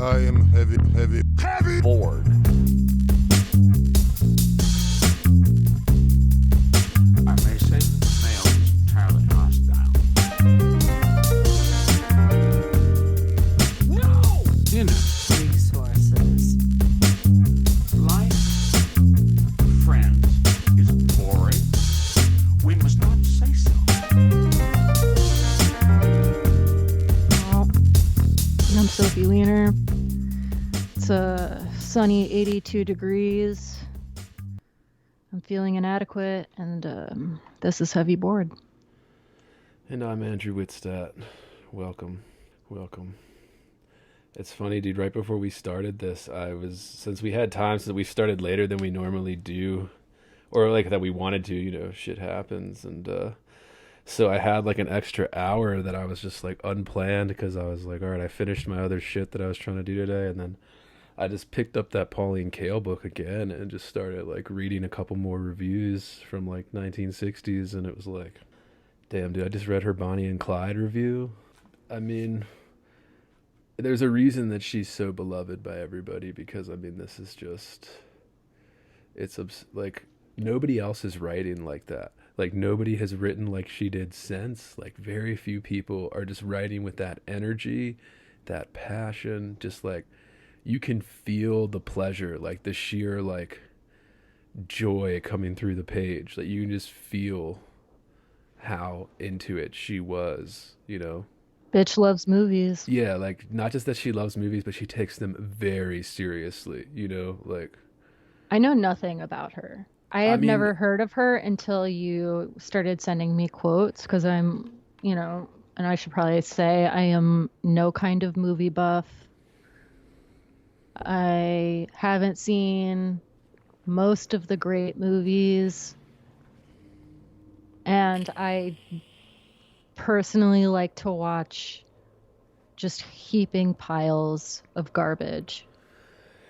I am heavy bored. I may say that the male is entirely hostile. No! Resources. Life, friends, is boring. We must not say so. Well, I'm Sophie Wiener. It's a sunny 82 degrees. I'm feeling inadequate, and this is Heavy Bored. And I'm Andrew Whitstadt. Welcome. It's funny, dude, right before we started this, since we had time, since we started later than we normally do, or like that we wanted to, shit happens, and so I had like an extra hour that I was just like unplanned, because I was like, all right, I finished my other shit that I was trying to do today, and then I just picked up that Pauline Kael book again and just started like reading a couple more reviews from like 1960s, and it was like, damn, dude, I just read her Bonnie and Clyde review. I mean, there's a reason that she's so beloved by everybody, because I mean, this is just, like nobody else is writing like that. Like nobody has written like she did since. Like very few people are just writing with that energy, that passion, just like you can feel the pleasure, like the sheer like joy coming through the page. Like you can just feel how into it she was, Bitch loves movies. Yeah, like not just that she loves movies, but she takes them very seriously, like I know nothing about her. I had never heard of her until you started sending me quotes, because I'm, and I should probably say I am no kind of movie buff. I haven't seen most of the great movies, and I personally like to watch just heaping piles of garbage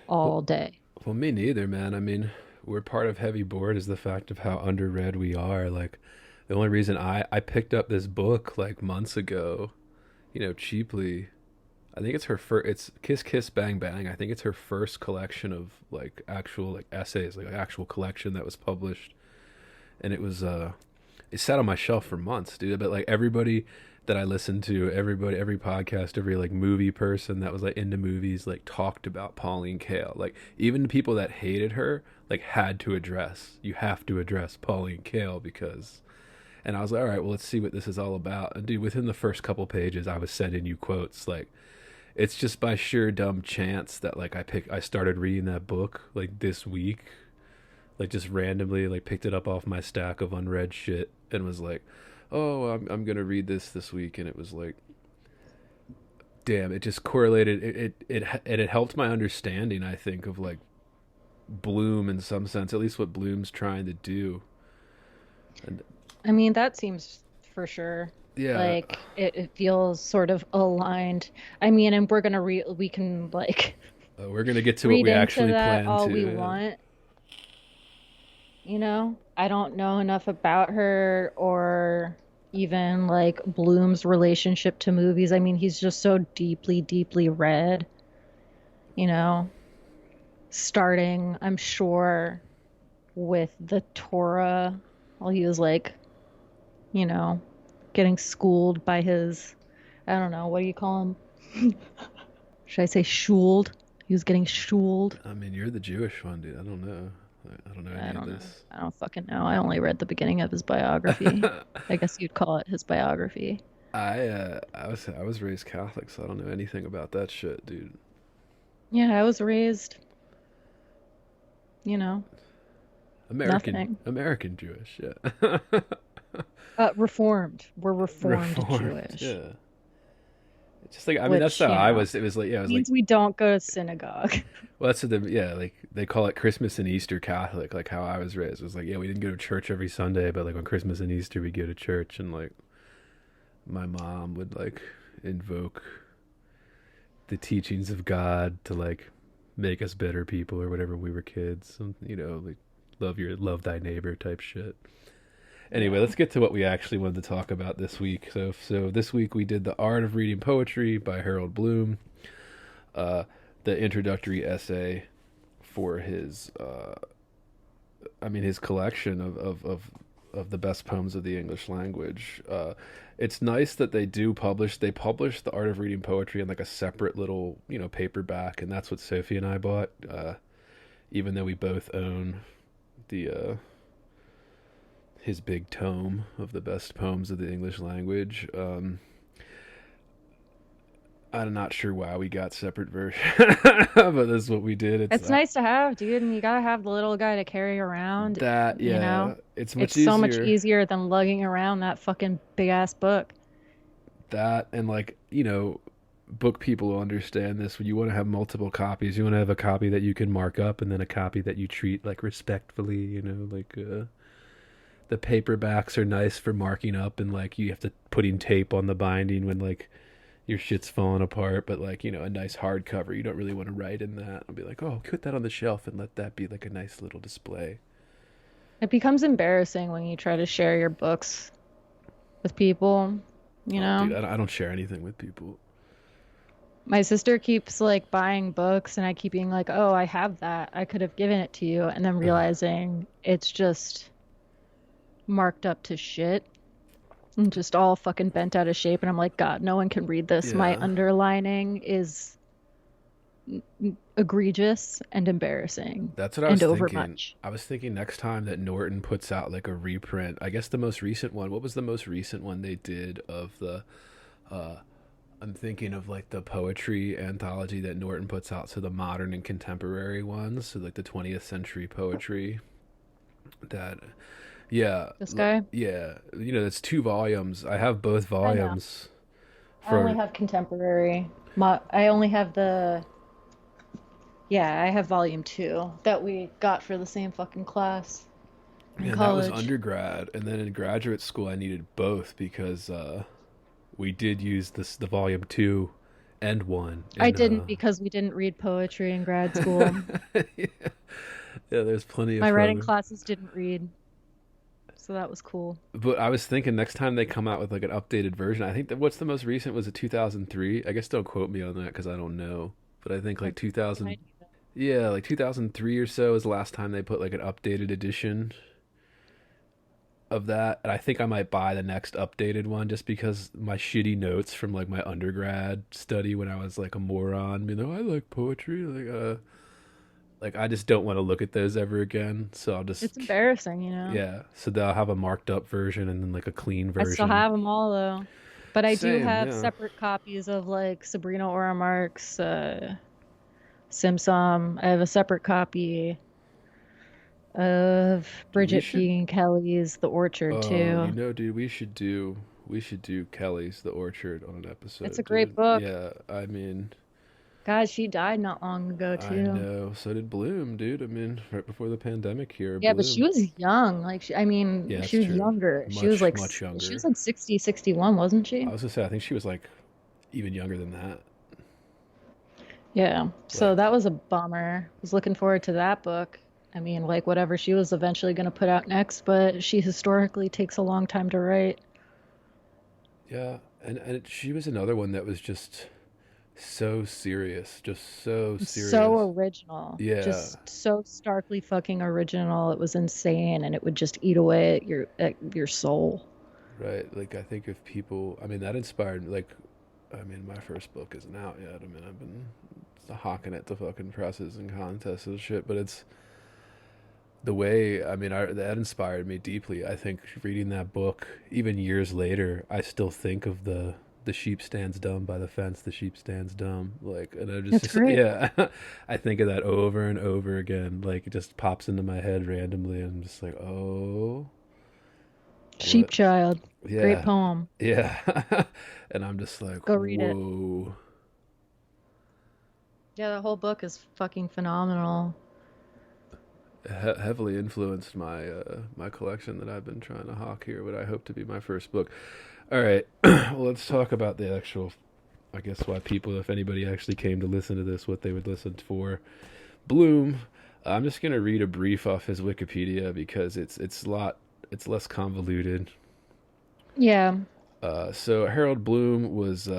all day. Well, me neither, man. I mean, we're part of Heavy Bored is the fact of how underread we are. Like, the only reason I picked up this book like months ago, cheaply. I think it's her first. It's Kiss Kiss Bang Bang. I think it's her first collection of like actual like essays, like actual collection that was published, and it sat on my shelf for months, dude. But like everybody that I listened to, every podcast, every like movie person that was like into movies, like talked about Pauline Kael. Like even the people that hated her, like you have to address Pauline Kael because. And I was like, all right, well, let's see what this is all about. And dude, within the first couple pages, I was sending you quotes like. It's just by sheer dumb chance that like I started reading that book like this week, like just randomly like picked it up off my stack of unread shit and was like, oh, I'm gonna read this week, and it was like, damn, it just correlated. It helped my understanding, I think, of like Bloom in some sense, at least what Bloom's trying to do. And I mean, that seems for sure. Yeah, like it feels sort of aligned. I mean, and we're gonna we can like we're gonna get to what we actually plan all to. We want. I don't know enough about her or even like Bloom's relationship to movies. I mean, he's just so deeply read. Starting, I'm sure, with the Torah, while he was like, getting schooled by his, I don't know, what do you call him? Should I say schuled? He was getting schuled. I mean, you're the Jewish one, dude. I don't know. I don't know any of this. I don't fucking know. I only read the beginning of his biography. I guess you'd call it his biography. I was raised Catholic, so I don't know anything about that shit, dude. Yeah, I was raised, American Jewish, yeah. Reformed. We're reformed Jewish. Yeah. It's just like, I mean, that's how I was. It was like, yeah, it was means like, we don't go to synagogue. Well, that's like they call it Christmas and Easter Catholic, like how I was raised. It was like, yeah, we didn't go to church every Sunday, but like on Christmas and Easter we go to church, and like my mom would like invoke the teachings of God to like make us better people or whatever we were kids, and, like love thy neighbor type shit. Anyway, let's get to what we actually wanted to talk about this week. So this week we did The Art of Reading Poetry by Harold Bloom. the introductory essay for his his collection of the best poems of the English language. It's nice that they publish the Art of Reading Poetry in like a separate little, paperback, and that's what Sophie and I bought, even though we both own the his big tome of the best poems of the English language. I'm not sure why we got separate versions, but that's what we did. It's nice to have, dude, and you gotta have the little guy to carry around. That, yeah, you know? it's much so much easier than lugging around that fucking big ass book. That, and like, book people will understand this. When you want to have multiple copies, you want to have a copy that you can mark up, and then a copy that you treat like respectfully. The paperbacks are nice for marking up, and like you have to putting tape on the binding when like your shit's falling apart, but like, a nice hardcover, you don't really want to write in that. I'll be like, oh, put that on the shelf and let that be like a nice little display. It becomes embarrassing when you try to share your books with people, Dude, I don't share anything with people. My sister keeps like buying books, and I keep being like, oh, I have that, I could have given it to you, and then realizing it's just marked up to shit. And just all fucking bent out of shape, and I'm like, God, no one can read this. Yeah. My underlining is egregious and embarrassing. That's what I was thinking. I was thinking next time that Norton puts out like a reprint, I guess the most recent one. What was the most recent one they did of the? I'm thinking of like the poetry anthology that Norton puts out, so the modern and contemporary ones, so like the 20th century poetry. That. Yeah. This guy? Yeah. It's 2 volumes. I have both volumes. I only have contemporary. I only have I have volume 2 that we got for the same fucking class in college. That was undergrad. And then in graduate school, I needed both because we did use the volume 2 and 1. I didn't because we didn't read poetry in grad school. Yeah, there's plenty of my writing classes didn't read. So that was cool. But I was thinking next time they come out with like an updated version, I think that what's the most recent was it 2003? I guess don't quote me on that because I don't know. But I think like 2000, yeah, like 2003 or so is the last time they put like an updated edition of that. And I think I might buy the next updated one just because my shitty notes from like my undergrad study when I was like a moron, I like poetry, like I just don't want to look at those ever again, so I'll just... It's embarrassing, Yeah, so they'll have a marked up version and then like a clean version. I still have them all though, but I do have separate copies of like Sabrina Oramark's Simsum. I have a separate copy of Bridget Keegan Kelly's The Orchard too. Dude, we should do Kelly's The Orchard on an episode. It's a great book. Yeah, God, she died not long ago, too. I know. So did Bloom, dude. Right before the pandemic here. Yeah, Bloom. But she was young. Like, she was true. Younger. She was like much younger. She was like 60, 61, wasn't she? I was gonna say, I think she was like even younger than that. Yeah. So that was a bummer. I was looking forward to that book. Like whatever she was eventually going to put out next, but she historically takes a long time to write. Yeah, and she was another one that was just so serious, so original, just so starkly fucking original. It was insane, and it would just eat away at your soul. Right. Like I think if people, that inspired, like, my first book isn't out yet. I've been hawking it to fucking presses and contests and shit, but it's the way, that inspired me deeply. I think reading that book, even years later, I still think of the sheep stands dumb by the fence, the sheep stands dumb. Like, and I just great. Yeah, I think of that over and over again. Like, it just pops into my head randomly, and I'm just like, oh. Sheep Child. Yeah. Great poem. Yeah. And I'm just like, go read whoa. It. Yeah, the whole book is fucking phenomenal. Heavily influenced my my collection that I've been trying to hawk here, but I hope to be my first book. All right, well, let's talk about the actual, I guess, why people, if anybody actually came to listen to this, what they would listen for. Bloom. I'm just gonna read a brief off his Wikipedia because it's less convoluted. Yeah. So Harold Bloom was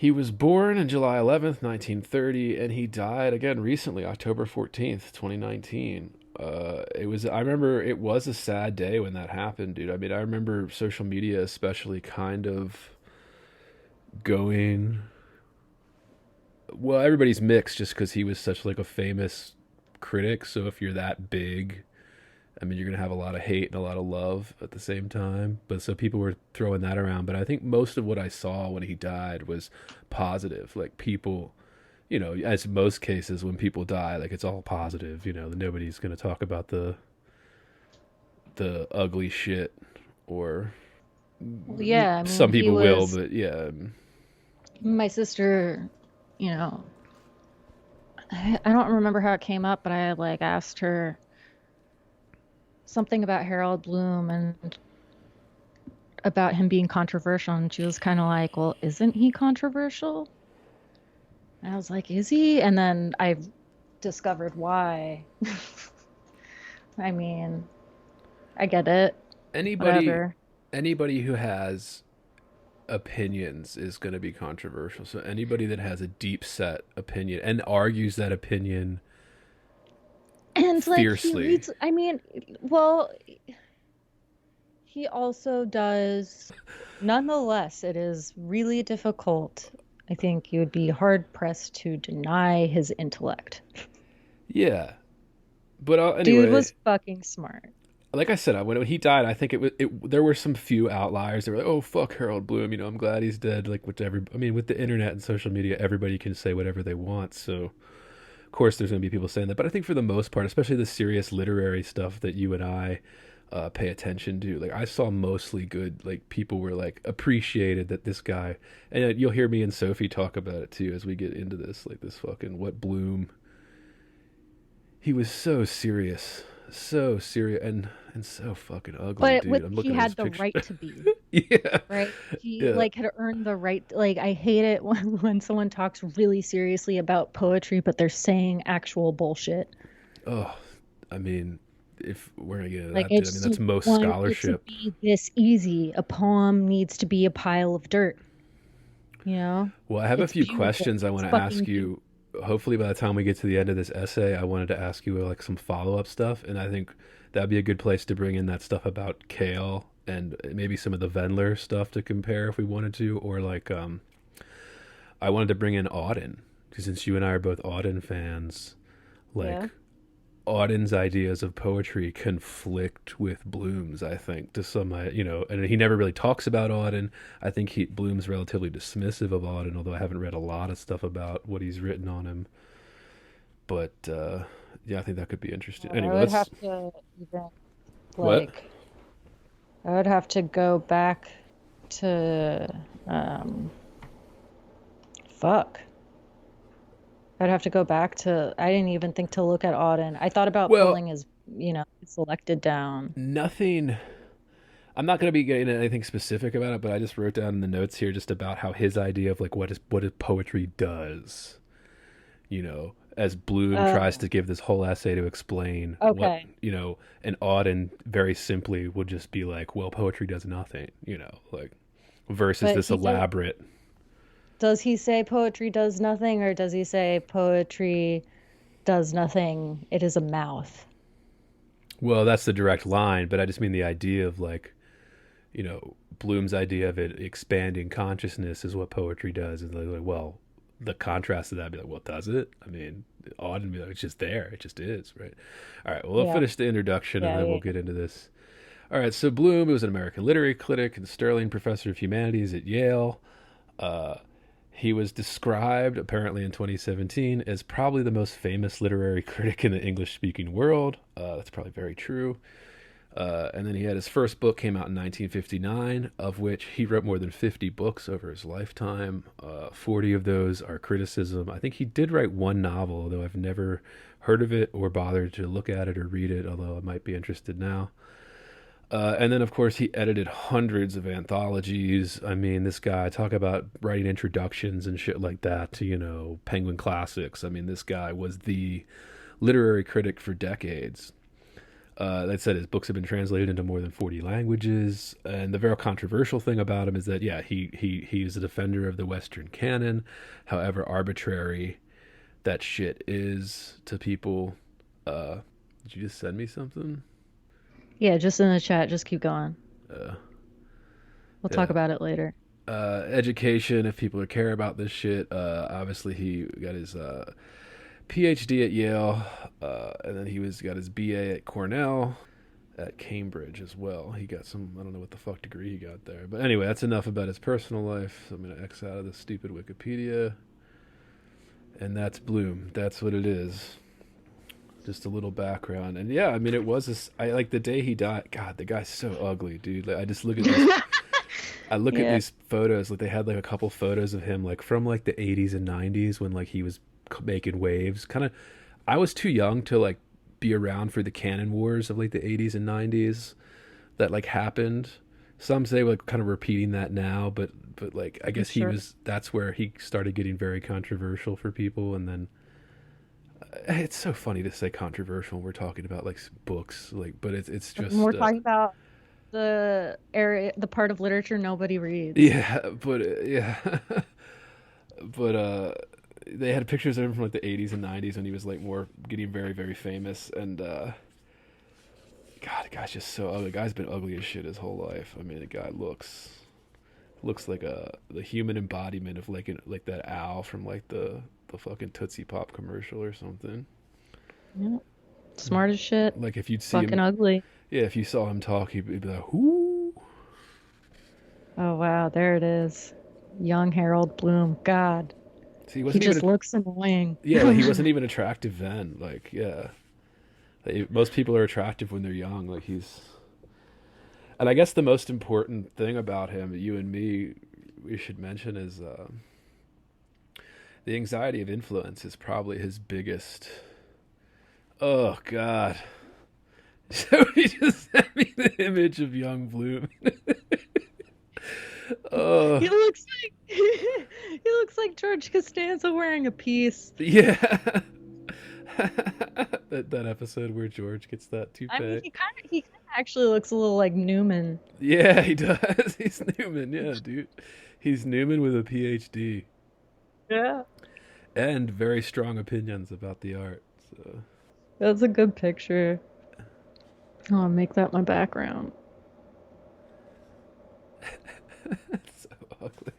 He was born on July 11th, 1930, and he died again recently, October 14th, 2019. I remember it was a sad day when that happened, dude. I mean, I remember social media especially kind of going, well, everybody's mixed just because he was such like a famous critic. So if you're that big, I mean, you're going to have a lot of hate and a lot of love at the same time. But so people were throwing that around. But I think most of what I saw when he died was positive. Like people, as most cases when people die, like it's all positive. Nobody's going to talk about the ugly shit or Yeah, I mean, some people will, but yeah. My sister, I don't remember how it came up, but I like asked her something about Harold Bloom and about him being controversial, and she was kind of like, well, isn't he controversial? And I was like, is he? And then I discovered why. I mean, I get it. Whatever. Anybody who has opinions is going to be controversial. So anybody that has a deep set opinion and argues that opinion and fiercely. He also does. Nonetheless, it is really difficult. I think you would be hard pressed to deny his intellect. Yeah, but anyway, dude was fucking smart. Like I said, when he died, I think there were some few outliers that were like, "Oh, fuck Harold Bloom," I'm glad he's dead. Like with the internet and social media, everybody can say whatever they want. So, of course, there's going to be people saying that. But I think for the most part, especially the serious literary stuff that you and I pay attention to, like I saw mostly good. Like people were like appreciated that this guy, and you'll hear me and Sophie talk about it too as we get into this. Like this fucking what Bloom. He was so serious and so fucking ugly, but dude. I'm looking he at had his the picture. right to be. Yeah, right. He yeah. like had earned the right. Like I hate it when someone talks really seriously about poetry, but they're saying actual bullshit. Oh, I mean, if we're gonna get into Like that, dude, I mean that's most scholarship. It to be this easy. A poem needs to be a pile of dirt. Well, I have a few questions I want to ask you. Hopefully by the time we get to the end of this essay, I wanted to ask you like some follow-up stuff, and I think that'd be a good place to bring in that stuff about Kale and maybe some of the Wendler stuff to compare if we wanted to, or like I wanted to bring in Auden, because since you and I are both Auden fans, like Auden's ideas of poetry conflict with Bloom's, I think, to some, and he never really talks about Auden. I think Bloom's relatively dismissive of Auden, although I haven't read a lot of stuff about what he's written on him. But, yeah, I think that could be interesting. Anyway, I would have to even, like, I would have to go back to, I'd have to go back to, I didn't even think to look at Auden. I thought about pulling his, selected down. Nothing, I'm not going to be getting into anything specific about it, but I just wrote down in the notes here just about how his idea of like what poetry does, as Bloom tries to give this whole essay to explain what, and Auden very simply would just be like, well, poetry does nothing, like versus this elaborate. Does he say poetry does nothing, or does he say poetry does nothing, it is a mouth? Well, that's the direct line, but I just mean the idea of like, Bloom's idea of it expanding consciousness is what poetry does. And like, well, the contrast to that would be like, well, does it? I mean, Auden would be like, it's just there. It just is, right? All right, well, we'll finish the introduction and then we'll get into this. All right, so Bloom was an American literary critic and Sterling Professor of Humanities at Yale. He was described, apparently in 2017, as probably the most famous literary critic in the English-speaking world. That's probably very true. And then he had his first book came out in 1959, of which he wrote more than 50 books over his lifetime. 40 of those are criticism. I think he did write one novel, although I've never heard of it or bothered to look at it or read it, although I might be interested now. And then, of course, he edited hundreds of anthologies. I mean, this guy, talk about writing introductions and shit like that to, Penguin Classics. I mean, this guy was the literary critic for decades. That said, his books have been translated into more than 40 languages. And the very controversial thing about him is that, yeah, he is a defender of the Western canon, however arbitrary that shit is to people. Did you just send me something? Yeah, just in the chat. Just keep going. Uh, We'll yeah. talk about it later. Education, if people care about this shit. Obviously, he got his PhD at Yale, and then got his BA at Cornell, at Cambridge as well. He got some, I don't know what the fuck degree he got there. But anyway, that's enough about his personal life. I'm going to X out of this stupid Wikipedia. And that's Bloom. That's what it is. Just a little background. And yeah, I mean, it was, I like the day he died. God, the guy's so ugly, dude. Like, I just look at this. I look at these photos, like they had like a couple photos of him like from like the 80s and 90s when like he was making waves. Kind of, I was too young to like be around for the canon wars of like the 80s and 90s that like happened. Some say like kind of repeating that now, but like I guess that's where he started getting very controversial for people. And then it's so funny to say controversial when we're talking about like books, like, but it's just we're talking about the part of literature nobody reads. Yeah, but but they had pictures of him from like the 80s and 90s when he was like more getting very, very famous. And God, the guy's just so ugly. The guy's been ugly as shit his whole life. I mean, the guy looks like the human embodiment of like that owl from like the fucking Tootsie Pop commercial or something. Yeah. Smart as shit. Like if you'd see fucking him, ugly. Yeah, if you saw him talk, he'd be like, "Whoo!" Oh wow, there it is. Young Harold Bloom. God. See, he just looks annoying. Yeah, like he wasn't even attractive then. Like, yeah. Most people are attractive when they're young. Like and I guess the most important thing about him, you and me, we should mention is the anxiety of influence is probably his biggest. Oh God. So he just sent me the image of young Bloom. He looks like George Costanza wearing a piece. Yeah. that episode where George gets that toupee. I mean, he kind of actually looks a little like Newman. Yeah, he does. He's Newman, yeah, dude. He's Newman with a PhD. Yeah. And very strong opinions about the art. So that's a good picture. I'll make that my background. So ugly.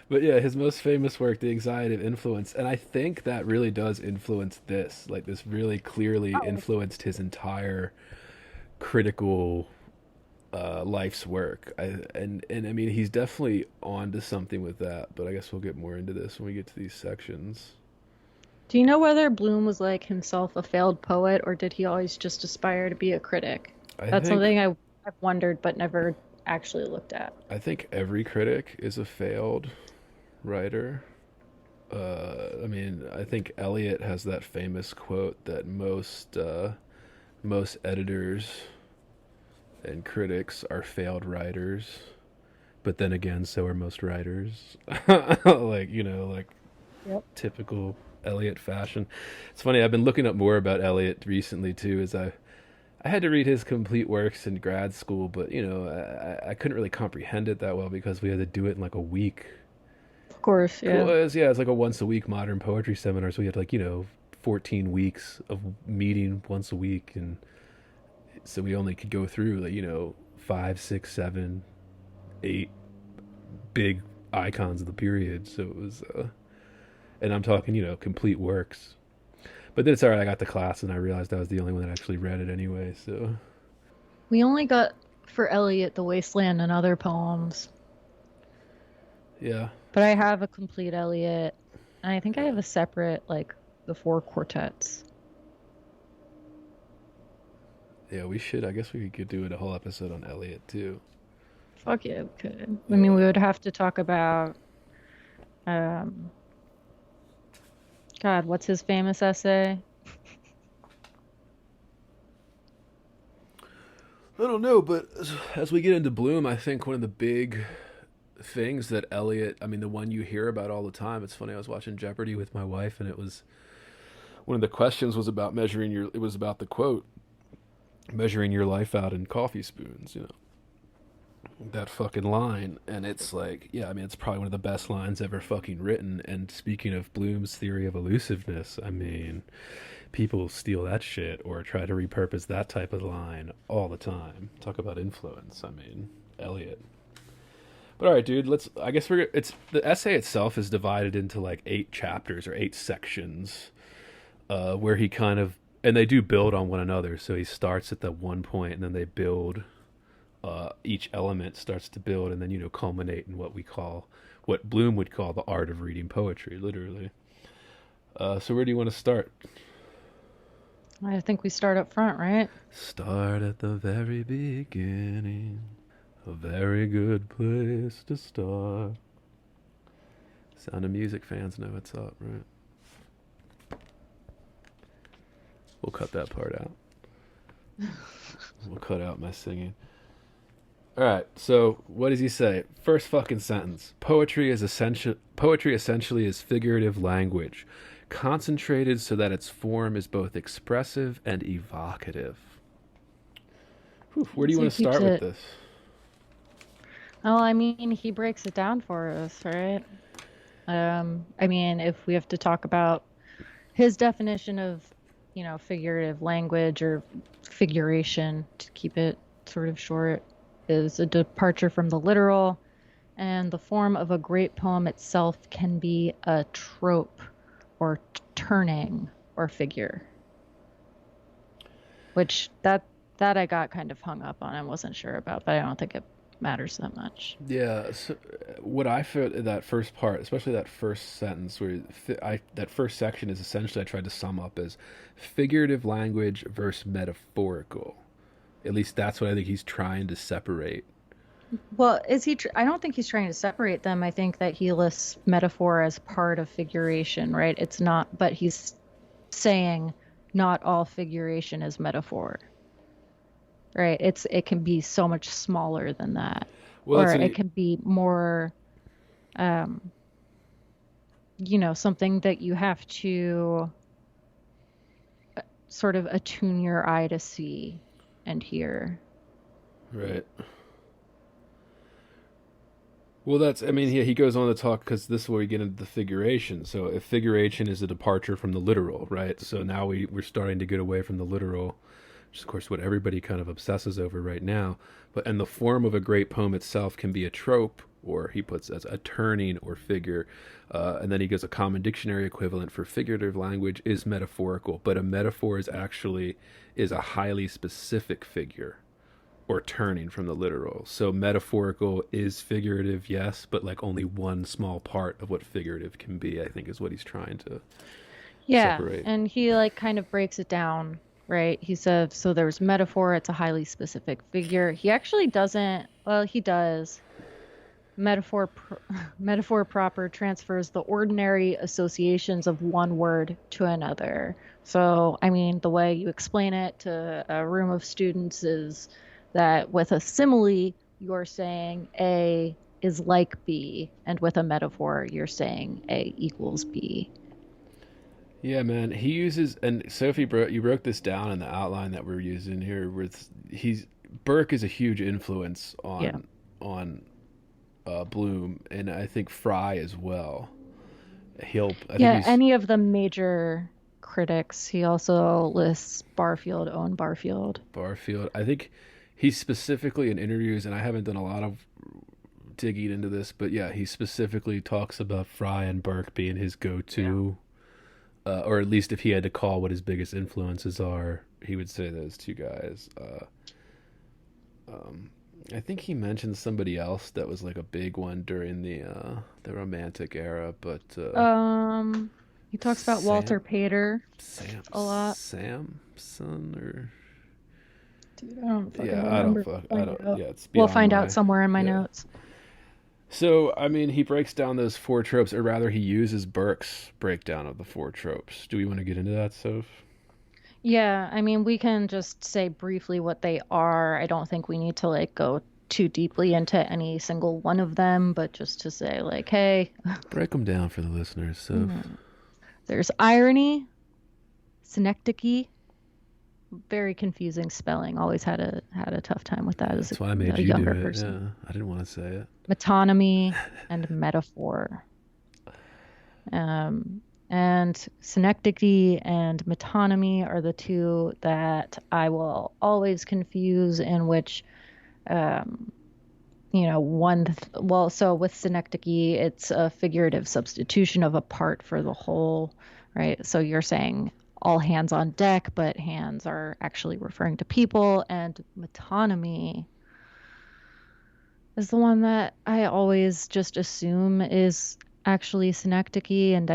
But yeah, his most famous work, The Anxiety of Influence, and I think that really does influence this. Like, this really clearly influenced his entire critical life's work. And I mean, he's definitely on to something with that, but I guess we'll get more into this when we get to these sections. Do you know whether Bloom was like himself a failed poet, or did he always just aspire to be a critic? That's something I've wondered but never actually looked at. I think every critic is a failed writer. I mean, I think Eliot has that famous quote that most editors and critics are failed writers, but then again, so are most writers. Like, you know, like typical Eliot fashion. It's funny, I've been looking up more about Eliot recently too, as I had to read his complete works in grad school, but you know, I couldn't really comprehend it that well because we had to do it in like a week. Of course, yeah. It's like a once a week modern poetry seminar, so we had like, you know, 14 weeks of meeting once a week, and so we only could go through like, you know, 5, 6, 7, 8 big icons of the period. So it was and I'm talking, you know, complete works. But then it's all right, I got to class and I realized I was the only one that actually read it anyway, so. We only got, for Eliot, The Wasteland and Other Poems. Yeah. But I have a complete Eliot, and I think I have a separate, like, the 4 quartets. Yeah, we should. I guess we could do a whole episode on Eliot, too. Fuck yeah, we could. I mean, we would have to talk about, God, what's his famous essay? I don't know, but as we get into Bloom, I think one of the big things that Eliot, I mean, the one you hear about all the time, it's funny, I was watching Jeopardy with my wife, and it was, one of the questions was about it was about the quote. measuring your life out in coffee spoons, you know. That fucking line, and it's like, yeah, I mean, it's probably one of the best lines ever fucking written. And speaking of Bloom's theory of elusiveness, I mean, people steal that shit or try to repurpose that type of line all the time. Talk about influence. I mean, Eliot. But all right, dude, I guess it's the essay itself is divided into like 8 chapters or 8 sections, where he kind of, and they do build on one another. So he starts at the one point, and then they build. Each element starts to build, and then, you know, culminate in what Bloom would call the art of reading poetry, literally. So where do you want to start? I think we start up front, right? Start at the very beginning. A very good place to start. Sound of Music fans know what's up, right? We'll cut that part out. We'll cut out my singing. Alright, so what does he say? First fucking sentence. Poetry essentially is figurative language, concentrated so that its form is both expressive and evocative. Whew, where do you want to start with this? Well, I mean, he breaks it down for us, right? I mean, if we have to talk about his definition of, you know, figurative language or figuration, to keep it sort of short, is a departure from the literal, and the form of a great poem itself can be a trope or turning or figure. Which that I got kind of hung up on and wasn't sure about, but I don't think it matters that much. Yeah, so what I felt in that first part, especially that first sentence, where that first section is essentially, I tried to sum up as figurative language versus metaphorical. At least that's what I think he's trying to separate. Well, is he? I don't think he's trying to separate them. I think that he lists metaphor as part of figuration, right? It's not, but he's saying not all figuration is metaphor, right? It can be so much smaller than that, or it can be more, you know, something that you have to sort of attune your eye to see and hear. Right. Well, that's, I mean, he goes on to talk, because this is where we get into the figuration. So if figuration is a departure from the literal, right? So now we're starting to get away from the literal, which is, of course, what everybody kind of obsesses over right now. And the form of a great poem itself can be a trope, or he puts as a turning or figure. And then he goes, a common dictionary equivalent for figurative language is metaphorical, but a metaphor is a highly specific figure or turning from the literal. So metaphorical is figurative, yes, but like only one small part of what figurative can be, I think, is what he's trying to separate. And he like kind of breaks it down, right? He says, so there's metaphor, it's a highly specific figure. He actually doesn't, well, he does. Metaphor proper transfers the ordinary associations of one word to another. So, I mean, the way you explain it to a room of students is that with a simile, you're saying A is like B, and with a metaphor, you're saying A equals B. Yeah, man. He uses, and Sophie, you broke this down in the outline that we're using here. Burke is a huge influence on Bloom, and I think Fry as well. Any of the major critics. He also lists Barfield, Owen Barfield. I think he specifically in interviews, and I haven't done a lot of digging into this, but yeah, he specifically talks about Fry and Burke being his go-to, or at least if he had to call what his biggest influences are, he would say those two guys. I think he mentioned somebody else that was like a big one during the Romantic era, but he talks about Walter Pater a lot. Samson or. Dude, I don't fucking remember. We'll find out somewhere in my notes. So, I mean, he breaks down those 4 tropes, or rather, he uses Burke's breakdown of the 4 tropes. Do we want to get into that, Soph? Yeah, I mean, we can just say briefly what they are. I don't think we need to, like, go too deeply into any single one of them, but just to say, like, hey. Break them down for the listeners, Soph. There's irony, synecdoche, very confusing spelling. Always had a tough time with that as That's why I made a you do younger it. person. Yeah, I didn't want to say it. Metonymy and metaphor. And synecdoche and metonymy are the two that I will always confuse, in which, so with synecdoche, it's a figurative substitution of a part for the whole, right? So you're saying all hands on deck, but hands are actually referring to people. And metonymy is the one that I always just assume is actually synecdoche, and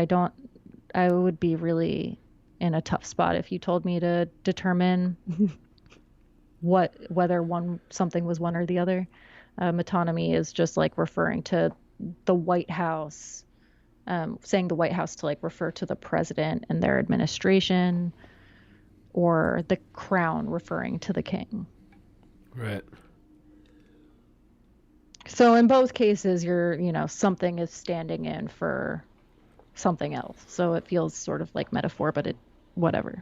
I would be really in a tough spot if you told me to determine whether something was one or the other. Metonymy is just like referring to the White House, saying the White House to like refer to the president and their administration, or the crown referring to the king. Right. So in both cases, something is standing in for something else. So it feels sort of like metaphor, but whatever.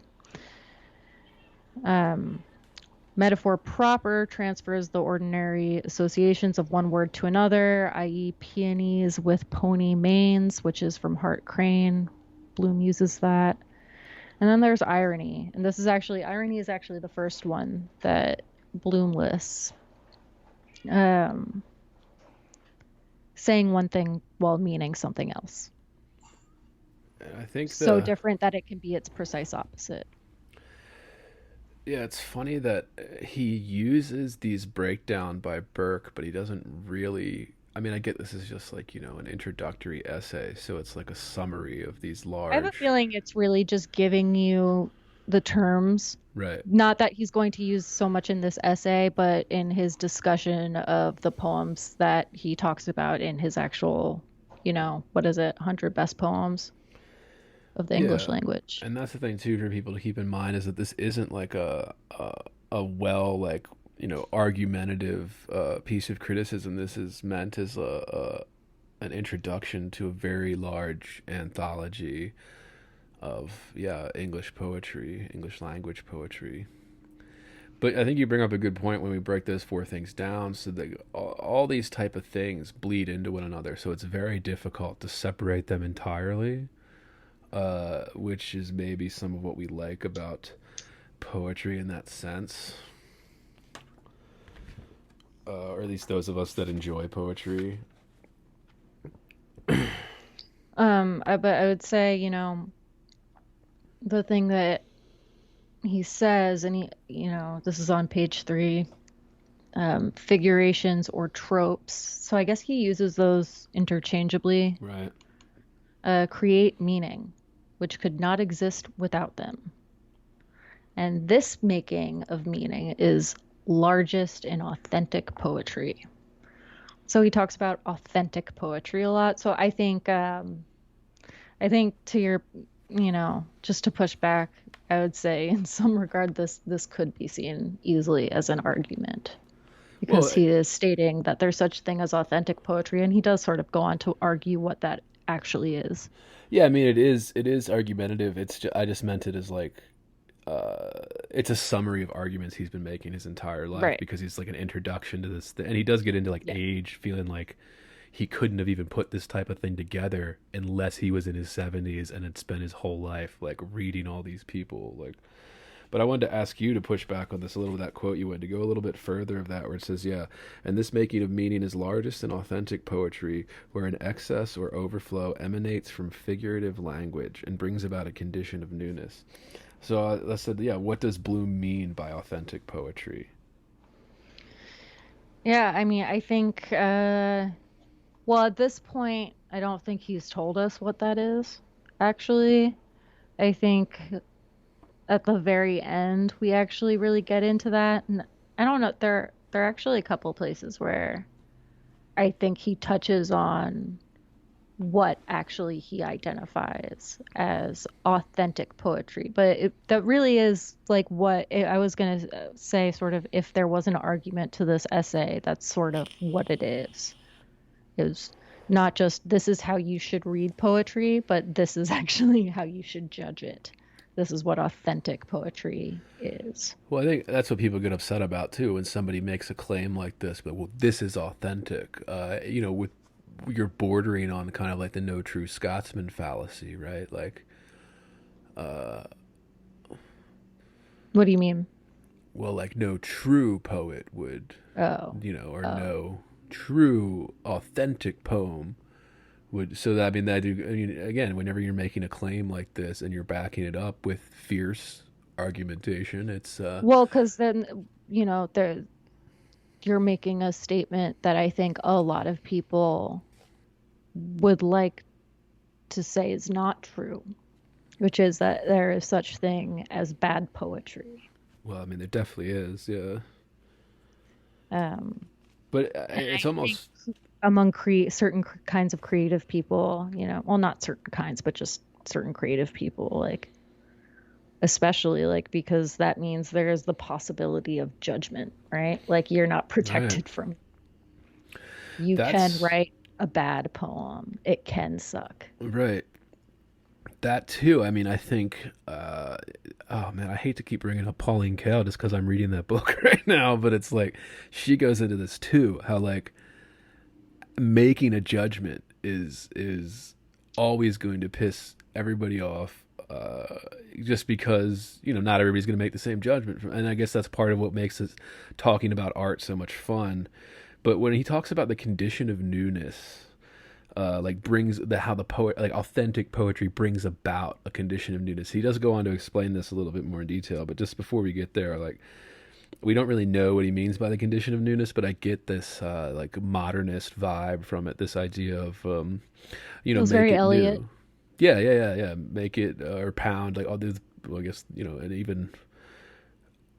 Metaphor proper transfers the ordinary associations of one word to another, i.e. peonies with pony manes, which is from Hart Crane. Bloom uses that. And then there's irony. And irony is actually the first one that Bloom lists. Saying one thing while meaning something else. I think so different that it can be its precise opposite. Yeah, it's funny that he uses these breakdown by Burke, but he doesn't really. I mean, I get this is just like, an introductory essay, so it's like a summary of these large. I have a feeling it's really just giving you the terms. Right. Not that he's going to use so much in this essay, but in his discussion of the poems that he talks about in his actual, 100 best poems of the English language. And that's the thing too for people to keep in mind, is that this isn't like a argumentative piece of criticism. This is meant as an introduction to a very large anthology of English poetry, English language poetry. But I think you bring up a good point when we break those four things down, so that all these type of things bleed into one another, so it's very difficult to separate them entirely. Which is maybe some of what we like about poetry in that sense. Or at least those of us that enjoy poetry. But I would say, the thing that he says, and this is on page 3, figurations or tropes. So I guess he uses those interchangeably. Right. Create meaning, which could not exist without them. And this making of meaning is largest in authentic poetry. So he talks about authentic poetry a lot. So I think to your, just to push back, I would say in some regard this could be seen easily as an argument, because he is stating that there's such a thing as authentic poetry, and he does sort of go on to argue what that actually is. Yeah, I mean, it is argumentative. I just meant it as like it's a summary of arguments he's been making his entire life, right. Because he's like an introduction to this and he does get into age, feeling like he couldn't have even put this type of thing together unless he was in his 70s and had spent his whole life like reading all these people. But I wanted to ask you to push back on this a little, with that quote you wanted to go a little bit further of that, where it says, and this making of meaning is largest in authentic poetry, where an excess or overflow emanates from figurative language and brings about a condition of newness. So I said, what does Bloom mean by authentic poetry? Yeah, I mean, I think, at this point, I don't think he's told us what that is, actually. I think at the very end, we actually really get into that. And I don't know, there are actually a couple places where I think he touches on what actually he identifies as authentic poetry. But that really is like what I was going to say, sort of, if there was an argument to this essay, that's sort of what it is. Is not just this is how you should read poetry, but this is actually how you should judge it. this is what authentic poetry is. Well, I think that's what people get upset about too when somebody makes a claim like this. But well, this is authentic. With you're bordering on kind of like the no true Scotsman fallacy, right? Like, What do you mean? well, like no true poet would, Oh, or oh, no true authentic poem would. So that again, whenever you're making a claim like this and you're backing it up with fierce argumentation, it's well, because then there you're making a statement that I think a lot of people would like to say is not true, which is that there is such thing as bad poetry. well, I mean, there definitely is, yeah. Um, But and it's I think almost among certain kinds of creative people, well, not certain kinds, but just certain creative people, like especially like because that means there's the possibility of judgment, right? Like you're not right. protected from. You can That's write a bad poem. It can suck. right. That too. I mean, I think. Oh man, I hate to keep bringing up Pauline Kael just because I'm reading that book right now, but it's like she goes into this too. How like making a judgment is always going to piss everybody off. Just because not everybody's going to make the same judgment, and I guess that's part of what makes us talking about art so much fun. But when he talks about the condition of newness, like brings how the poet, like authentic poetry brings about a condition of newness. He does go on to explain this a little bit more in detail, but just before we get there, like we don't really know what he means by the condition of newness, but I get this like modernist vibe from it. This idea of It was make very it Eliot. new. Yeah. Make it or pound like all these. Well, I guess and even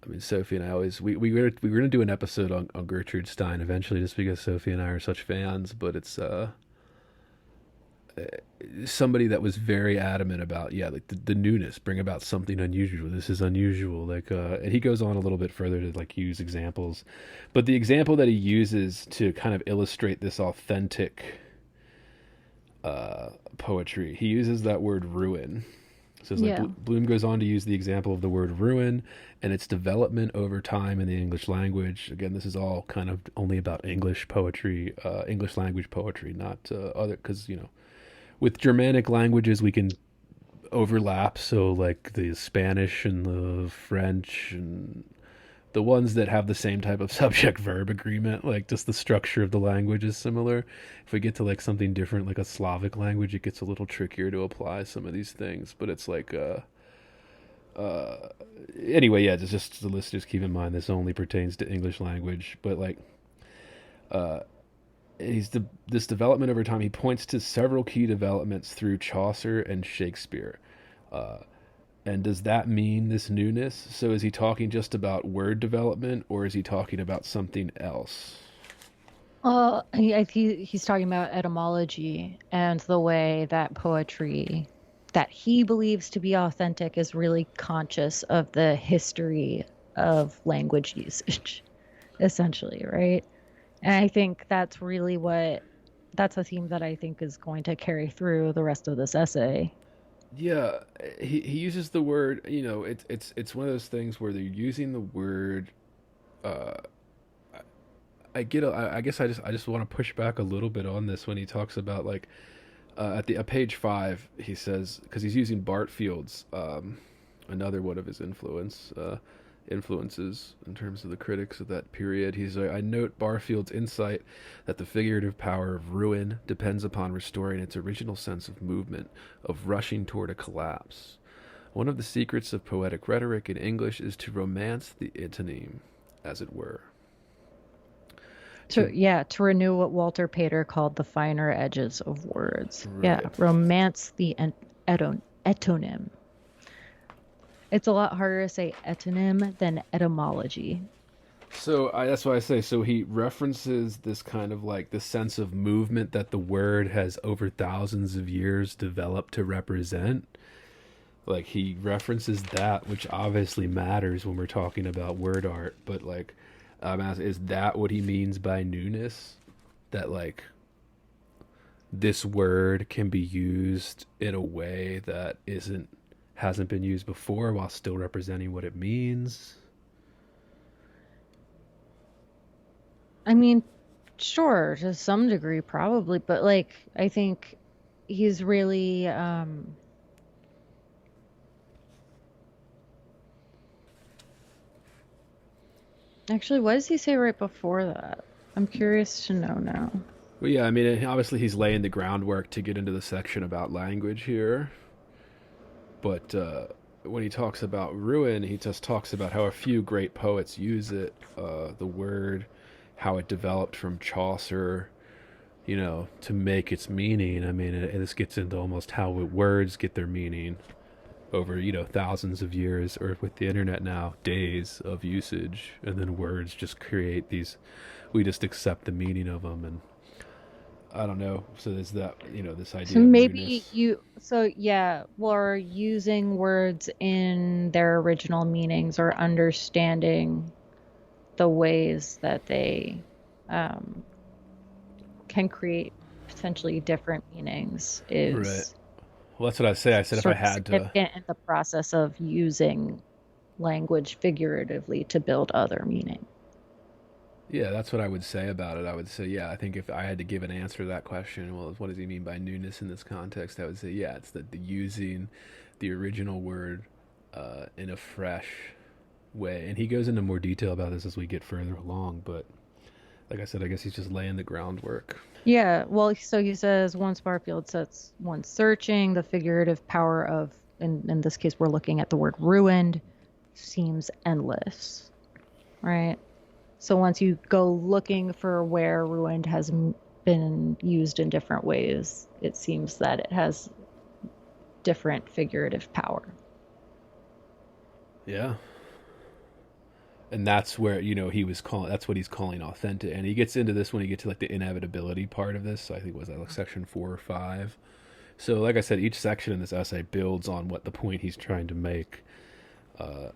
I mean, Sophie and I always we were gonna do an episode on Gertrude Stein eventually, just because Sophie and I are such fans. But it's somebody that was very adamant about like the newness, bring about something unusual. This is unusual, like and he goes on a little bit further to like use examples, but the example that he uses to kind of illustrate this authentic poetry, he uses that word ruin. So it's like Yeah. Bloom goes on to use the example of the word ruin and its development over time in the English language. Again, this is all kind of only about English poetry, English language poetry, not other, because with Germanic languages we can overlap. So like the Spanish and the French and the ones that have the same type of subject verb agreement, like just the structure of the language is similar. If we get to like something different, like a Slavic language, it gets a little trickier to apply some of these things. But it's like, anyway, yeah, just the listeners keep in mind this only pertains to English language. But like, this development over time. He points to several key developments through Chaucer and Shakespeare. And does that mean this newness? So is he talking just about word development, or is he talking about something else? He's talking about etymology and the way that poetry that he believes to be authentic is really conscious of the history of language usage, essentially, right? And I think that's that's a theme that I think is going to carry through the rest of this essay. Yeah, he uses the word. It's one of those things where they're using the word. Uh, I get. I guess I just want to push back a little bit on this when he talks about like at the page 5. He says, because he's using Bartfield's another one of his influences in terms of the critics of that period. He's like, I note Barfield's insight that the figurative power of ruin depends upon restoring its original sense of movement, of rushing toward a collapse. One of the secrets of poetic rhetoric in English is to romance the antonym, as it were. To To renew what Walter Pater called the finer edges of words. Yeah, right. romance the etonym. It's a lot harder to say etonym than etymology. So that's why I say. So he references this kind of like the sense of movement that the word has over thousands of years developed to represent. Like he references that, which obviously matters when we're talking about word art. But like, is that what he means by newness? That like this word can be used in a way that isn't hasn't been used before while still representing what it means? I mean, sure, to some degree, probably, but like, I think he's really, actually, what does he say right before that? I'm curious to know now. Well, yeah, I mean, obviously he's laying the groundwork to get into the section about language here, but when he talks about ruin, he just talks about how a few great poets use it, the word, how it developed from Chaucer, to make its meaning. I mean, this gets into almost how words get their meaning over, thousands of years, or with the internet now, days of usage, and then words just create these, we just accept the meaning of them, and I don't know. So there's that, this So idea of maybe newness. so yeah, or using words in their original meanings or understanding the ways that they um, can create potentially different meanings Right. is Well, that's what I say. I said if I sort of had to, significant in the process of using language figuratively to build other meaning. yeah, that's what I would say about it. I would say, yeah, I think if I had to give an answer to that question, well, what does he mean by newness in this context? I would say, yeah, it's the using the original word in a fresh way. And he goes into more detail about this as we get further along. But like I said, I guess he's just laying the groundwork. Yeah, well, so he says once Barfield sets one searching, the figurative power of, in this case, we're looking at the word ruined, seems endless, right? So once you go looking for where ruined has been used in different ways, it seems that it has different figurative power. Yeah. And that's where, he was calling, that's what he's calling authentic. And he gets into this when he gets to like the inevitability part of this. So I think was that like section 4 or 5. So, like I said, each section in this essay builds on what the point he's trying to make. Uh,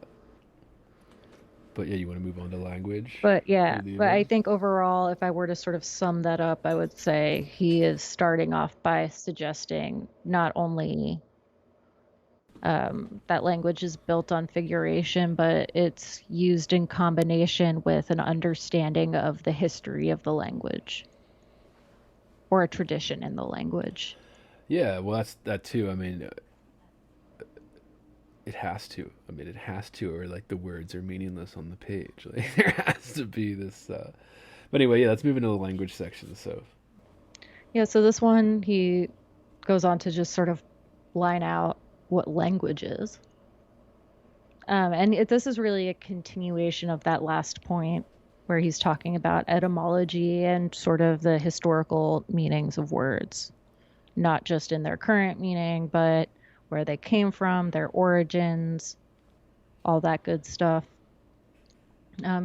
but yeah, you want to move on to language? But yeah, but I Medieval? think overall, if I were to sort of sum that up, I would say he is starting off by suggesting not only that language is built on figuration, but it's used in combination with an understanding of the history of the language or a tradition in the language. Yeah, well, that's that too. I mean, it has to. I mean, it has to, or like the words are meaningless on the page. Like there has to be this. But anyway, yeah, let's move into the language section. So, Yeah, so this one, he goes on to just sort of line out what language is. This is really a continuation of that last point where he's talking about etymology and sort of the historical meanings of words, not just in their current meaning, but where they came from, their origins, all that good stuff.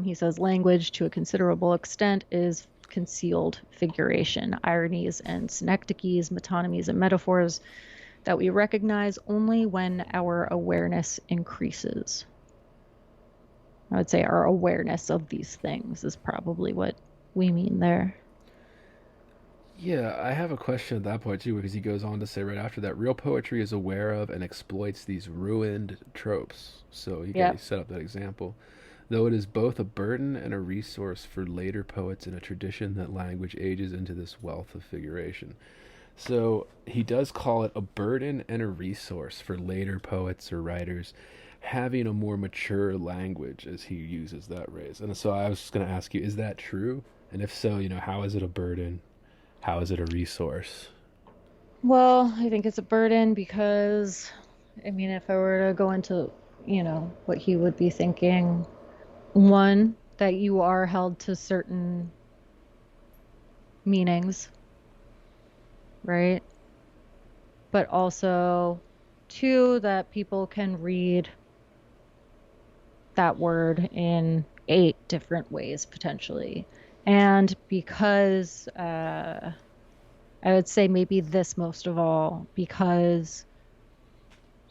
He says language, to a considerable extent, is concealed figuration, ironies and synecdoches, metonymies and metaphors that we recognize only when our awareness increases. I would say our awareness of these things is probably what we mean there. yeah, I have a question at that point too, because he goes on to say right after that, real poetry is aware of and exploits these ruined tropes. So he Yep. set up that example. Though it is both a burden and a resource for later poets in a tradition that language ages into this wealth of figuration. So he does call it a burden and a resource for later poets or writers having a more mature language, as he uses that phrase. And so I was just going to ask you, is that true? And if so, how is it a burden? How is it a resource? Well, I think it's a burden because, I mean, if I were to go into, what he would be thinking, one, that you are held to certain meanings, right? But also, two, that people can read that word in 8 different ways potentially. And because I would say maybe this most of all, because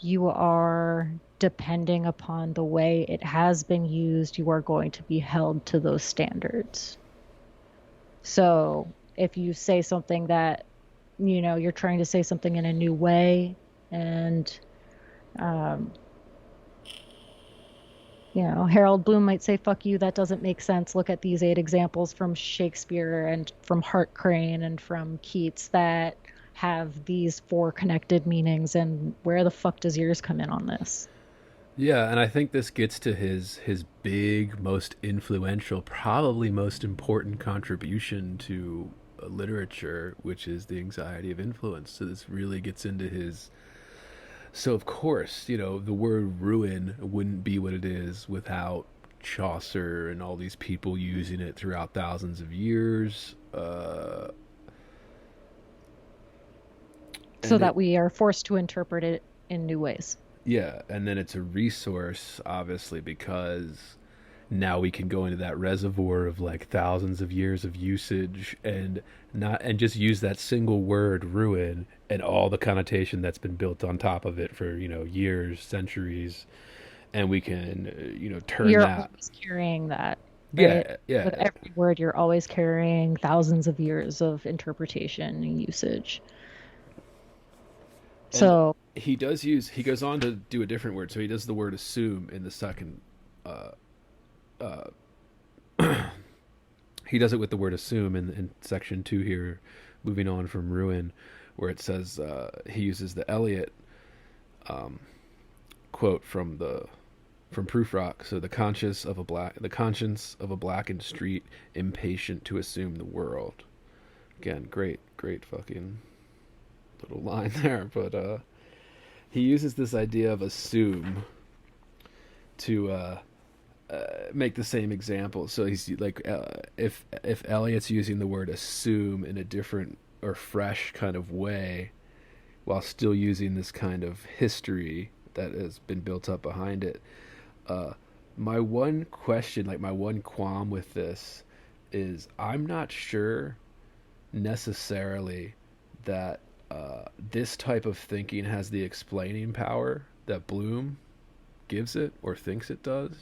you are depending upon the way it has been used, you are going to be held to those standards. So if you say something that, you're trying to say something in a new way and Um, Harold Bloom might say, fuck you, that doesn't make sense. Look at these 8 examples from Shakespeare and from Hart Crane and from Keats that have these 4 connected meanings. And where the fuck does yours come in on this? Yeah, and I think this gets to his big, most influential, probably most important contribution to literature, which is the anxiety of influence. So this really gets into his. So of course, the word ruin wouldn't be what it is without Chaucer and all these people using it throughout thousands of years. So And that it, we are forced to interpret it in new ways. yeah, and then it's a resource, obviously, because now we can go into that reservoir of like thousands of years of usage and just use that single word ruin and all the connotation that's been built on top of it for years, centuries, and we can turn You're that. always carrying that, right? Yeah, yeah. With every word, you're always carrying thousands of years of interpretation and usage. And So, he goes on to do a different word. So he does the word assume in the second. He does it with the word assume in section 2 here, moving on from ruin, where it says he uses the Eliot quote from Prufrock. So the conscience of a blackened street, impatient to assume the world. Again, great fucking little line there, but he uses this idea of assume to make the same example. So he's like, if Eliot's using the word assume in a different or fresh kind of way, while still using this kind of history that has been built up behind it. My one question, like my one qualm with this, is I'm not sure necessarily that this type of thinking has the explaining power that Bloom gives it or thinks it does.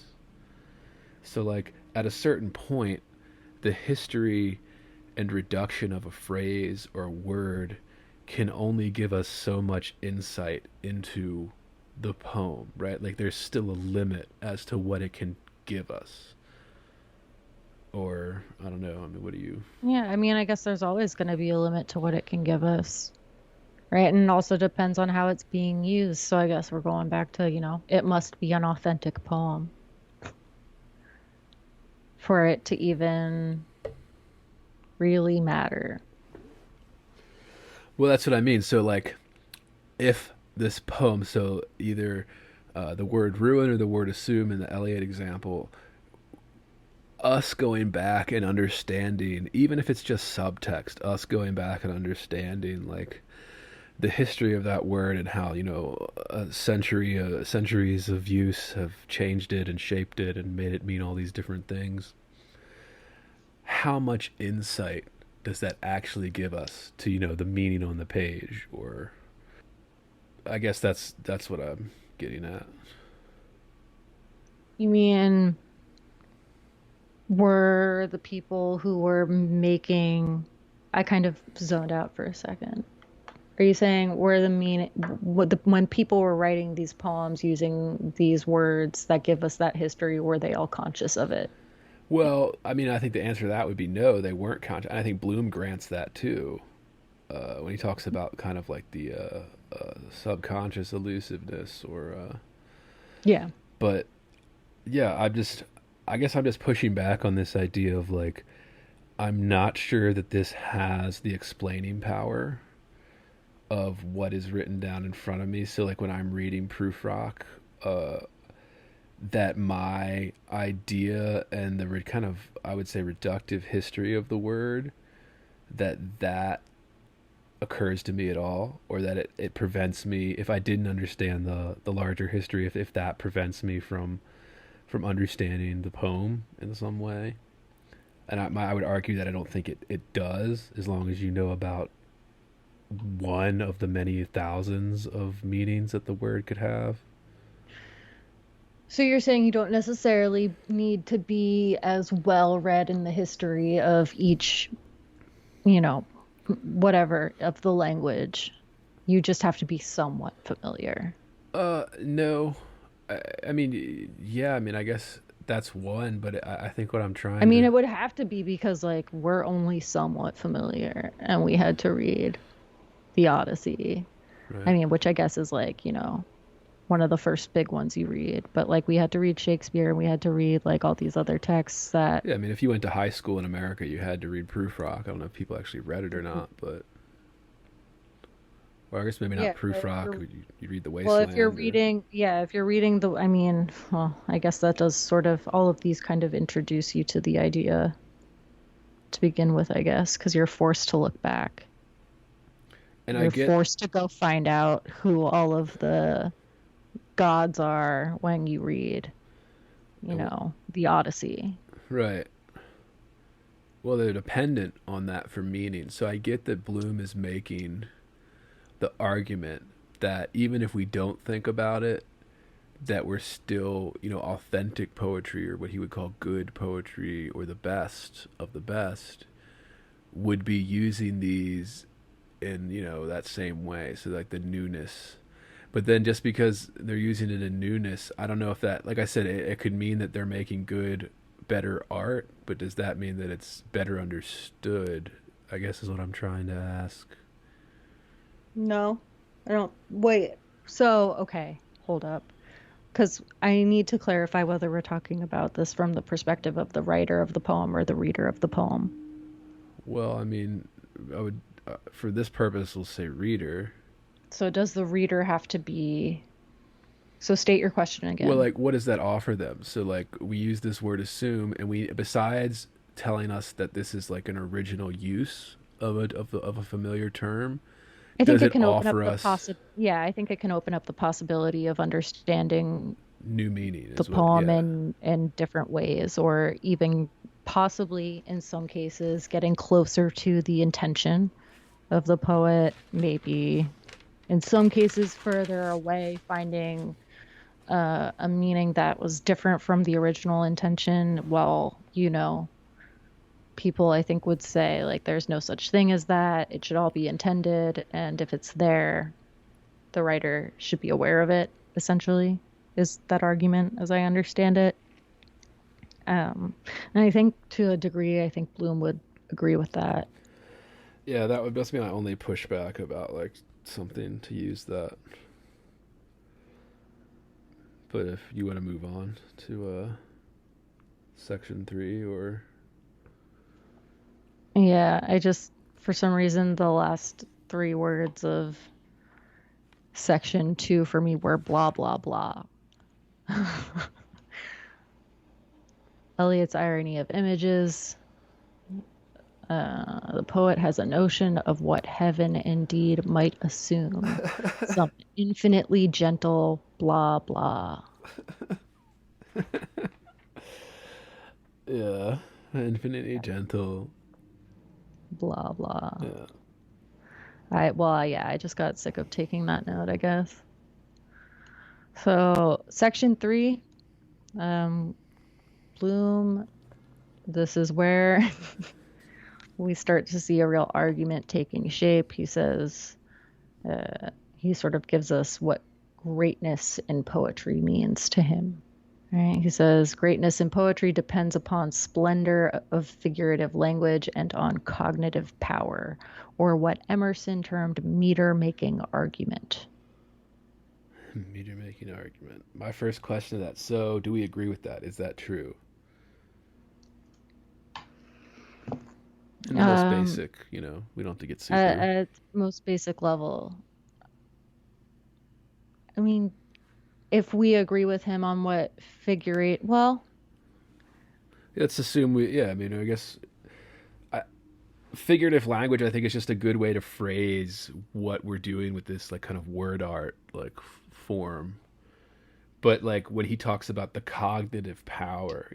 So, like, at a certain point, the history and reduction of a phrase or a word can only give us so much insight into the poem, right? Like, there's still a limit as to what it can give us. Or, I don't know. I mean, what do you. yeah, I mean, I guess there's always going to be a limit to what it can give us, right? And it also depends on how it's being used. So I guess we're going back to, it must be an authentic poem for it to even really matter. Well, that's what I mean. So, like, if this poem, so either the word ruin or the word assume in the Eliot example, us going back and understanding, even if it's just subtext, us going back and understanding, like, the history of that word and how centuries of use have changed it and shaped it and made it mean all these different things. How much insight does that actually give us to the meaning on the page? Or I guess that's what I'm getting at. You mean were the people who were making, I kind of zoned out for a second. Are you saying were the meaning when people were writing these poems using these words that give us that history, were they all conscious of it? Well, I mean, I think the answer to that would be no, they weren't conscious. I think Bloom grants that too, when he talks about kind of like the subconscious elusiveness, or. Yeah. But yeah, I guess I'm just pushing back on this idea of like, I'm not sure that this has the explaining power of what is written down in front of me. So like when I'm reading Prufrock, that my idea and the kind of, I would say, reductive history of the word, that occurs to me at all, or that it prevents me, if I didn't understand the larger history, if that prevents me from understanding the poem in some way. And I would argue that I don't think it does, as long as you know about one of the many thousands of meanings that the word could have. So you're saying you don't necessarily need to be as well read in the history of each, whatever of the language. You just have to be somewhat familiar. No. I mean, yeah, I mean, I guess that's one, but I think what I'm I trying mean, to, it would have to be because like we're only somewhat familiar and we had to read the Odyssey. I right? mean, which I guess is like, one of the first big ones you read, but like we had to read Shakespeare and we had to read like all these other texts that Yeah, I mean, if you went to high school in America, you had to read Proofrock. I don't know if people actually read it or not, but, or I guess maybe not yeah, but if Proofrock. you're You read The well, if you're Wasteland or, reading, yeah, if you're reading I mean, well, I guess that does sort of all of these kind of introduce you to the idea to begin with, I guess, because you're forced to look back. and I You're get, forced to go find out who all of the gods are when you read, the Odyssey. right. Well, they're dependent on that for meaning. So I get that Bloom is making the argument that even if we don't think about it, that we're still, authentic poetry or what he would call good poetry or the best of the best would be using these in, that same way. So like the newness. But then just because they're using it in newness, I don't know if that, like I said, it could mean that they're making good, better art, but does that mean that it's better understood? I guess is what I'm trying to ask. No, I don't. Wait. So, okay, hold up. Because I need to clarify whether we're talking about this from the perspective of the writer of the poem or the reader of the poem. Well, I mean, I would, for this purpose, we'll say reader. So, does the reader have to be. So, state your question Well, again. like, what does that offer them? So, like, we use this word assume, and we, besides telling us that this is like an original use of a familiar term, I think does it it can open up offer the us yeah, I think it can open up the possibility of understanding new meaning? the Is what? poem Yeah. in different ways, or even possibly in some cases getting closer to the intention of the poet, maybe in some cases further away, finding a meaning that was different from the original intention. Well, people I think would say like there's no such thing as that. It should all be intended, and if it's there, the writer should be aware of it, essentially, is that argument as I understand it. And I think to a degree, I think Bloom would agree with that. Yeah, that's be my only pushback about like something to use that. But if you want to move on to section 3 or Yeah, I just, for some reason, the last three words of section two for me were blah, blah, blah. Eliot's irony of images. The poet has a notion of what heaven indeed might assume. Some infinitely gentle blah, blah. yeah, infinitely gentle. Blah, blah. Yeah. Yeah, I just got sick of taking that note, I guess. So, section three, um, Bloom, this is where we start to see a real argument taking shape. He says, he sort of gives us what greatness in poetry means to him. Right? He says, greatness in poetry depends upon splendor of figurative language and on cognitive power, or what Emerson termed meter making argument. Meter making argument. My first question to that. So, do we agree with that? Is that true? In the most Um, basic, we don't have to get at, super. at most basic level, I mean, if we agree with him on what figure eight, well, Let's assume we. Yeah, I mean, I guess I, figurative language. I think is just a good way to phrase what we're doing with this, like, kind of word art, like form. But like when he talks about the cognitive power,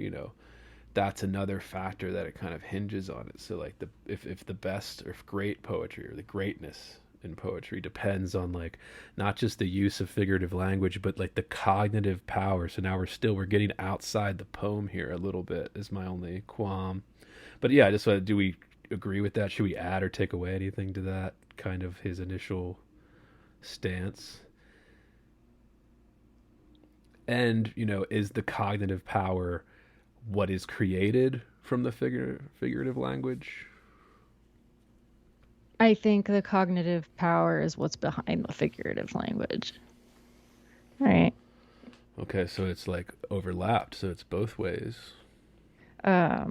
that's another factor that it kind of hinges on it. So like if the best or great poetry or the greatness in poetry depends on like not just the use of figurative language but like the cognitive power. So now we're getting outside the poem here a little bit is my only qualm. But yeah, just do we agree with that? Should we add or take away anything to that kind of his initial stance? And, is the cognitive power what is created from the figurative language? I think the cognitive power is what's behind the figurative language. Right. Okay, so it's like overlapped, so it's both ways. I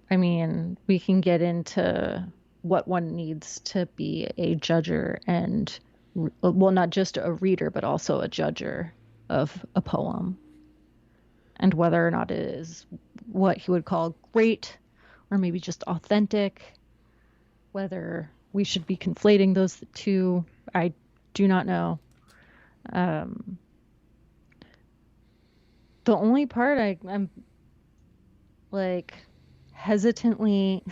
mean, we can get into what one needs to be a judger and, well, not just a reader, but also a judger of a poem, and whether or not it is what he would call great or maybe just authentic, whether we should be conflating those two, I do not know. The only part I'm like hesitantly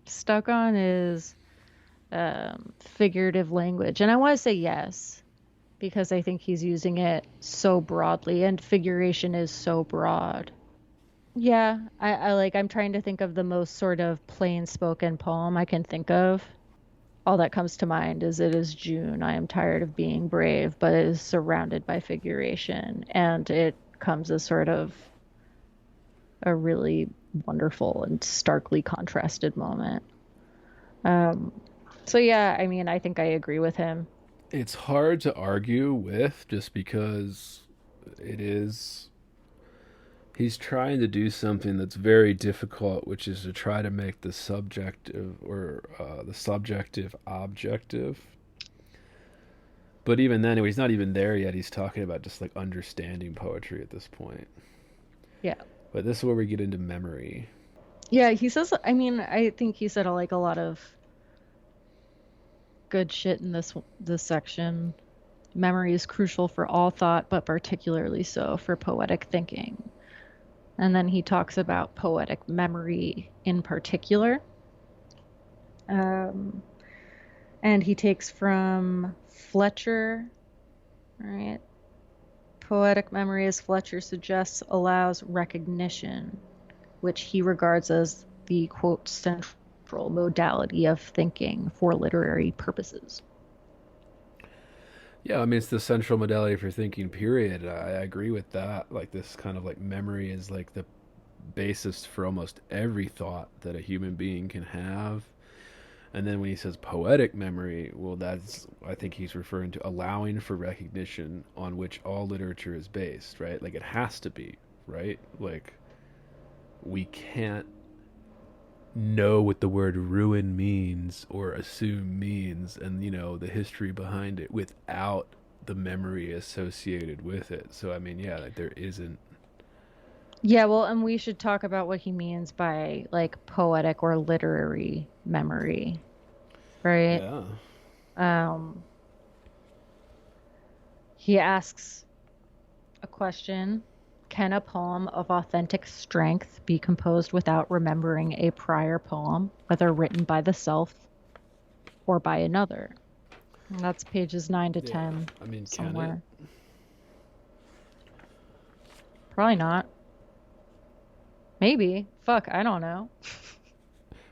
stuck on is figurative language. And I want to say yes, because I think he's using it so broadly, and figuration is so broad. Yeah, I'm trying to think of the most sort of plain spoken poem I can think of. All that comes to mind is "It is June, I am tired of being brave," but it is surrounded by figuration, and it comes as sort of a really wonderful and starkly contrasted moment. So yeah, I mean, I think I agree with him. It's hard to argue with just because it is. He's trying to do something that's very difficult, which is to try to make the subjective or the subjective objective. But even then, he's not even there yet. He's talking about just like understanding poetry at this point. Yeah. But this is where we get into memory. Yeah, he says, I mean, I think he said like a lot of good shit in this section. Memory is crucial for all thought, but particularly so for poetic thinking. And then he talks about poetic memory in particular. And he takes from Fletcher, right? Poetic memory, as Fletcher suggests, allows recognition, which he regards as the, quote, central modality of thinking for literary purposes. Yeah, I mean, it's the central modality for thinking, period. I agree with that. Like, this kind of like memory is like the basis for almost every thought that a human being can have. And then when he says poetic memory, well, I think he's referring to allowing for recognition on which all literature is based, right? Like, it has to be, right? Like, we can't know what the word ruin means or assume means and the history behind it without the memory associated with it. So I mean, yeah, like there isn't. Yeah, well, and we should talk about what he means by like poetic or literary memory, right? Yeah. He asks a question: can a poem of authentic strength be composed without remembering a prior poem, whether written by the self or by another? And that's pages 9 to 10. I mean, somewhere. can it? Probably not. Maybe. Fuck, I don't know.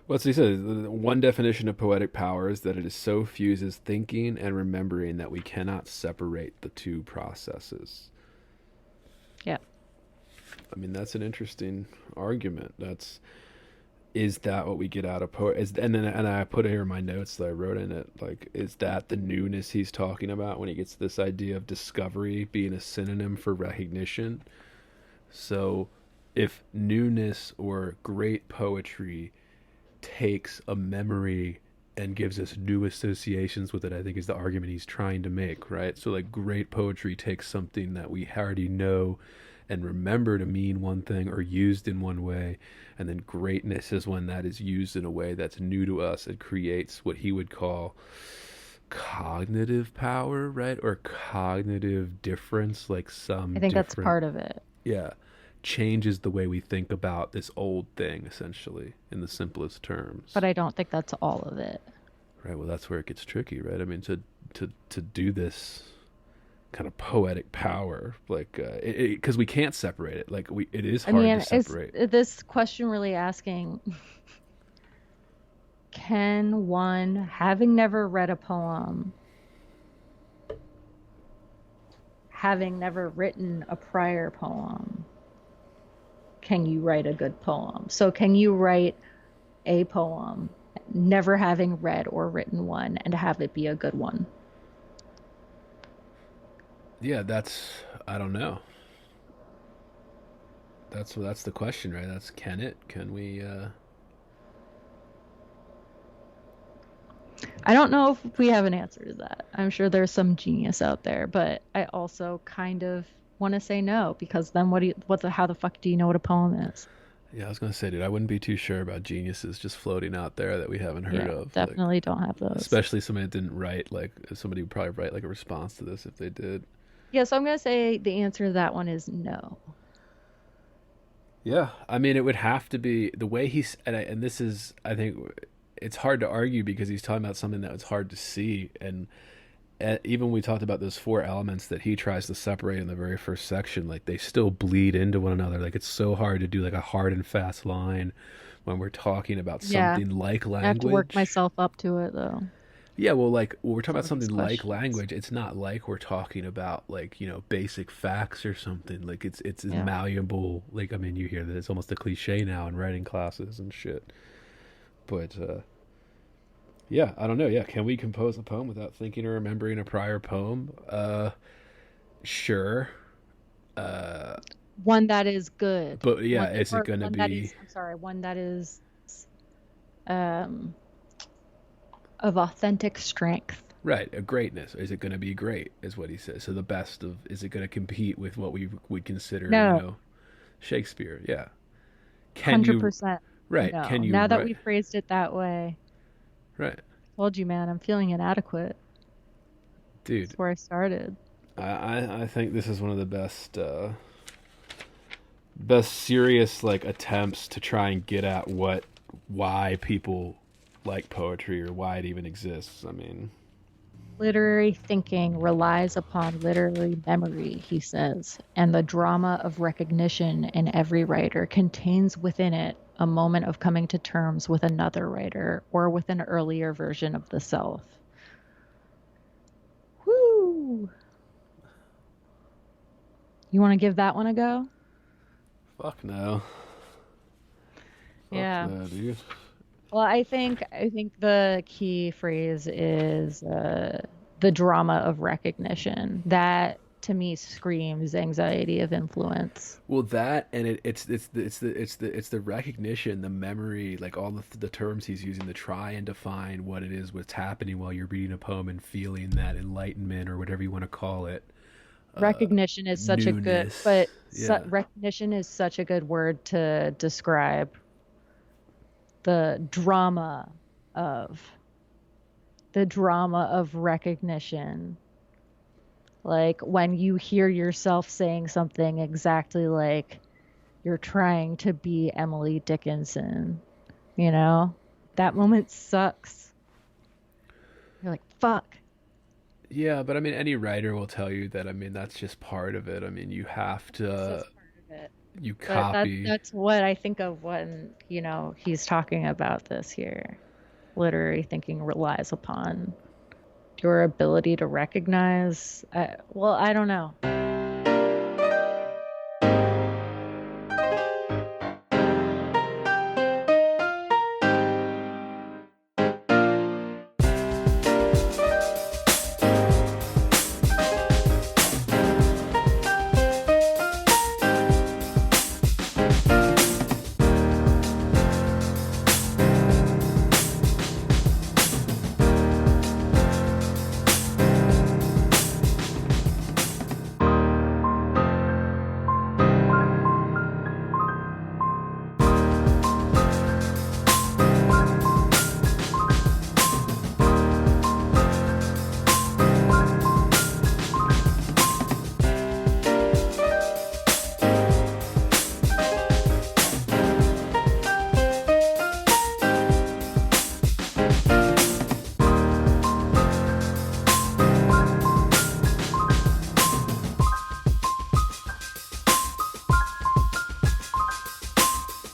Well, so he says one definition of poetic power is that it is so fuses thinking and remembering that we cannot separate the two processes. Yeah. I mean, that's an interesting argument. Is that what we get out of poetry? And I put it here in my notes that I wrote in it. Like, is that the newness he's talking about when he gets this idea of discovery being a synonym for recognition? So, if newness or great poetry takes a memory and gives us new associations with it, I think is the argument he's trying to make, right? So, like, great poetry takes something that we already know and remember to mean one thing or used in one way, and then greatness is when that is used in a way that's new to us. It creates what he would call cognitive power, right? Or cognitive difference, like some I think that's part of it. Yeah, changes the way we think about this old thing, essentially, in the simplest terms. But I don't think that's all of it. Right, well, that's where it gets tricky, right? I mean, to do this kind of poetic power, like, because we can't separate it. Like, it is hard to separate. Is this question really asking, can one, having never read a poem, having never written a prior poem, can you write a good poem? So can you write a poem, never having read or written one, and have it be a good one? Yeah, I don't know. That's the question, right? That's can it? Can we I don't know if we have an answer to that. I'm sure there's some genius out there, but I also kind of want to say no, because then how the fuck do you know what a poem is? Yeah, I was gonna say, dude, I wouldn't be too sure about geniuses just floating out there that we haven't heard Yeah, of. Like, definitely don't have those. especially somebody that didn't write, like somebody would probably write like a response to this if they did. Yeah, so I'm gonna say the answer to that one is no. Yeah, I mean, it would have to be the way and this is, I think, it's hard to argue because he's talking about something that was hard to see, and even we talked about those four elements that he tries to separate in the very first section, like they still bleed into one another. Like it's so hard to do like a hard and fast line when we're talking about Yeah, something like I have to work language. myself up to it though. Yeah, well, like when we're talking Some about of these something like questions. language, it's not like we're talking about like basic facts or something. Like it's Yeah. malleable. Like I mean, you hear that it's almost a cliche now in writing classes and shit. But yeah, I don't know. Yeah, can we compose a poem without thinking or remembering a prior poem? Sure. Uh, One that is good. but yeah, One is it or gonna one that be is, I'm sorry, one that is um of authentic strength. right? A greatness? Is it gonna be great? Is what he says. So the best of is it gonna compete with what we would consider, No, Shakespeare? Yeah. Can you 100% right? Can no. you Now that write we phrased it that way, right, told you, man, I'm feeling inadequate. dude? That's where I started. I think this is one of the best serious like attempts to try and get at why people like poetry or why it even exists. I mean, Literary thinking relies upon literary memory, he says, and the drama of recognition in every writer contains within it a moment of coming to terms with another writer or with an earlier version of the self. Woo! You want to give that one a go? fuck no, fuck Yeah. no, dude. Well, I think the key phrase is the drama of recognition. That to me screams anxiety of influence. Well, that and it's the recognition, the memory, like all the terms he's using to try and define what it is, what's happening while you're reading a poem and feeling that enlightenment or whatever you want to call it, Recognition is such a good, newness. Yeah, recognition is such a good word to describe the drama of the drama of recognition. Like when you hear yourself saying something exactly like you're trying to be Emily Dickinson, you know? That moment sucks. You're like, fuck. yeah, but I mean, any writer will tell you that. I mean, that's just part of it. I mean, you have It's to just part of it. you But copy. that's what I think of when, he's talking about this here. Literary thinking relies upon your ability to recognize. Well, I don't know.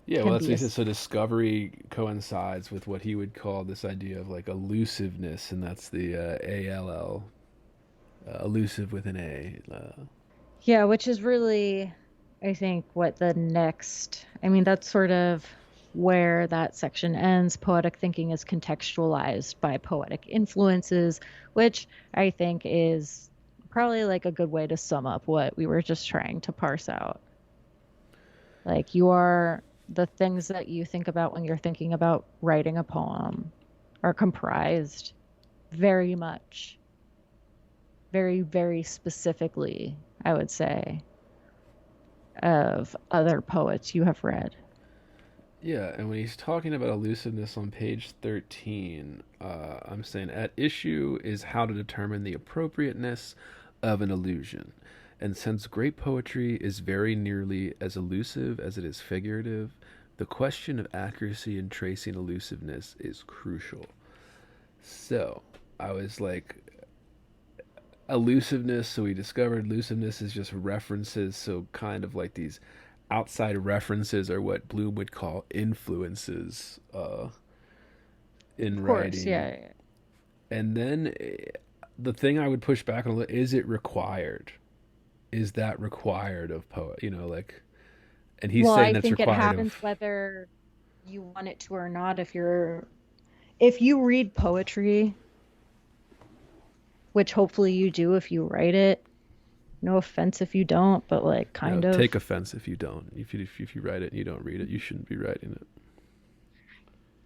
Yeah, well, Can that's be what a he says. So discovery coincides with what he would call this idea of like elusiveness, and that's the ALL, elusive with an A. Yeah, which is really, I think, what the next, I mean, that's sort of where that section ends. Poetic thinking is contextualized by poetic influences, which I think is probably like a good way to sum up what we were just trying to parse out. Like, you are the things that you think about when you're thinking about writing a poem are comprised very much, very, very specifically, I would say, of other poets you have read. Yeah, and when he's talking about elusiveness on page 13, I'm saying at issue is how to determine the appropriateness of an illusion. And since great poetry is very nearly as elusive as it is figurative, the question of accuracy in tracing elusiveness is crucial. So, I was like, elusiveness, so we discovered elusiveness is just references, so kind of like these outside references are what Bloom would call influences in Of course, writing. yeah. And then the thing I would push back on, is it required? Is that required of poet? Like, and he's Well, saying I that's think it required happens of. whether you want it to or not. If you read poetry, which hopefully you do if you write it, no offense if you don't, but like No, kind take of, offense if you don't. If you write it and you don't read it, you shouldn't be writing it.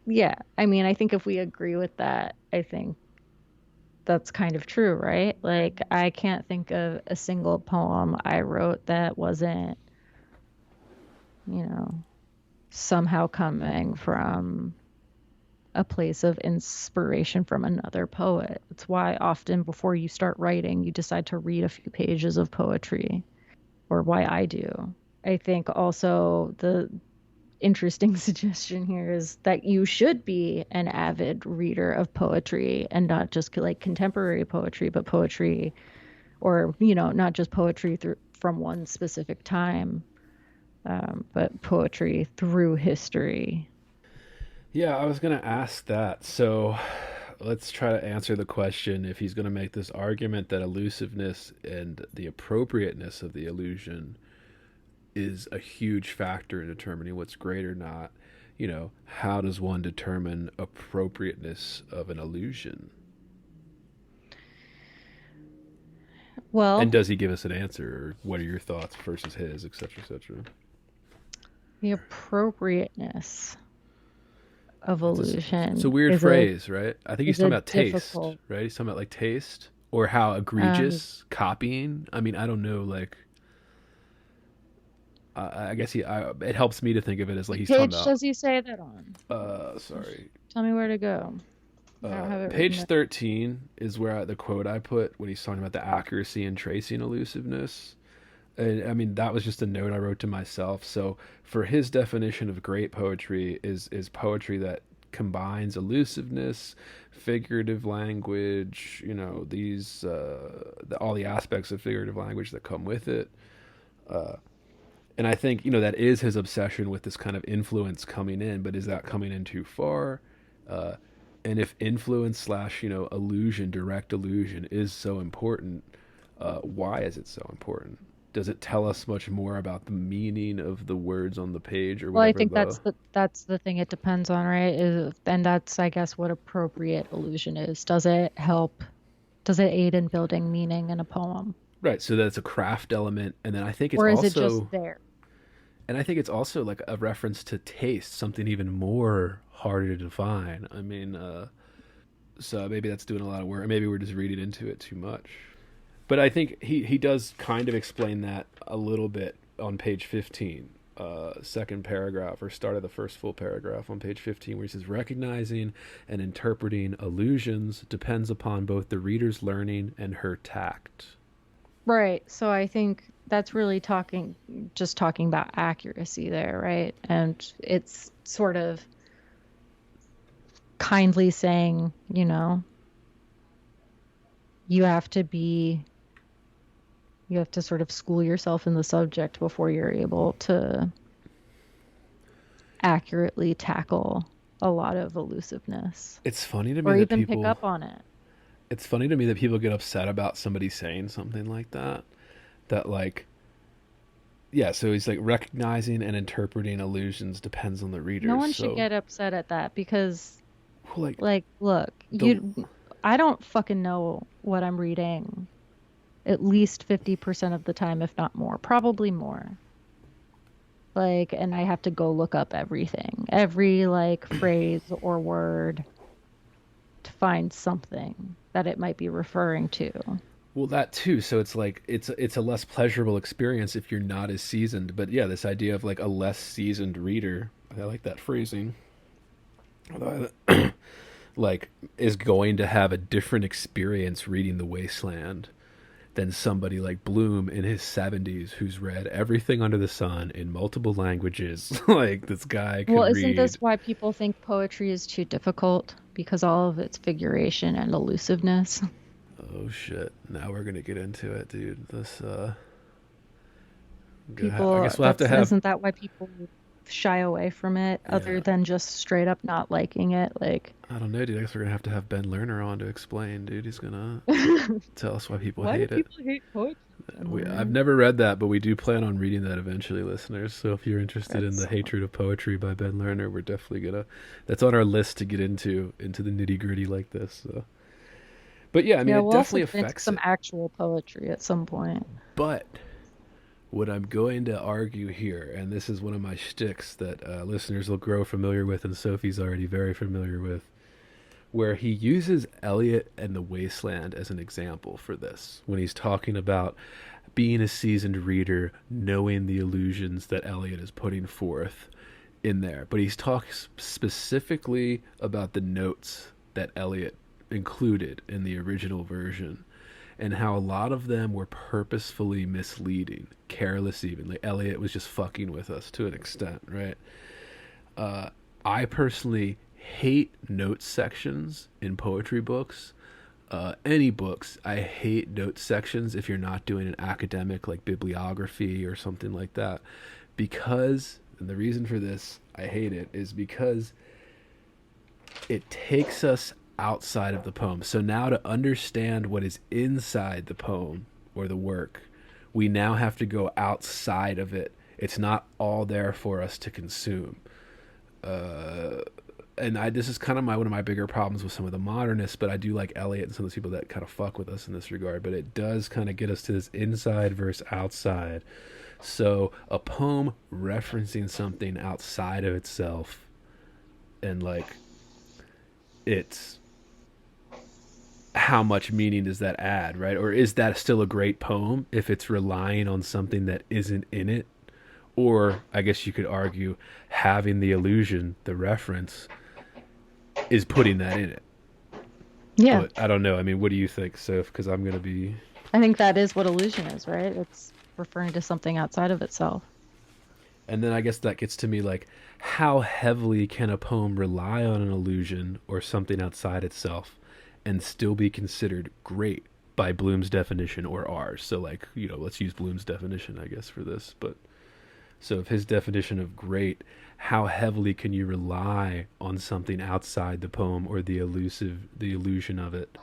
yeah. I mean, I think if we agree with that, I think that's kind of true, right? Like, I can't think of a single poem I wrote that wasn't, you know, somehow coming from a place of inspiration from another poet. It's why often before you start writing, you decide to read a few pages of poetry, or why I do. I think also the interesting suggestion here is that you should be an avid reader of poetry and not just like contemporary poetry, but poetry, or, not just poetry from one specific time, but poetry through history. Yeah, I was gonna ask that. So let's try to answer the question if he's gonna make this argument that elusiveness and the appropriateness of the illusion is a huge factor in determining what's great or not. How does one determine appropriateness of an illusion? And Well, does he give us an answer? Or what are your thoughts versus his, etc., etc.? the appropriateness of It's a illusion weird is a phrase, right? I think he's is talking a about taste, difficult. right? He's talking about like taste or how um egregious copying. I mean, I don't know. Like, I guess it helps me to think of it as like what he's talking page about. does he say that on? Sorry. Tell me where to go. I don't have it written Page down. 13 is where the quote I put when he's talking about the accuracy and tracing elusiveness. And I mean, that was just a note I wrote to myself. So for his definition of great poetry is poetry that combines elusiveness, figurative language, these all the aspects of figurative language that come with it. And I think that is his obsession with this kind of influence coming in. But is that coming in too far? Uh, and if influence slash illusion, direct illusion, is so important, why is it so important? Does it tell us much more about the meaning of the words on the page or Well, I whatever think the. that's the thing it depends on, right? And that's, I guess, what appropriate illusion is. Does it aid in building meaning in a poem? Right, so that's a craft element, and then Or is it just there? I think it's also like a reference to taste, something even more harder to define. I mean, so maybe that's doing a lot of work. Maybe we're just reading into it too much. But I think he does kind of explain that a little bit on page 15, second paragraph or start of the first full paragraph on page 15, where he says recognizing and interpreting illusions depends upon both the reader's learning and her tact. Right. So I think that's really just talking about accuracy there, right? And it's sort of kindly saying, you have to be, you have to sort of school yourself in the subject before you're able to accurately tackle a lot of elusiveness It's funny to me or that even pick people up on it. it's funny to me that people get upset about somebody saying something like that. that like, yeah, so he's like recognizing and interpreting illusions depends on the reader. No one should So get upset at that because, like like, look, the I don't fucking know what I'm reading at least 50% of the time, if not more, probably more. Like, and I have to go look up everything, every like phrase or word to find something that it might be referring to. well, that too. So it's like it's a less pleasurable experience if you're not as seasoned. But yeah, this idea of like a less seasoned reader, I like that phrasing. Although like is going to have a different experience reading The Wasteland than somebody like Bloom in his 70s who's read everything under the sun in multiple languages. Like this guy Well, could isn't read. this why people think poetry is too difficult? Because all of its figuration and elusiveness. Oh shit! Now we're gonna get into it, dude. This I People, guess we'll have to have. isn't that why people shy away from it other Yeah, than just straight up not liking it? Like, I don't know, dude. I guess we're gonna have to have Ben Lerner on to explain, dude. He's gonna tell us why people why do hate it. people hate poetry so I've much? never read that, but we do plan on reading that eventually, listeners. So if you're interested in That's the Hatred of Poetry by Ben Lerner, we're definitely gonna. That's on our list to get into the nitty gritty like this. So. But yeah, I mean, Yeah, it we'll also definitely get into affects some it. actual poetry at some point. But what I'm going to argue here, and this is one of my shticks that listeners will grow familiar with, and Sophie's already very familiar with, where he uses Eliot and the Wasteland as an example for this when he's talking about being a seasoned reader, knowing the illusions that Eliot is putting forth in there. But he's talking specifically about the notes that Eliot included in the original version and how a lot of them were purposefully misleading, careless even. Like Eliot was just fucking with us to an extent, right? I personally hate note sections in poetry books. Any books, I hate note sections if you're not doing an academic like bibliography or something like that. Because, and the reason for this, I hate it, is because it takes us outside of the poem. So now to understand what is inside the poem or the work, we now have to go outside of it. It's not all there for us to consume. And this is kind of one of my bigger problems with some of the modernists, but I do like Eliot and some of those people that kind of fuck with us in this regard. But it does kind of get us to this inside versus outside. So a poem referencing something outside of itself, and like it's how much meaning does that add, right? Or is that still a great poem if it's relying on something that isn't in it? Or I guess you could argue having the illusion, the reference, is putting that in it. Yeah, But I don't know. I mean, what do you think, Soph? Because I'm going to be... I think that is what illusion is, right? It's referring to something outside of itself. And then I guess that gets to me like, how heavily can a poem rely on an illusion or something outside itself and still be considered great by Bloom's definition or ours? So like, let's use Bloom's definition, I guess, for this. But so if his definition of great, how heavily can you rely on something outside the poem or the illusion of it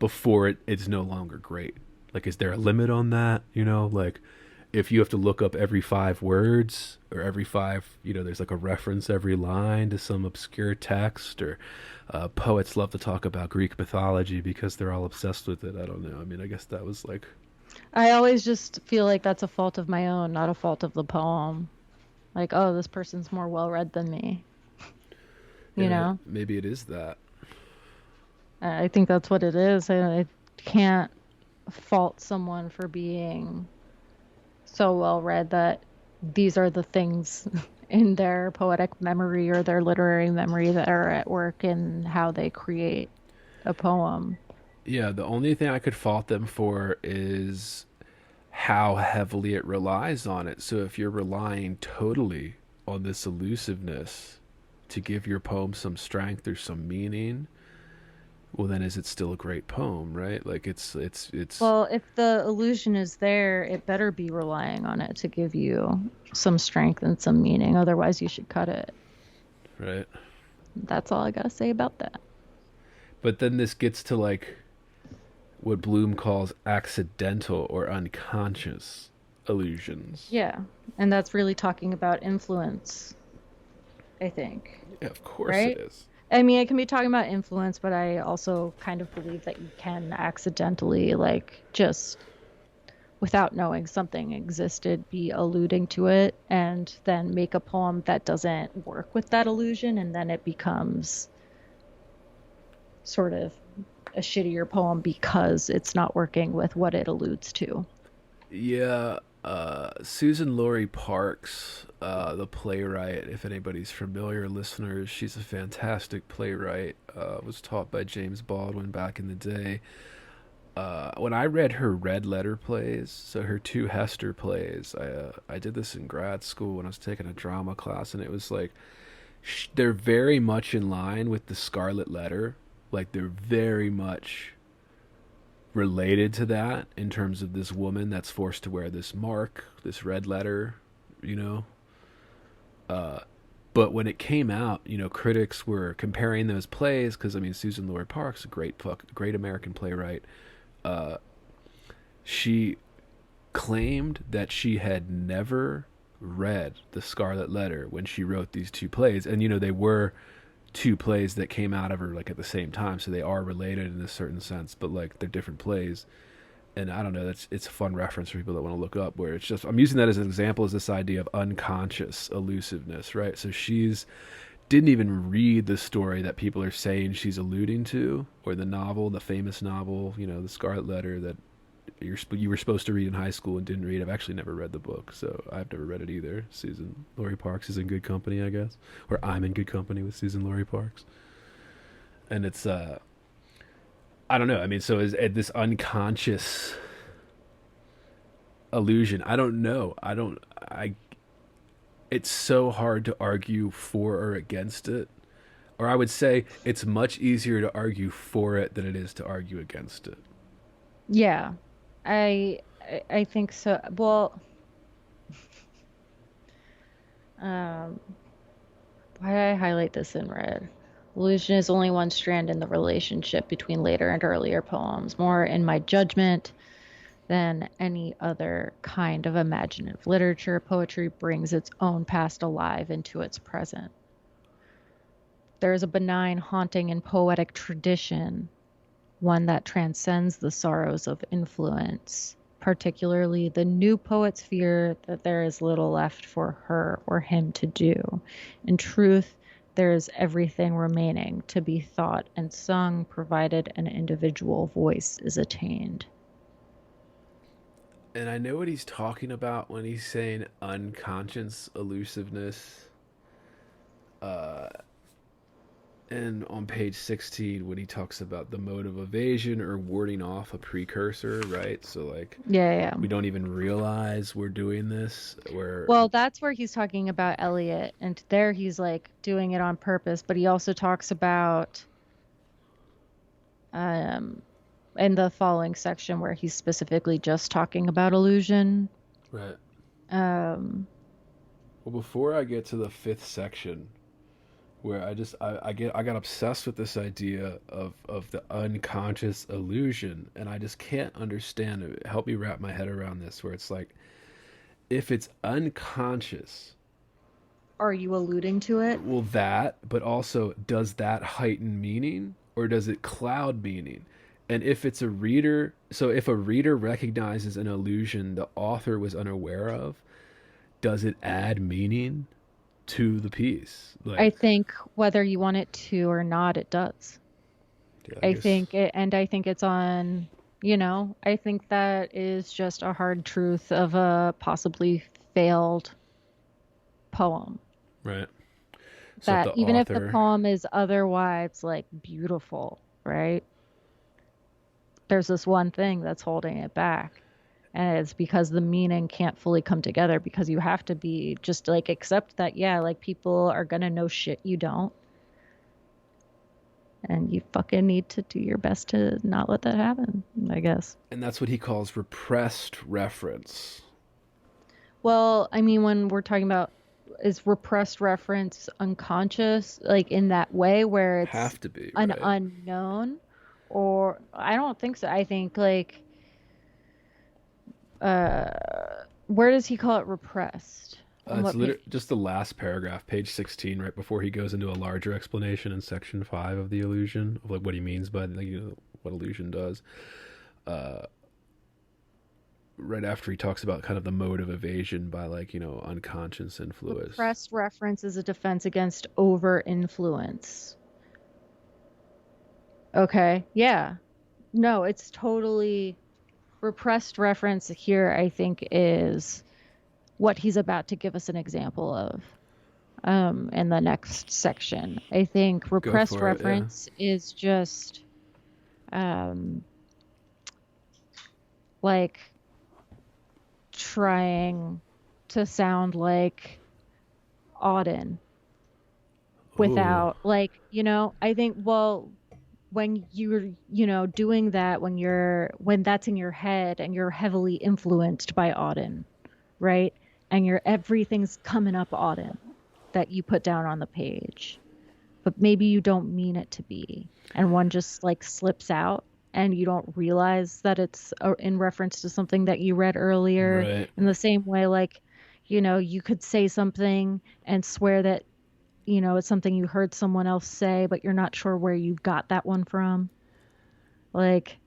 before it's no longer great? Like, is there a limit on that? Like if you have to look up every 5 words or every 5, there's like a reference every line to some obscure text, or poets love to talk about Greek mythology because they're all obsessed with it. I don't know. I mean, I guess that was like... I always just feel like that's a fault of my own, not a fault of the poem. Like, oh, this person's more well-read than me. You know? Maybe it is that. I think that's what it is. I can't fault someone for being so well-read that these are the things in their poetic memory or their literary memory that are at work in how they create a poem. Yeah, the only thing I could fault them for is how heavily it relies on it. So if you're relying totally on this elusiveness to give your poem some strength or some meaning, well, then is it still a great poem, right? Like it's Well, if the illusion is there, it better be relying on it to give you some strength and some meaning. Otherwise, you should cut it. right. That's all I gotta say about that. But then this gets to like, what Bloom calls accidental or unconscious illusions. Yeah. And that's really talking about influence, I think. Yeah, of course it Right? is. I mean, I can be talking about influence, but I also kind of believe that you can accidentally, like, just without knowing something existed, be alluding to it and then make a poem that doesn't work with that illusion, and then it becomes sort of a shittier poem because it's not working with what it alludes to. Yeah, Susan Laurie Parks, the playwright, if anybody's familiar, listeners, she's a fantastic playwright. Was taught by James Baldwin back in the day. When I read her red letter plays, so her two Hester plays, I did this in grad school when I was taking a drama class, and it was like they're very much in line with the Scarlet Letter. Like they're very much related to that in terms of this woman that's forced to wear this mark, this red letter, you know. But when it came out, you know, critics were comparing those plays because I mean, Susan Laurie Parks, a great American playwright. She claimed that she had never read the Scarlet Letter when she wrote these two plays, and you know they were two plays that came out of her like at the same time, so they are related in a certain sense, but like they're different plays. And I don't know, it's a fun reference for people that want to look up, where it's just, I'm using that as an example, as this idea of unconscious elusiveness, right? So she's didn't even read the story that people are saying she's alluding to, or the novel, the famous novel, you know, the Scarlet Letter that you were supposed to read in high school and didn't read. I've actually never read the book, so I've never read it either. Susan Laurie Parks is in good company, I guess, or I'm in good company with Susan Laurie Parks. And it's I don't know. I mean, so is this unconscious illusion? I don't know. I. It's so hard to argue for or against it, or I would say it's much easier to argue for it than it is to argue against it. Yeah. I think so. Well, um, why did I highlight this in red? Illusion is only one strand in the relationship between later and earlier poems, more in my judgment than any other kind of imaginative literature. Poetry brings its own past alive into its present. There is a benign haunting in poetic tradition, one that transcends the sorrows of influence. Particularly, the new poets fear that there is little left for her or him to do. In truth, there is everything remaining to be thought and sung, provided an individual voice is attained. And I know what he's talking about when he's saying unconscious elusiveness. And on page 16, when he talks about the mode of evasion or warding off a precursor, right? So, like, Yeah. we don't even realize we're doing this. Well, that's where he's talking about Eliot, and there he's like doing it on purpose, but he also talks about in the following section where he's specifically just talking about illusion. Right. Um, Well, before I get to the fifth section, where I got obsessed with this idea of the unconscious illusion, and I just can't understand it. Help me wrap my head around this, where it's like, if it's unconscious, are you alluding to it? well, that, but also, does that heighten meaning or does it cloud meaning? And if it's a reader, so if a reader recognizes an illusion the author was unaware of, does it add meaning to the piece? Like, I think whether you want it to or not, it does. yeah, I think it, and I think it's on, you know, I think that is just a hard truth of a possibly failed poem. right. So That if the even if the author, poem is otherwise like beautiful, right? There's this one thing that's holding it back. And it's because the meaning can't fully come together, because you have to be just like accept that, yeah, like people are gonna know shit you don't. And you fucking need to do your best to not let that happen, I guess. and that's what he calls repressed reference. Well, I mean, when we're talking about, is repressed reference unconscious, like in that way where it's Have to be, an right? unknown, Or I don't think so. I think like uh where does he call it repressed? On It's what page? literally just the last paragraph, page 16, right before he goes into a larger explanation in section 5 of the illusion, of like what he means by like, what illusion does. Uh, right after he talks about kind of the mode of evasion by like, unconscious influence. Repressed reference is a defense against over influence. Okay. Yeah. No, it's totally repressed reference here, I think, is what he's about to give us an example of in the next section. I think Go repressed for it, yeah. reference is just um, like trying to sound like Auden Ooh. without like, I think, well, when you're, doing that, when that's in your head and you're heavily influenced by Auden, right? And everything's coming up Auden that you put down on the page, but maybe you don't mean it to be, and one just like slips out and you don't realize that it's in reference to something that you read earlier. Right. In the same way, like, you could say something and swear that, it's something you heard someone else say, but you're not sure where you got that one from. Like,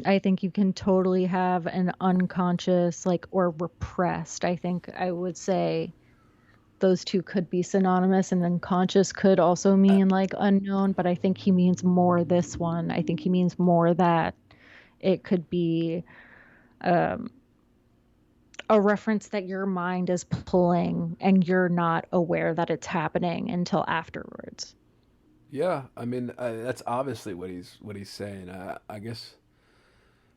I think you can totally have an unconscious, like, or repressed. I think I would say those two could be synonymous, and unconscious could also mean like unknown, but I think he means more this one. I think he means more that it could be um, a reference that your mind is pulling and you're not aware that it's happening until afterwards. Yeah, I mean, that's obviously what he's saying. I guess,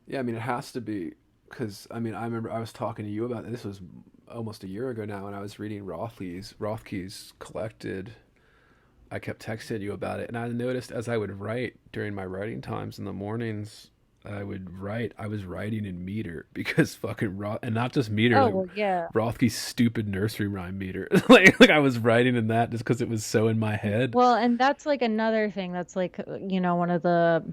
yeah, I mean, it has to be because I mean, I remember I was talking to you about this was almost a year ago now, and I was reading Rothke's Collected. I kept texting you about it, and I noticed as I would write during my writing times in the mornings, I was writing in meter because fucking and not just meter, Oh, like well, yeah. Rothke's stupid nursery rhyme meter. like I was writing in that just because it was so in my head. Well, and that's like another thing that's like, one of the,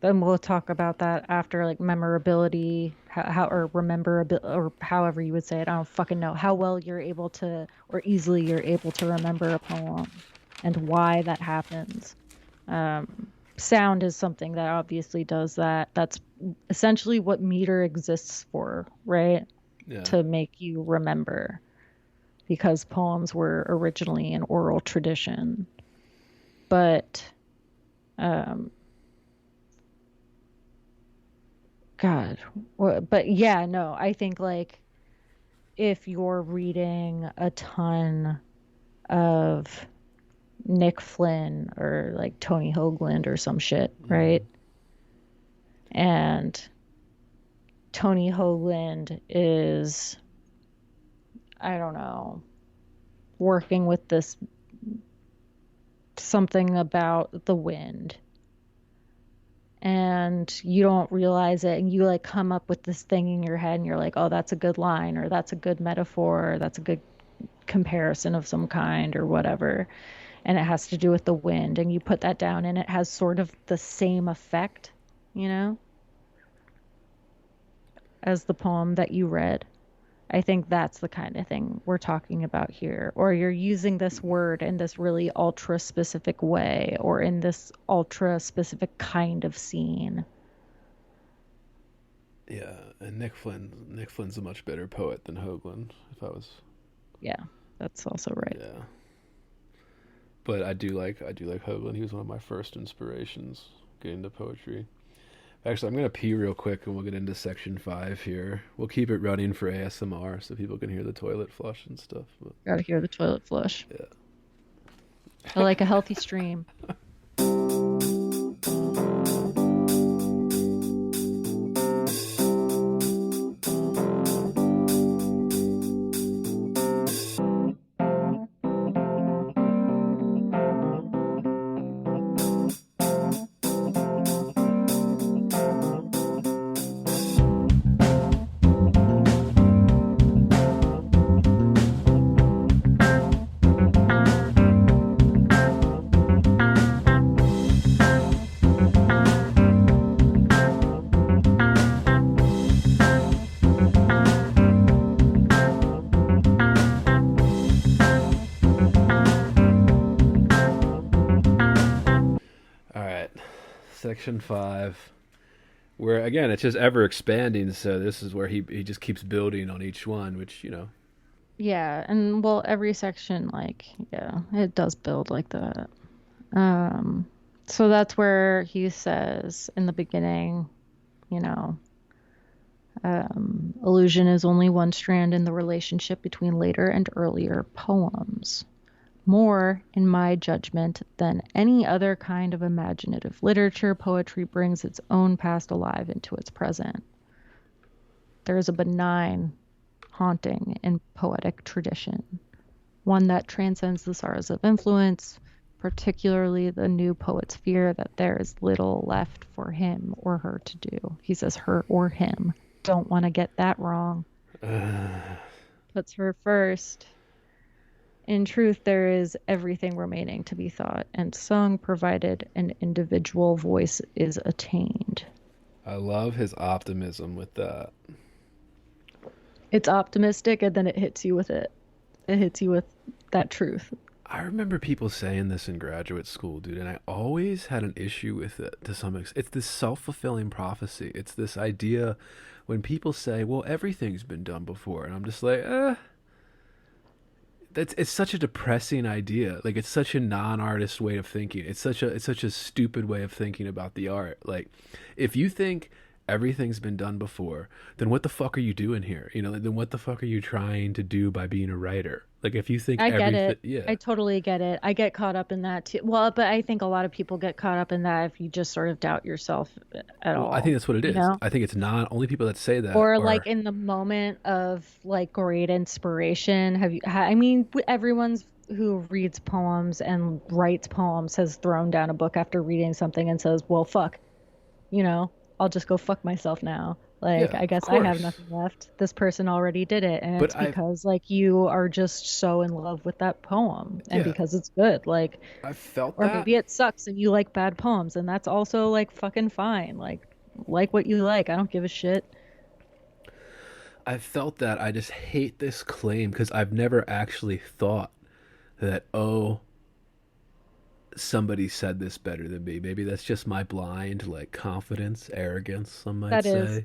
and we'll talk about that after, like memorability, how or rememberability, or however you would say it. I don't fucking know how well you're able to, or easily you're able to remember a poem and why that happens. Sound is something that obviously does that. That's essentially what meter exists for, right? Yeah. To make you remember, because poems were originally an oral tradition. But God, but yeah, no, I think like if you're reading a ton of Nick Flynn or like Tony Hoagland or some shit, right? And Tony Hoagland is, I don't know, working with this something about the wind, and you don't realize it, and you like come up with this thing in your head and you're like, oh, that's a good line, or that's a good metaphor, or that's a good comparison of some kind, or whatever, and it has to do with the wind, and you put that down and it has sort of the same effect, as the poem that you read. I think that's the kind of thing we're talking about here. Or you're using this word in this really ultra specific way, or in this ultra specific kind of scene. Yeah, and Nick Flynn's a much better poet than Hoagland. If I was, Yeah, that's also right. yeah, but I do like Hoagland. He was one of my first inspirations getting into poetry. Actually, I'm going to pee real quick and we'll get into section 5 here. We'll keep it running for ASMR so people can hear the toilet flush and stuff. But, Gotta hear the toilet flush. yeah. I like a healthy stream. Section 5. Where, again, it's just ever expanding, so this is where he just keeps building on each one, which, Yeah, and well, every section, like, yeah, it does build like that. Um, so that's where he says in the beginning, you know, illusion is only one strand in the relationship between later and earlier poems. More, in my judgment, than any other kind of imaginative literature, poetry brings its own past alive into its present. There is a benign haunting in poetic tradition, one that transcends the sorrows of influence, particularly the new poet's fear that there is little left for him or her to do. He says her or him. Don't want to get that wrong. Puts her first. In truth, there is everything remaining to be thought and sung, provided an individual voice is attained. I love his optimism with that. It's optimistic, and then it hits you with it. It hits you with that truth. I remember people saying this in graduate school, dude, and I always had an issue with it to some extent. It's this self-fulfilling prophecy. It's this idea when people say, well, everything's been done before. And I'm just like, it's such a depressing idea. Like, it's such a non-artist way of thinking. It's such a stupid way of thinking about the art. Like, if you think everything's been done before, then what the fuck are you doing here? Then what the fuck are you trying to do by being a writer? Like, if you think I get it. yeah. I totally get it. I get caught up in that too. Well, but I think a lot of people get caught up in that if you just sort of doubt yourself at all. I think that's what it is. Know? I think it's not only people that say that. Or like in the moment of like great inspiration. I mean, everyone's who reads poems and writes poems has thrown down a book after reading something and says, well, fuck, I'll just go fuck myself now. Like, Yeah, I guess of I have course. nothing left. This person already did it. And But it's because, like, you are just so in love with that poem and Yeah. because it's good. Like, I felt or that. maybe it sucks and you like bad poems. And that's also, like, fucking fine. Like what you like. I don't give a shit. I felt that. I just hate this claim because I've never actually thought that, somebody said this better than me. Maybe that's just my blind, like, confidence, arrogance, some might That say. is.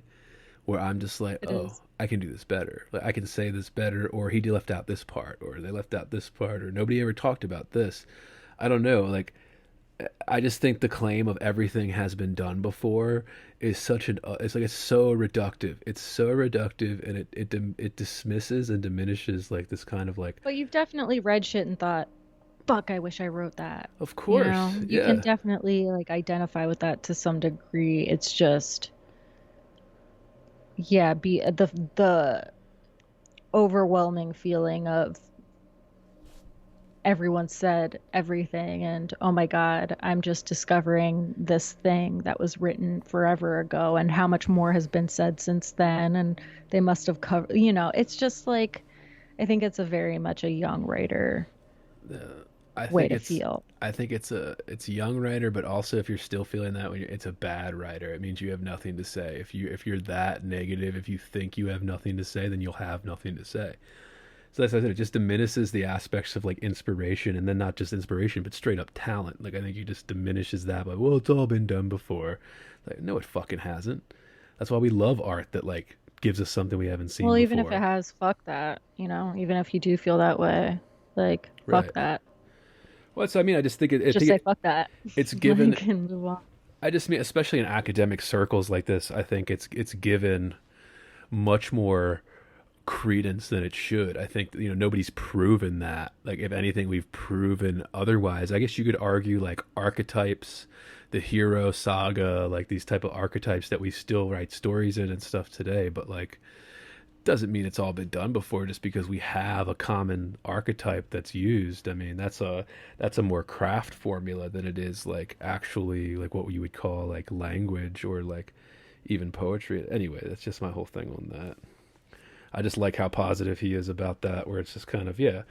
Where I'm just like, It is. I can do this better. Like, I can say this better, or he left out this part, or they left out this part, or nobody ever talked about this. I don't know. Like, I just think the claim of everything has been done before is it's so reductive. It's so reductive, and it dismisses and diminishes like this kind of like. But you've definitely read shit and thought, fuck, I wish I wrote that. Of course, You yeah. can definitely, like, identify with that to some degree. It's just, yeah, the overwhelming feeling of everyone said everything and oh my god, I'm just discovering this thing that was written forever ago and how much more has been said since then and they must have covered, it's just like, I think it's a very much a young writer I way think to it's feel. I think it's a young writer, but also if you're still feeling that when it's a bad writer, it means you have nothing to say. If you're that negative, if you think you have nothing to say, then you'll have nothing to say. So that's what I said. It just diminishes the aspects of like inspiration, and then not just inspiration, but straight up talent. Like I think it just diminishes that by, well, it's all been done before. Like no, it fucking hasn't. That's why we love art that like gives us something we haven't seen Well, before. even if it has, fuck that, even if you do feel that way, like, fuck Right. that. Well, so I mean, I just think Just say fuck that. it's given. Like, and move on. I just mean, especially in academic circles like this, I think it's given much more credence than it should. I think nobody's proven that. Like if anything, we've proven otherwise. I guess you could argue like archetypes, the hero saga, like these type of archetypes that we still write stories in and stuff today. But like, doesn't mean it's all been done before just because we have a common archetype that's used. I mean, that's a more craft formula than it is like actually like what you would call like language or like even poetry. Anyway, that's just my whole thing on that. I just like how positive he is about that, where it's just kind of, yeah,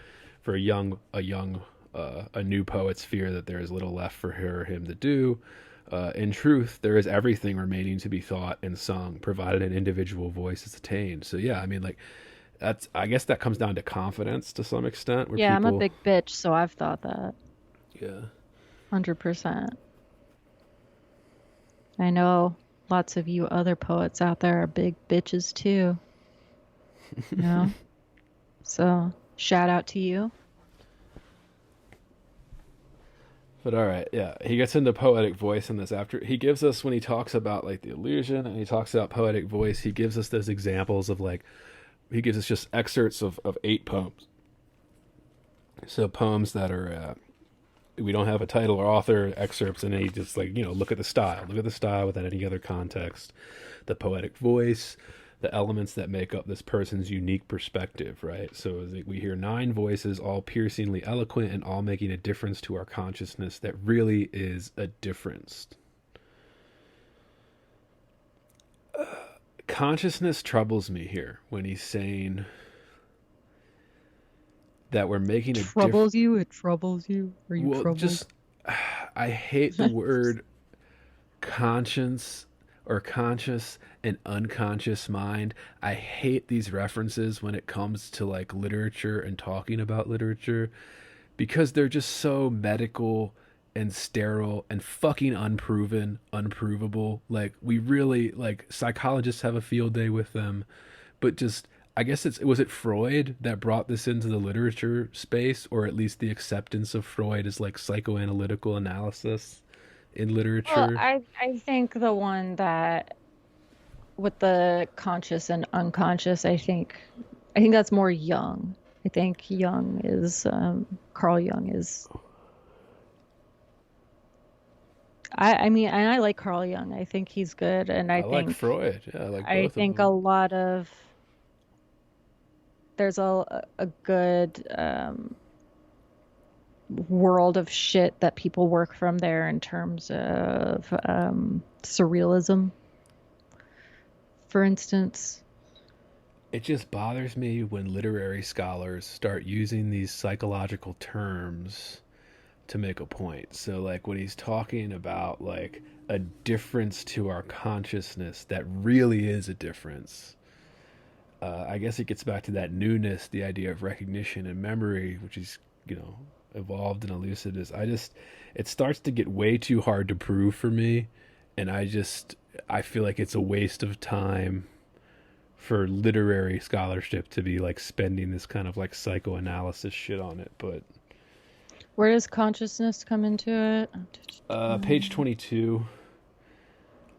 for a new poet's fear that there is little left for her or him to do. In truth, there is everything remaining to be thought and sung, provided an individual voice is attained. So yeah, I mean, like I guess that comes down to confidence to some extent. Where Yeah, people, I'm a big bitch, so I've thought that. yeah. 100%. I know lots of you other poets out there are big bitches too, you know? So shout out to you. But all right, yeah, he gets into poetic voice in this after he gives us when he talks about like the illusion and he talks about poetic voice. He gives us those examples of like he gives us just excerpts of 8 poems. So poems that are we don't have a title or author, excerpts, and he just like look at the style without any other context, the poetic voice, the elements that make up this person's unique perspective, right? So we hear 9 voices, all piercingly eloquent and all making a difference to our consciousness that really is a difference. Consciousness troubles me here when he's saying that we're making a difference. Troubles you? It troubles you? Are you Well, troubled? just I hate the word conscience or conscious and unconscious mind. I hate these references when it comes to like literature and talking about literature because they're just so medical and sterile and fucking unproven, unprovable. Like we really like psychologists have a field day with them, but just I guess it was it Freud that brought this into the literature space, or at least the acceptance of Freud as like psychoanalytical analysis in Well, literature. I think the one that with the conscious and unconscious, I think that's more Jung. I think Jung is Carl Jung is I mean, and I like Carl Jung. I think he's good, and I like Freud. Yeah, I like I both of think a them. lot of there's a good world of shit that people work from there in terms of surrealism, for instance. It just bothers me when literary scholars start using these psychological terms to make a point. So, like, when he's talking about, like, a difference to our consciousness that really is a difference, I guess it gets back to that newness, the idea of recognition and memory, which is, evolved and elusive. Is I just, it starts to get way too hard to prove for me. And I feel like it's a waste of time for literary scholarship to be like spending this kind of like psychoanalysis shit on it. But Where does consciousness come into it? page 22,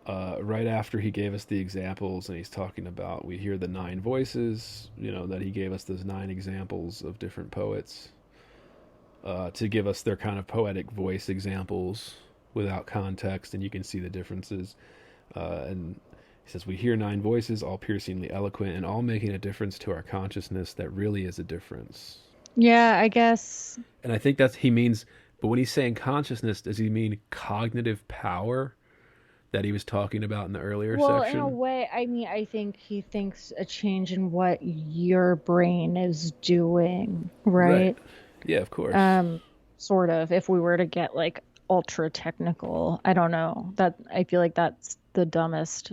right after he gave us the examples and he's talking about, we hear the 9 voices, that he gave us those 9 examples of different poets to give us their kind of poetic voice examples without context, and you can see the differences. And he says, we hear 9 voices, all piercingly eloquent, and all making a difference to our consciousness that really is a difference. Yeah, I guess. And I think that's he means, but when he's saying consciousness, does he mean cognitive power that he was talking about in the earlier Well, in a section? way, I mean, I think he thinks a change in what your brain is doing, Right. right? Yeah, of course. Um, sort of, if we were to get like ultra technical. I don't know. That I feel like that's the dumbest.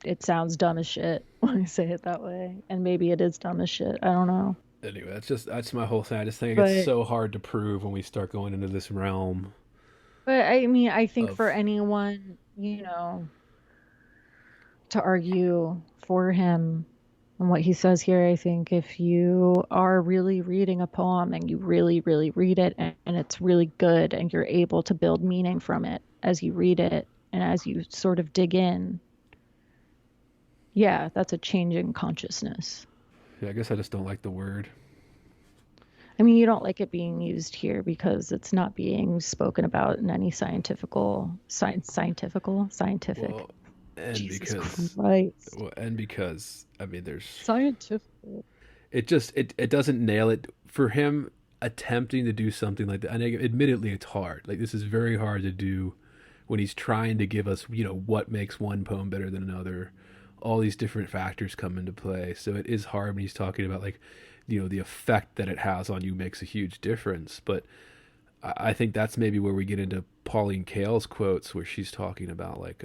It sounds dumb as shit when I say it that way. And maybe it is dumb as shit. I don't know. Anyway, that's my whole thing. I just think it's But so hard to prove when we start going into this realm but I mean, I think for of anyone, to argue for him and what he says here, I think if you are really reading a poem and you really, really read it and it's really good and you're able to build meaning from it as you read it and as you sort of dig in, yeah, that's a change in consciousness. yeah, I guess I just don't like the word. I mean, you don't like it being used here because it's not being spoken about in any scientific. Well, and Jesus because Christ. I mean there's Scientific. it doesn't nail it for him attempting to do something like that. And admittedly it's hard. Like this is very hard to do when he's trying to give us, what makes one poem better than another. All these different factors come into play. So it is hard when he's talking about like, the effect that it has on you makes a huge difference. But I think that's maybe where we get into Pauline Kael's quotes where she's talking about like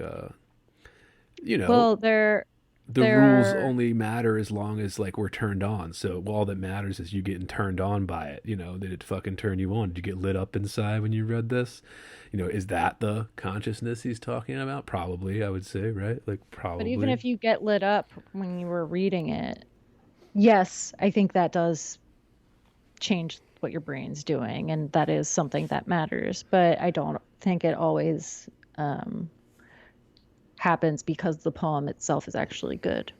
you know Well, there. the There rules are, only matter as long as like we're turned on. So all that matters is you getting turned on by it. Did it fucking turn you on? Did you get lit up inside when you read this? Is that the consciousness he's talking about? Probably, I would say, right? Like but even probably. if you get lit up when you were reading it, yes, I think that does change what your brain's doing, and that is something that matters. But I don't think it always um, happens because the poem itself is actually good.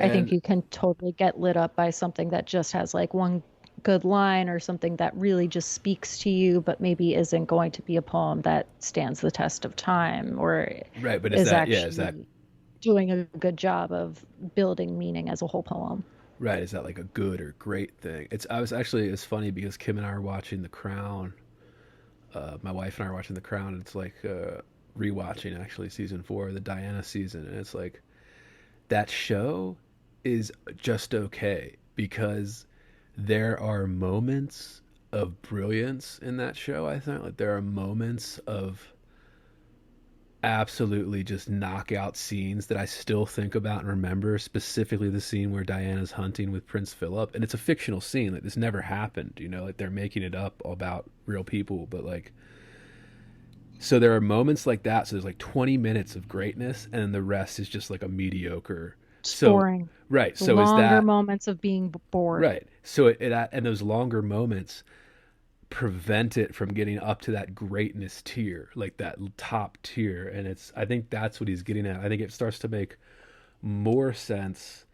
I think And you can totally get lit up by something that just has like one good line or something that really just speaks to you, but maybe isn't going to be a poem that stands the test of time or right, but is is that yeah, is that actually doing a good job of building meaning as a whole poem. right? Is that like a good or great thing? It's funny because Kim and I are watching The Crown. My wife and I are watching The Crown, and it's like rewatching actually season 4, the Diana season, and it's like that show is just okay because there are moments of brilliance in that show. I think like there are moments of absolutely just knockout scenes that I still think about and remember, specifically the scene where Diana's hunting with Prince Philip. And it's a fictional scene, like this never happened, like they're making it up about real people, but like so there are moments like that. So there's like 20 minutes of greatness and then the rest is just like a mediocre. It's So boring. right, so is Longer that moments of being bored. right? So and those longer moments prevent it from getting up to that greatness tier, like that top tier. And I think that's what he's getting at. I think it starts to make more sense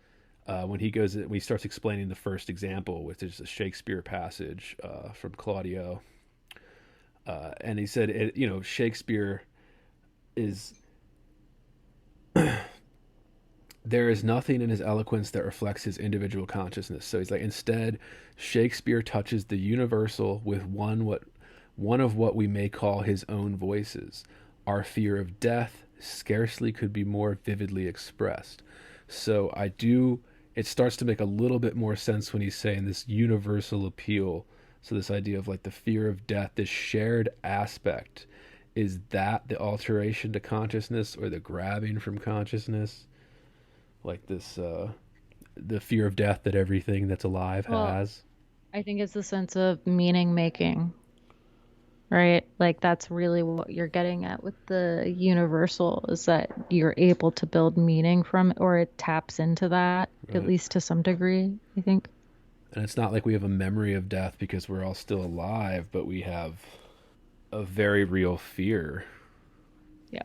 when he starts explaining the first example, which is a Shakespeare passage from Claudio. And he said, Shakespeare is there is nothing in his eloquence that reflects his individual consciousness. So he's like, instead, Shakespeare touches the universal with one of what we may call his own voices. Our fear of death scarcely could be more vividly expressed. So it starts to make a little bit more sense when he's saying this universal appeal. So this idea of like the fear of death, this shared aspect, is that the alteration to consciousness or the grabbing from consciousness? Like this the fear of death that everything that's alive Well, has. I think it's the sense of meaning making, right? Like that's really what you're getting at with the universal is that you're able to build meaning from it, or it taps into that, at Right. least to some degree, I think. And it's not like we have a memory of death because we're all still alive, but we have a very real fear. Yeah.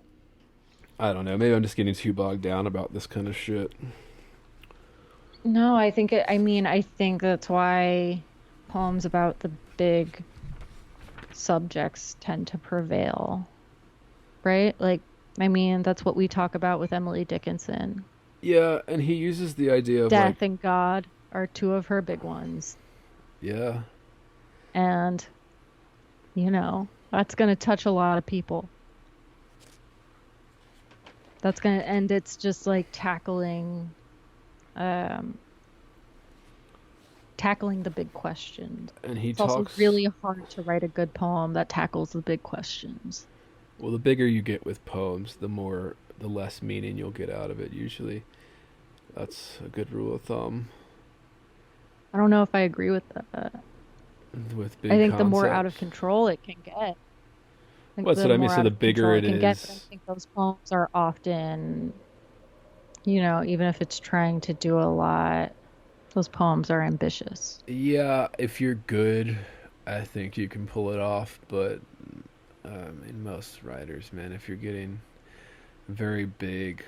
I don't know, maybe I'm just getting too bogged down about this kind of shit. No, I mean, I think that's why poems about the big subjects tend to prevail, right? Like, I mean, that's what we talk about with Emily Dickinson. Yeah, and he uses the idea of like Death and God are two of her big ones. yeah. And, that's going to touch a lot of people. And it's just like um, tackling the big questions. And he It's also talks really hard to write a good poem that tackles the big questions. well, the bigger you get with poems, the less meaning you'll get out of it usually. That's a good rule of thumb I don't know if I agree with that. with I big think the more out of concepts. control it can get, I think Well, that's the what I mean. more So out the of bigger control it it can get, but I is, think those poems are often, even if it's trying to do a lot, those poems are ambitious. yeah, if you're good, I think you can pull it off. But in most writers, man, if you're getting very big,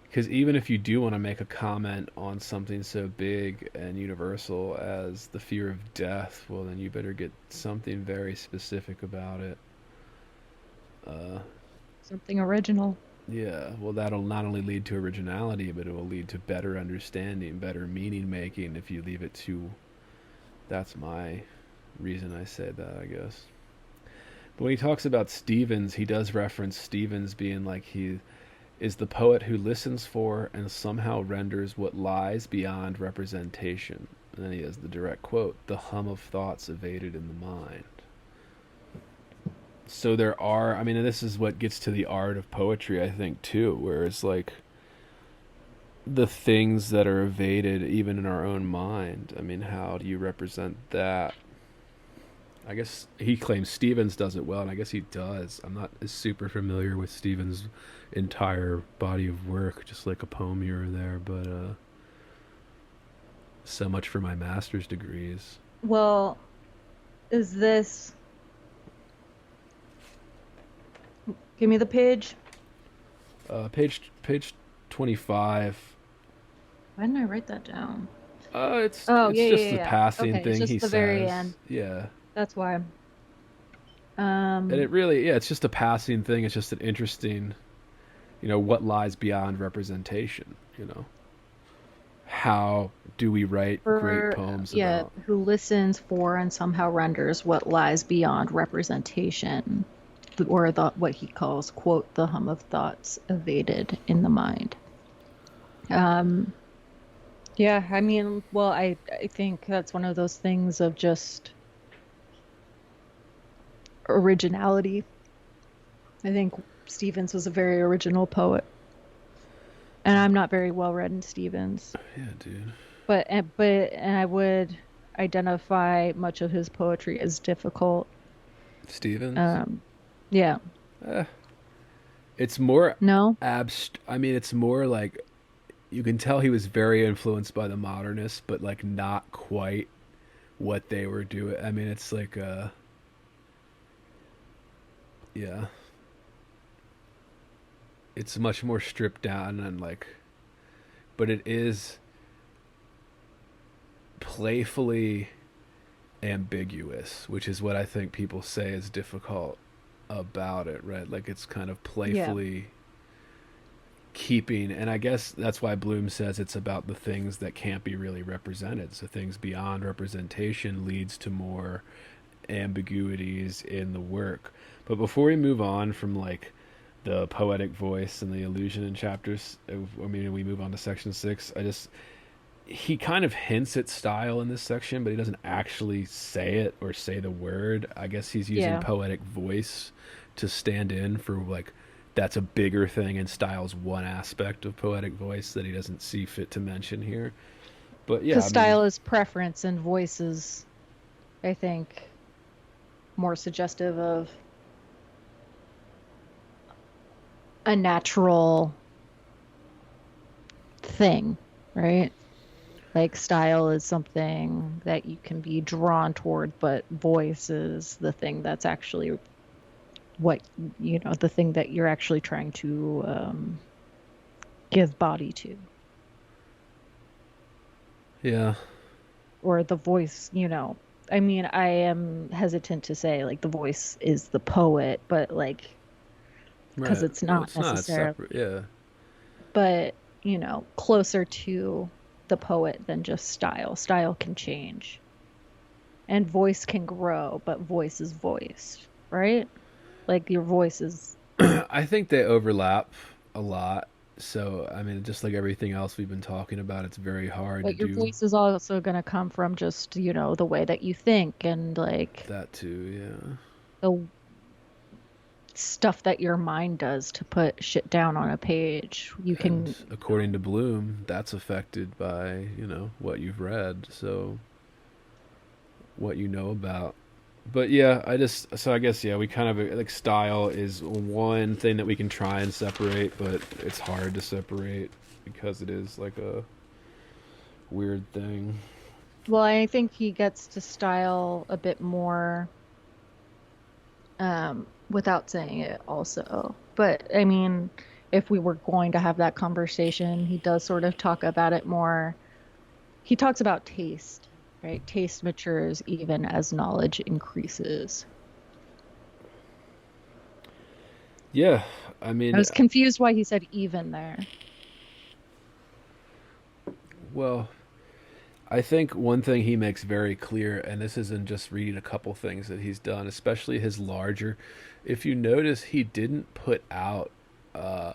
because even if you do want to make a comment on something so big and universal as the fear of death, well, then you better get something very specific about it. Uh, Something original. yeah, well, that'll not only lead to originality, but it will lead to better understanding, better meaning making if you leave it to. That's my reason I said that, I guess. But when he talks about Stevens, he does reference Stevens being like he is the poet who listens for and somehow renders what lies beyond representation. And then he has the direct quote, the hum of thoughts evaded in the mind. So there are, I mean, and this is what gets to the art of poetry, I think, too, where it's like the things that are evaded even in our own mind. I mean, how do you represent that? I guess he claims Stevens does it well, and I guess he does. I'm not as super familiar with Stevens' entire body of work, just like a poem here or there, but so much for my master's degrees. Well, is this? Give me the page. Page 25. Why didn't I write that down? It's Oh, it's yeah, yeah, just yeah, the yeah. passing Okay, it's thing just he the very says. end. Yeah. That's why. And it really, yeah, it's just a passing thing. It's just an interesting, what lies beyond representation, How do we write great For poems yeah, about? who listens for and somehow renders what lies beyond representation, or what he calls, quote, the hum of thoughts evaded in the mind. Um, yeah, I mean, well, I think that's one of those things of just originality. I think Stevens was a very original poet, and I'm not very well read in Stevens, Yeah, dude. but I would identify much of his poetry as difficult. Stevens? Um, yeah, Eh, it's more no, I mean, it's more like you can tell he was very influenced by the modernists, but like not quite what they were doing. I mean, it's like yeah, it's much more stripped down and like, but it is playfully ambiguous, which is what I think people say is difficult about it, right? Like it's kind of yeah, playfully keeping, and I guess that's why Bloom says it's about the things that can't be really represented. So things beyond representation leads to more ambiguities in the work. But before we move on from like the poetic voice and the illusion in chapters, I mean, we move on to section 6. He kind of hints at style in this section, but he doesn't actually say it or say the word. I guess he's using yeah. poetic voice to stand in for like that's a bigger thing, and style's one aspect of poetic voice that he doesn't see fit to mention here. But yeah, Because I mean, style is preference and voice is, I think, more suggestive of a natural thing, right? Like style is something that you can be drawn toward, but voice is the thing that's actually what, the thing that you're actually trying to give body to. yeah, Or the voice, I mean, I am hesitant to say like the voice is the poet, but like, because right. it's Well, not it's not necessarily, separate. Yeah, but closer to the poet than just style. Style can change and voice can grow, but voice is voice, right? Like your voice is, I think they overlap a lot. So I mean, just like everything else we've been talking about, it's very hard to but your do voice is also going to come from just, the way that you think and like that too. Yeah. the stuff that your mind does to put shit down on a page. You And can, according to Bloom, that's affected by, what you've read, so what you know about. But yeah, I guess, yeah, we kind of, like, style is one thing that we can try and separate, but it's hard to separate because it is, like, a weird thing. well, I think he gets to style a bit more without saying it also. But I mean, if we were going to have that conversation, he does sort of talk about it more. He talks about taste, right? Taste matures even as knowledge increases. Yeah, I I mean, was confused why he said even there. well, I think one thing he makes very clear, and this isn't just reading a couple things that he's done, especially his larger. If you notice, he didn't put out uh,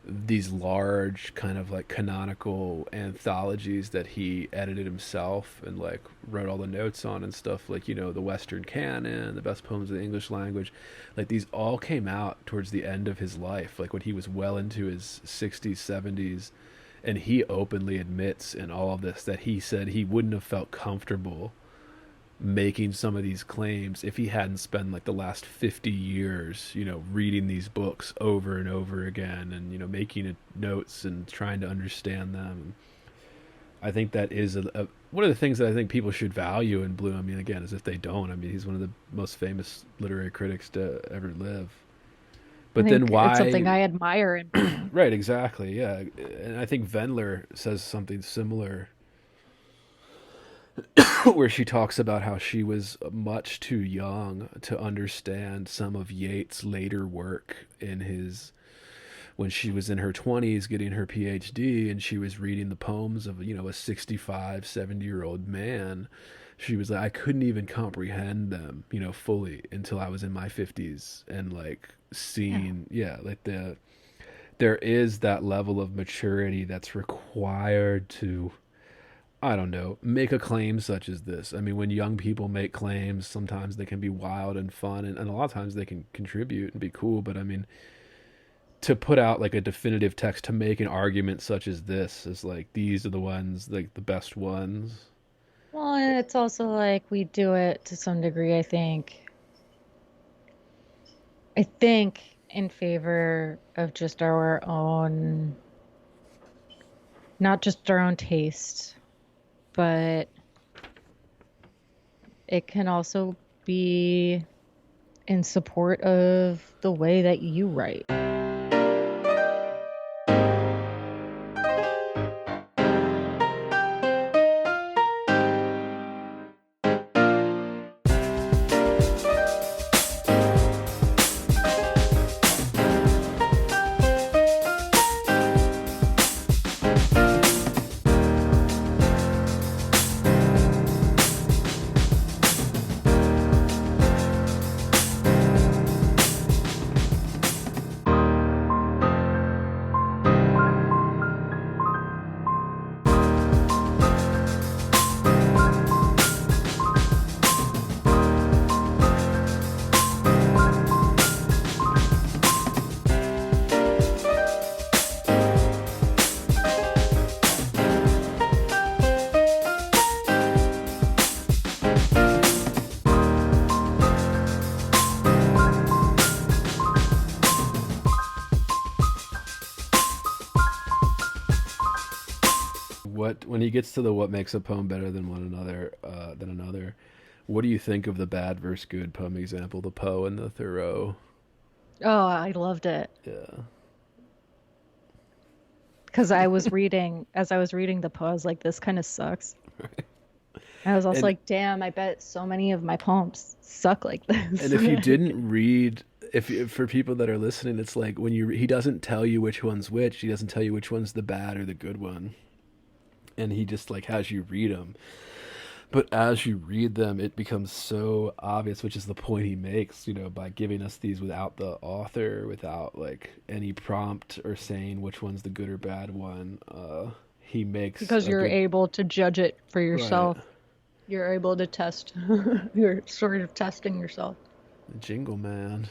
these large kind of like canonical anthologies that he edited himself and like wrote all the notes on and stuff, like, you know, the Western Canon, the best poems of the English language, like these all came out towards the end of his life, like when he was well into his 60s, 70s. And he openly admits in all of this that he said he wouldn't have felt comfortable making some of these claims if he hadn't spent like the last 50 years, you know, reading these books over and over again, and, you know, making notes and trying to understand them. I think that is one of the things that I think people should value in Blue. I mean, again, as if they don't. I mean, he's one of the most famous literary critics to ever live. But then why? It's something I admire in Bloom. Right, exactly, yeah. And I think Wendler says something similar where she talks about how she was much too young to understand some of Yeats' later work in his, when she was in her 20s getting her PhD and she was reading the poems of, you know, a 65, 70-year-old man. She was like, I couldn't even comprehend them, you know, fully until I was in my 50s and like seeing, like there is that level of maturity that's required to, I don't know, make a claim such as this. I mean, when young people make claims, sometimes they can be wild and fun, and a lot of times they can contribute and be cool. But I mean, to put out like a definitive text, to make an argument such as this, is like, these are the ones, like the best ones. Well, and it's also like we do it to some degree, I think. I think in favor of just our own, not just our own taste, but it can also be in support of the way that you write. When he gets to the what makes a poem better than another, what do you think of the bad versus good poem example, the Poe and the Thoreau? Oh, I loved it. Yeah. Because as I was reading the Poe, I was like, this kind of sucks. Right. I was also like, damn, I bet so many of my poems suck like this. And if you didn't read, if for people that are listening, it's like when he doesn't tell you which one's which. He doesn't tell you which one's the bad or the good one. And he just like has you read them. But as you read them, it becomes so obvious, which is the point he makes, you know, by giving us these without the author, without like any prompt or saying which one's the good or bad one. He makes, because you're able to judge it for yourself. Right. You're able to test. You're sort of testing yourself. The Jingle Man.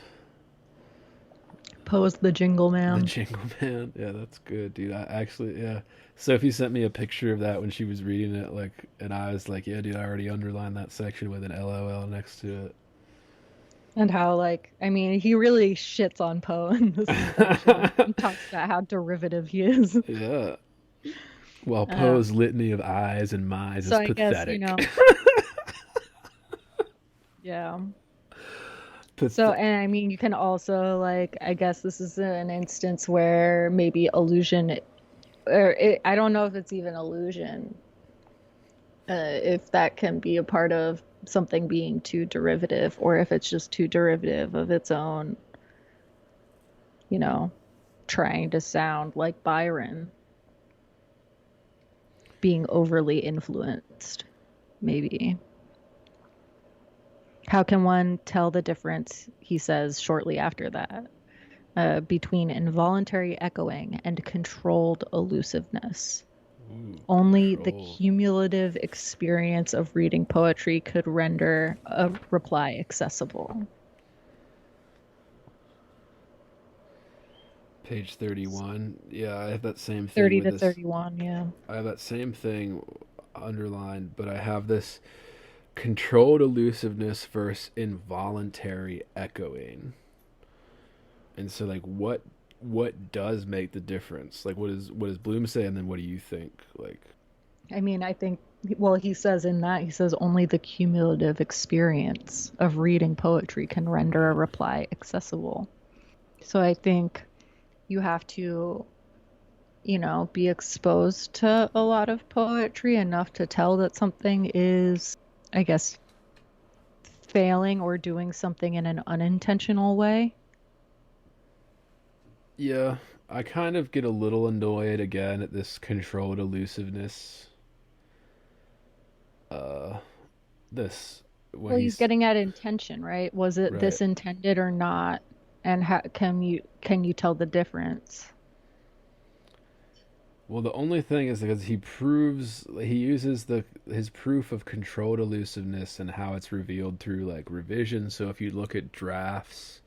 Poe's the Jingle Man. The Jingle Man. Yeah, that's good, dude. I actually, yeah. Sophie sent me a picture of that when she was reading it, like, and I was like, yeah, dude, I already underlined that section with an LOL next to it. And how, like, I mean, he really shits on Poe in this section. He talks about how derivative he is. Yeah. Well, Poe's litany of I's and my's so is pathetic. Guess, yeah. So, and I mean, you can also, like, I guess this is an instance where maybe illusion, I don't know if it's even illusion, if that can be a part of something being too derivative, or if it's just too derivative of its own, you know, trying to sound like Byron, being overly influenced, maybe. How can one tell the difference, he says shortly after that, between involuntary echoing and controlled elusiveness. Ooh, Only the control. cumulative experience of reading poetry could render a reply accessible. Page 31. Yeah, I have that same thing 30 with to this. 31, yeah. I have that same thing underlined, but I have this controlled elusiveness versus involuntary echoing. And so like what does make the difference? Like what does Bloom say and then what do you think? Like I mean, I think, well, he says in that, he says only the cumulative experience of reading poetry can render a reply accessible. So I think you have to, be exposed to a lot of poetry enough to tell that something is, I guess, failing or doing something in an unintentional way. yeah, I kind of get a little annoyed again at this controlled elusiveness. Uh this when Well, he's he's getting at intention, right? Was it right. this intended or not? And how can you tell the difference? Well, the only thing is because he uses the his proof of controlled elusiveness and how it's revealed through like revision. So if you look at drafts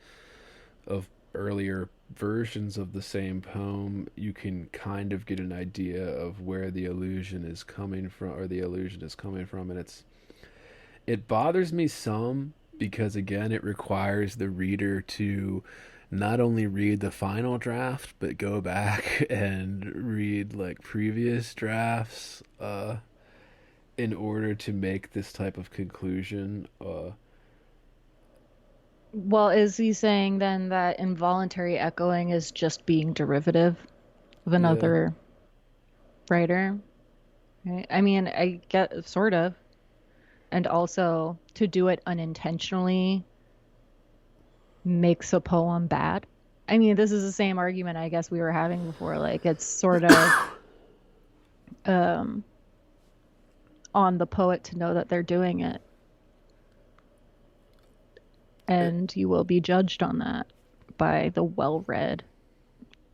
of earlier versions of the same poem, you can kind of get an idea of where the illusion is coming from, or the illusion is coming from, and it bothers me some because again it requires the reader to not only read the final draft but go back and read like previous drafts in order to make this type of conclusion. Well, is he saying then that involuntary echoing is just being derivative of Yeah. another writer? Right? I mean, I get sort of. And also to do it unintentionally makes a poem bad. I mean, this is the same argument I guess we were having before. Like it's sort of um, on the poet to know that they're doing it, It, and you will be judged on that by the well-read,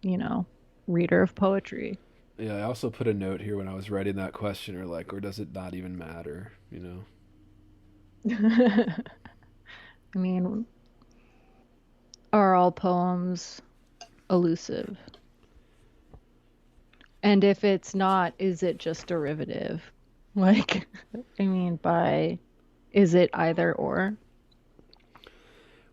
you know, reader of poetry. yeah, I also put a note here when I was writing that question, or does it not even matter, you know? I mean, are all poems elusive? And if it's not, is it just derivative? Like, I mean, is it either or?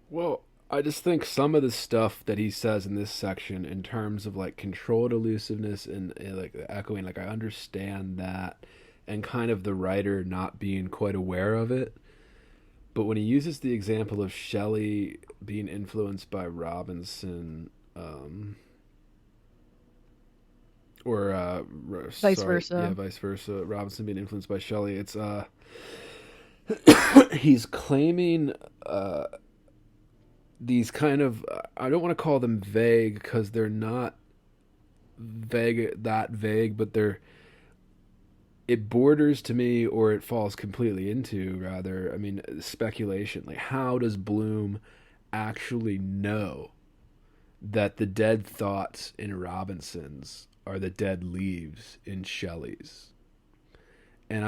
Well, I just think some of the stuff that he says in this section in terms of like controlled elusiveness and like the echoing, like I understand that and kind of the writer not being quite aware of it. But when he uses the example of Shelley being influenced by Robinson, or Vice sorry, yeah, versa. vice versa, Robinson being influenced by Shelley, it's he's claiming these kind of, I don't want to call them vague because they're not vague, but they're, it borders to me, or it falls completely into, rather, I mean, speculation. Like, how does Bloom actually know that the dead thoughts in Robinson's are the dead leaves in Shelley's? And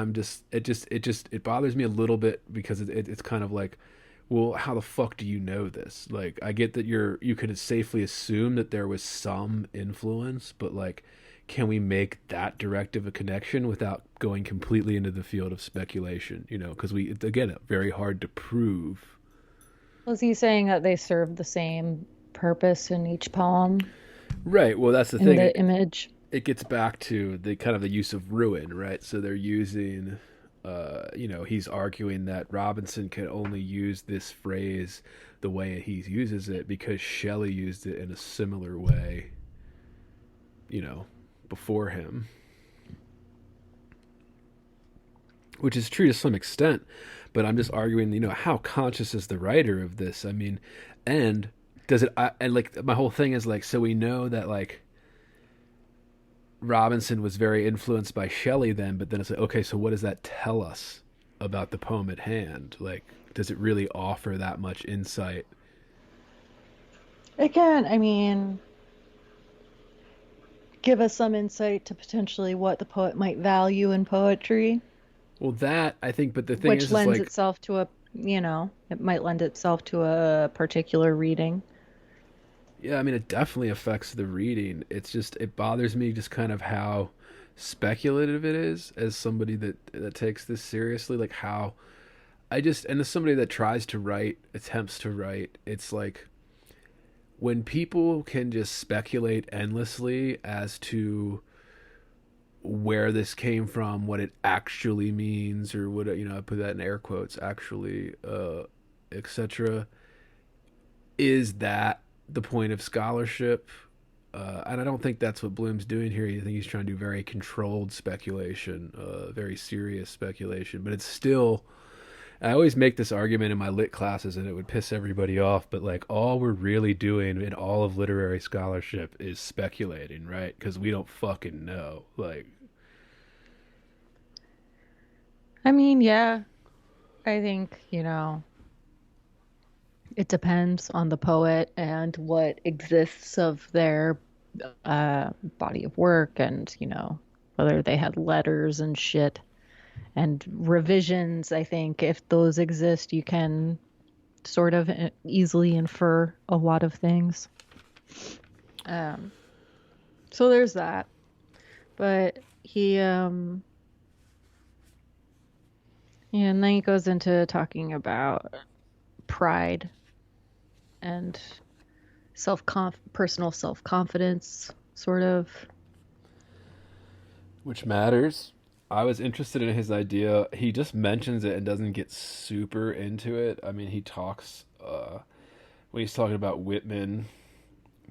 it bothers me a little bit because it's kind of like, well, how the fuck do you know this? Like, I get that you could safely assume that there was some influence, but like, can we make that direct of a connection without going completely into the field of speculation? You know, because again, very hard to prove. Was he saying that they serve the same purpose in each poem Right. Well, that's the in thing. the image? It gets back to the kind of the use of ruin, right? So they're using, he's arguing that Robinson can only use this phrase the way he uses it because Shelley used it in a similar way, you know, before him, which is true to some extent. But I'm just arguing, how conscious is the writer of this? I mean, and does it? And like my whole thing is like, so we know that like Robinson was very influenced by Shelley then, but then it's like, okay, so what does that tell us about the poem at hand? Like, does it really offer that much insight? Again, I mean, give us some insight to potentially what the poet might value in poetry, Well, that I think, but the thing which is lends like, itself to it might lend itself to a particular reading. yeah, I mean, it definitely affects the reading. It's just it bothers me just kind of how speculative it is as somebody that takes this seriously. Like how I just and as somebody that tries to write, attempts to write, it's like when people can just speculate endlessly as to where this came from, what it actually means, or what I put that in air quotes, actually, etc. Is that the point of scholarship? And I don't think that's what Bloom's doing here. I think he's trying to do very controlled speculation, very serious speculation. But it's still, I always make this argument in my lit classes, and it would piss everybody off. But like, all we're really doing in all of literary scholarship is speculating, right? Because we don't fucking know. Like, I mean, yeah, I think, it depends on the poet and what exists of their body of work and, whether they had letters and shit and revisions. I think if those exist, you can sort of easily infer a lot of things. Um, so there's that. But yeah, and then he goes into talking about pride and personal self-confidence, sort of. which matters. I was interested in his idea. He just mentions it and doesn't get super into it. I mean, he talks when he's talking about Whitman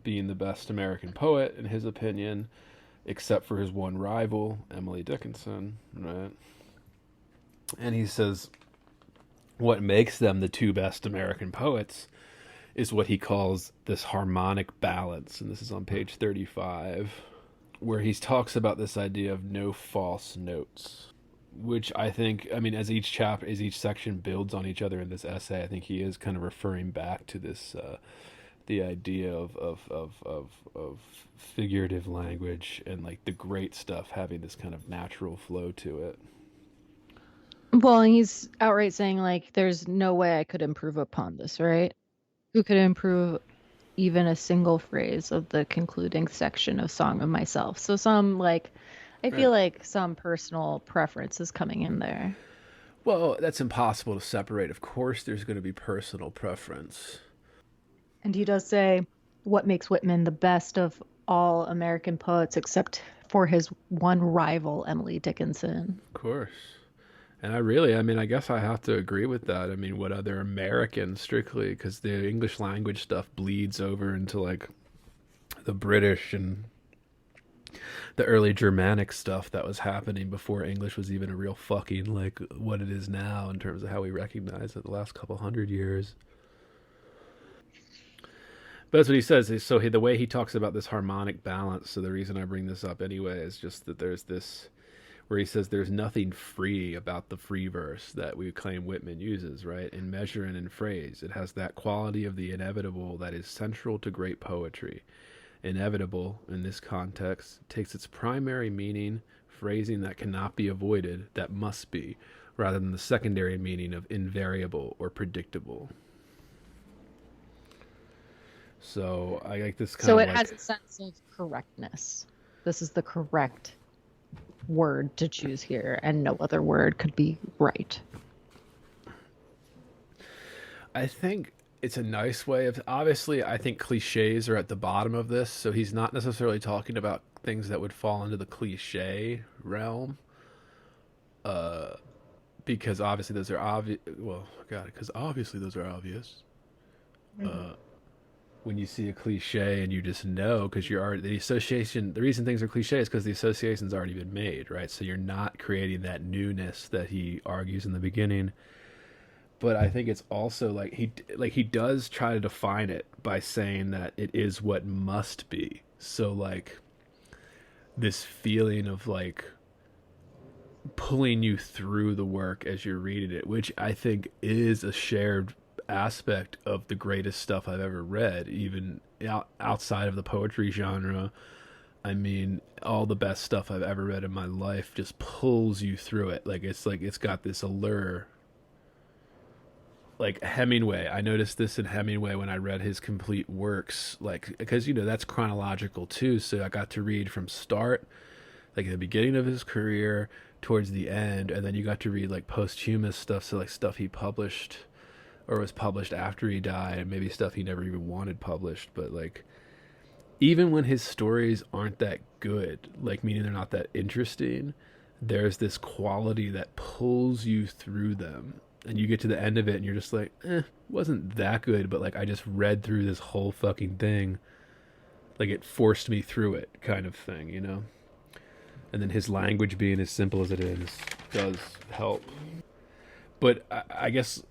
being the best American poet in his opinion, except for his one rival, Emily Dickinson, right? And he says what makes them the two best American poets is what he calls this harmonic balance, and this is on page 35, where he talks about this idea of no false notes, which I think, I mean, as each section builds on each other in this essay, I think he is kind of referring back to this, the idea of figurative language and like the great stuff having this kind of natural flow to it. Well, he's outright saying, like, there's no way I could improve upon this, right? Who could improve even a single phrase of the concluding section of Song of Myself? So I feel Right. like some personal preference is coming in there. Well, that's impossible to separate. Of course, there's going to be personal preference. And he does say what makes Whitman the best of all American poets except for his one rival, Emily Dickinson. Of course. And I mean, I guess I have to agree with that. I mean, what other American, strictly, because the English language stuff bleeds over into like the British and the early Germanic stuff that was happening before English was even a real fucking like what it is now in terms of how we recognize it the last couple hundred years. But that's what he says. The way he talks about this harmonic balance. So the reason I bring this up anyway is just that there's this where he says there's nothing free about the free verse that we claim Whitman uses, right? In measure and in phrase, it has that quality of the inevitable that is central to great poetry. Inevitable, in this context, takes its primary meaning, phrasing that cannot be avoided, that must be, rather than the secondary meaning of invariable or predictable. So I like this kind So of it like, has a sense of correctness. This is the correct word to choose here, and no other word could be right. I think it's a nice way of, obviously, I think cliches are at the bottom of this, so he's not necessarily talking about things that would fall into the cliche realm, because obviously those are obvious. Well, God, because obviously those are obvious. Mm-hmm. When you see a cliche and you just know because you're already the association. The reason things are cliches is because the association's already been made, right? So you're not creating that newness that he argues in the beginning. But I think it's also like he does try to define it by saying that it is what must be. So like this feeling of like pulling you through the work as you're reading it, which I think is a shared aspect of the greatest stuff I've ever read, even outside of the poetry genre. I mean, all the best stuff I've ever read in my life just pulls you through it. Like it's got this allure. Like Hemingway, I noticed this in Hemingway when I read his complete works, like because that's chronological too. So I got to read from start, like the beginning of his career towards the end, and then you got to read like posthumous stuff, so like stuff he published or was published after he died, and maybe stuff he never even wanted published. But like even when his stories aren't that good, like meaning they're not that interesting, there's this quality that pulls you through them. And you get to the end of it and you're just like, wasn't that good, but like I just read through this whole fucking thing. Like it forced me through it kind of thing, And then his language being as simple as it is does help. But I guess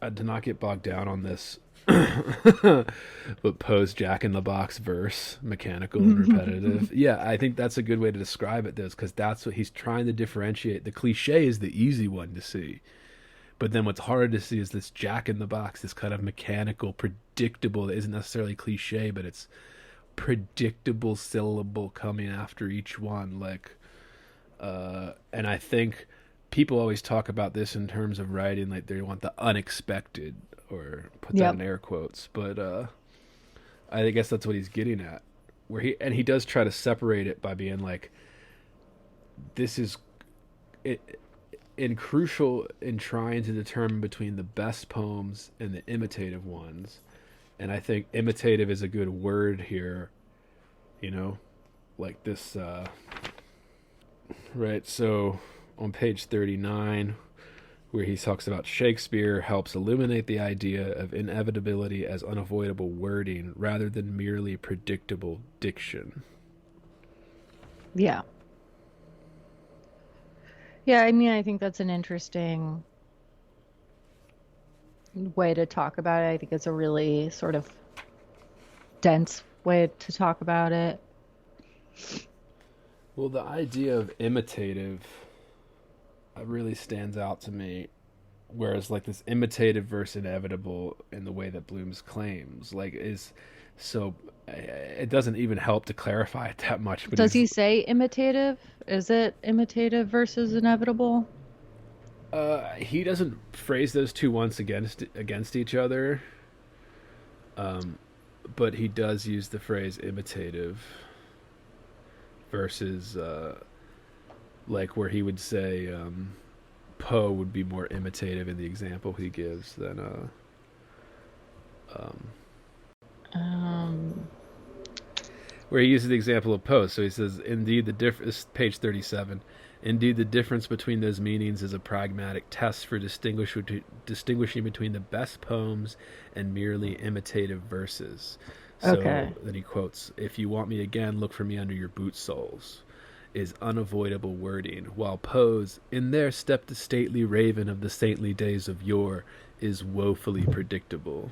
to not get bogged down on this, but Poe's Jack in the Box verse, mechanical and repetitive. Yeah, I think that's a good way to describe it, because that's what he's trying to differentiate. The cliche is the easy one to see. But then what's hard to see is this Jack in the Box, this kind of mechanical, predictable, that isn't necessarily cliche, but it's predictable syllable coming after each one. Like, and I think people always talk about this in terms of writing, like they want the unexpected, or put that in air quotes. But I guess that's what he's getting at. Where he does try to separate it by being like, this is it. Crucial in trying to determine between the best poems and the imitative ones. And I think imitative is a good word here, like this, right? So on page 39, where he talks about Shakespeare helps illuminate the idea of inevitability as unavoidable wording rather than merely predictable diction. Yeah. Yeah, I mean, I think that's an interesting way to talk about it. I think it's a really sort of dense way to talk about it. Well, the idea of imitative really stands out to me, whereas like this imitative versus inevitable in the way that Bloom's claims, like is so it doesn't even help to clarify it that much. But does he say imitative? Is it imitative versus inevitable? He doesn't phrase those two once against each other. But he does use the phrase imitative versus like where he would say Poe would be more imitative in the example he gives than where he uses the example of Poe. So he says, indeed, page 37, indeed, the difference between those meanings is a pragmatic test for distinguishing between the best poems and merely imitative verses. So then he quotes, if you want me again, look for me under your boot soles, is unavoidable wording, while Poe's, in there stepped the stately raven of the saintly days of yore, is woefully predictable.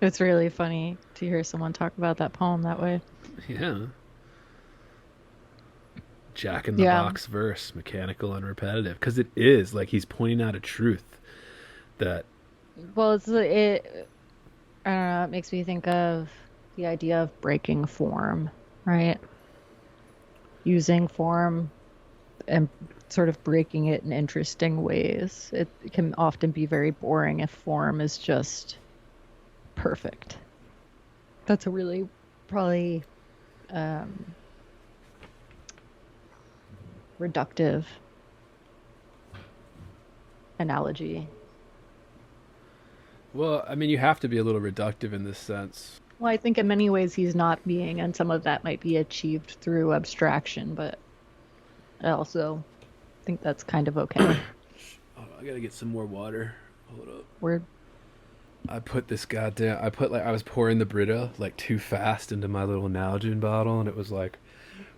It's really funny to hear someone talk about that poem that way. Yeah. Jack in the Box verse, mechanical and repetitive, because it is like he's pointing out a truth that. Well, I don't know. It makes me think of the idea of breaking form, right? Using form and sort of breaking it in interesting ways. It can often be very boring if form is just perfect. That's a really probably reductive analogy. Well, I mean, you have to be a little reductive in this sense. Well, I think in many ways he's not being, and some of that might be achieved through abstraction, but I also think that's kind of okay. Oh, I gotta get some more water. Hold up. Word. I was pouring the Brita like too fast into my little Nalgene bottle, and it was like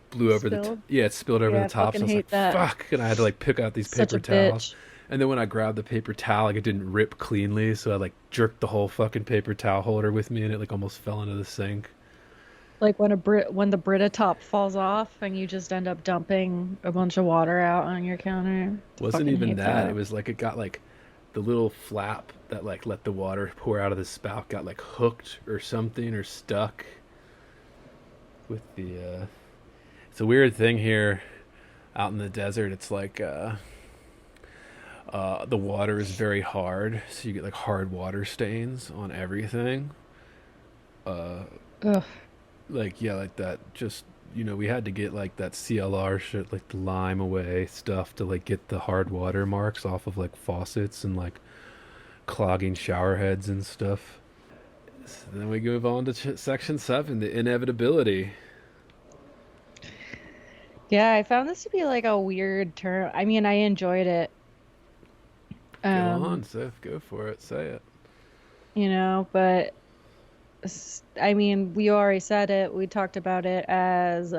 blew over it spilled over the top. So I was like, fuck, and I had to like pick out these paper towels. And then when I grabbed the paper towel, like it didn't rip cleanly, so I like jerked the whole fucking paper towel holder with me, and it like almost fell into the sink. Like when the Brita top falls off and you just end up dumping a bunch of water out on your counter. Wasn't Fucking even hate that. It that. was like it got like the little flap that like let the water pour out of the spout got like hooked or something or stuck with the it's a weird thing here out in the desert. It's like the water is very hard, so you get like hard water stains on everything. Uh, Ugh. like yeah, like that. Just we had to get like that CLR shit, like the lime away stuff to like get the hard water marks off of like faucets and like clogging shower heads and stuff. So then we move on to section 7, the inevitability. Yeah, I found this to be like a weird term. I mean, I enjoyed it. Go Um, on, Seth. Go for it. Say it. but I mean, we already said it. We talked about it as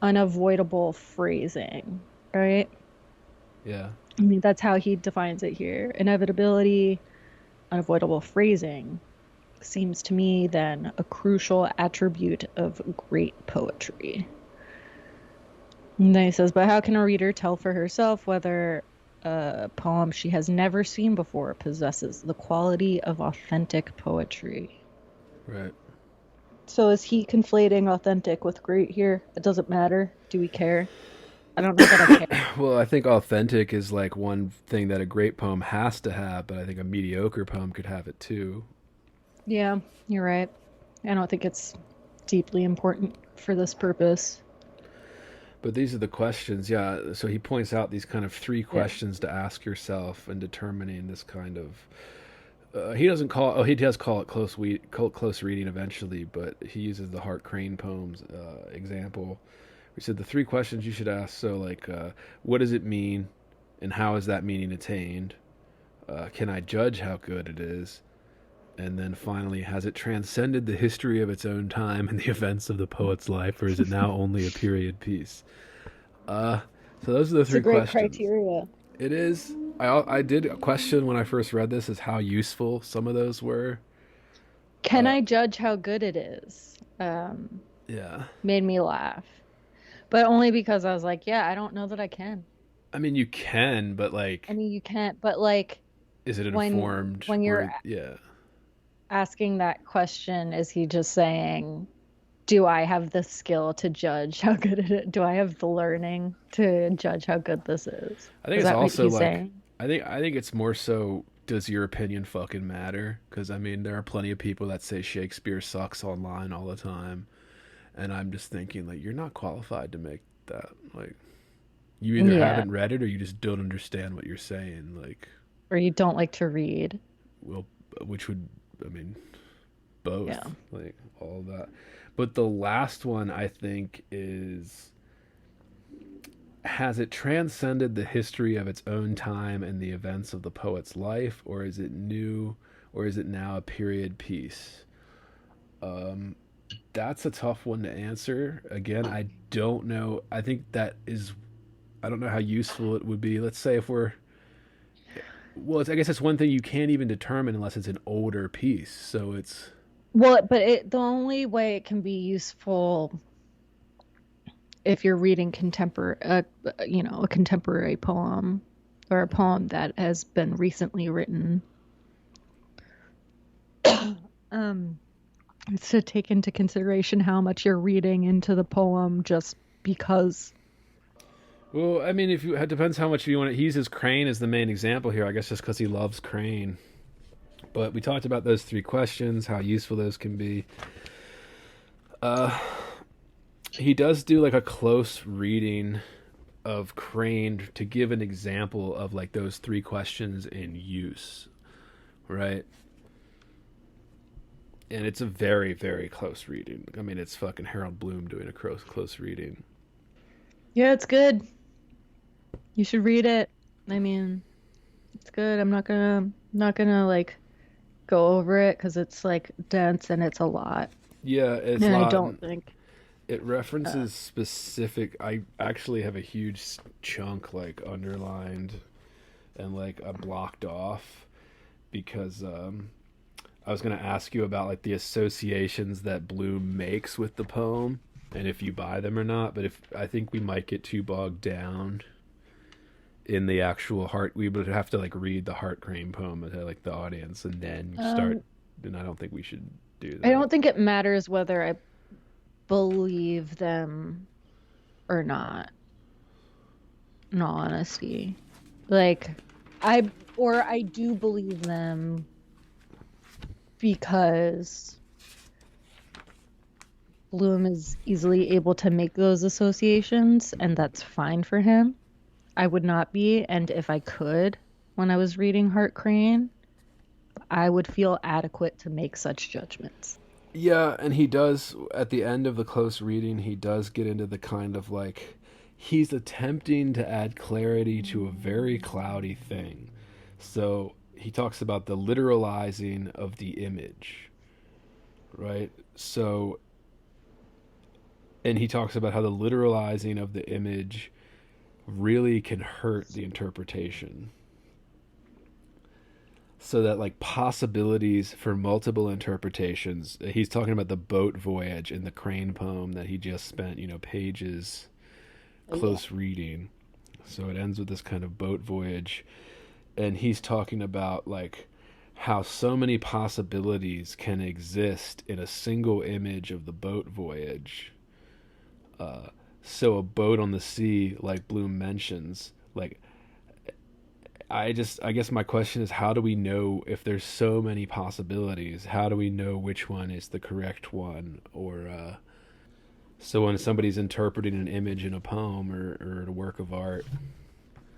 unavoidable phrasing, right? Yeah. I mean, that's how he defines it here. Inevitability, unavoidable phrasing seems to me then a crucial attribute of great poetry. And then he says, but how can a reader tell for herself whether a poem she has never seen before possesses the quality of authentic poetry? Right. So is he conflating authentic with great here? It doesn't matter. Do we care? I don't know that I care. Well, I think authentic is like one thing that a great poem has to have, but I think a mediocre poem could have it too. Yeah, you're right. I don't think it's deeply important for this purpose. But these are the questions, yeah. So he points out these kind of 3 Yeah. questions to ask yourself in determining this kind of. He doesn't call. Oh, he does call it close reading eventually, but he uses the Hart Crane poems example. We said the 3 questions you should ask. So, like, what does it mean, and how is that meaning attained? Can I judge how good it is? And then finally, has it transcended the history of its own time and the events of the poet's life, or is it now only a period piece? Uh, so those are the It's a 3 great questions. criteria. It is. I did question when I first read this is how useful some of those were. Can Uh, I judge how good it is? yeah. Made me laugh. But only because I was like, yeah, I don't know that I can. I mean, you can, but I like, mean, you can't, but like is it when informed? when you're Or yeah, asking that question, is he just saying, do I have the skill to judge how good it is? Do I have the learning to judge how good this is? I think Is it's that what also he's like, saying? I think it's more so. Does your opinion fucking matter? Because I mean, there are plenty of people that say Shakespeare sucks online all the time, and I'm just thinking like, you're not qualified to make that. Like, you either Yeah. haven't read it or you just don't understand what you're saying. Like, Or you don't like to read. well, which would, I mean, Yeah. both, like all that. But the last one I think is, has it transcended the history of its own time and the events of the poet's life, or is it new, or is it now a period piece? Um, that's a tough one to answer. Again, I don't know. I think that is, I don't know how useful it would be. Let's say if we're, well, I guess it's one thing you can't even determine unless it's an older piece. So it's, Well, but the only way it can be useful if you're reading a contemporary poem or a poem that has been recently written, um, is to take into consideration how much you're reading into the poem just because. well, I mean, if you, it depends how much you want to. He uses Crane as the main example here, I guess, just because he loves Crane. But we talked about those 3 questions, how useful those can be. Uh, he does do like a close reading of Crane to give an example of like those 3 questions in use, right? And it's a very, very close reading. I mean, it's fucking Harold Bloom doing a close reading. Yeah, it's good. You should read it. I mean, it's good. I'm not gonna like go over it because it's like dense and it's a lot. Yeah, it's a And I lot. don't think. It Uh, references specific. I actually have a huge chunk like underlined and like blocked off because I was gonna ask you about like the associations that Bloom makes with the poem, and if you buy them or not. But if I think we might get too bogged down in the actual heart, we would have to like read the Heart Crane poem to like the audience, and then start. And I don't think we should do I that. don't think it matters whether I believe them or not. In all honesty, like I do believe them because Bloom is easily able to make those associations, and that's fine for him. I would not be, and if I could, when I was reading Heart Crane, I would feel adequate to make such judgments. Yeah, and he does at the end of the close reading. He does get into the kind of like he's attempting to add clarity to a very cloudy thing. So he talks about the literalizing of the image, right? So, and he talks about how the literalizing of the image really can hurt the interpretation. So that like possibilities for multiple interpretations. He's talking about the boat voyage in the Crane poem that he just spent, pages close reading. So it ends with this kind of boat voyage, and he's talking about like how so many possibilities can exist in a single image of the boat voyage. So a boat on the sea, like Bloom mentions, like I guess my question is, how do we know if there's so many possibilities? How do we know which one is the correct one? Or so when somebody's interpreting an image in a poem or a work of art.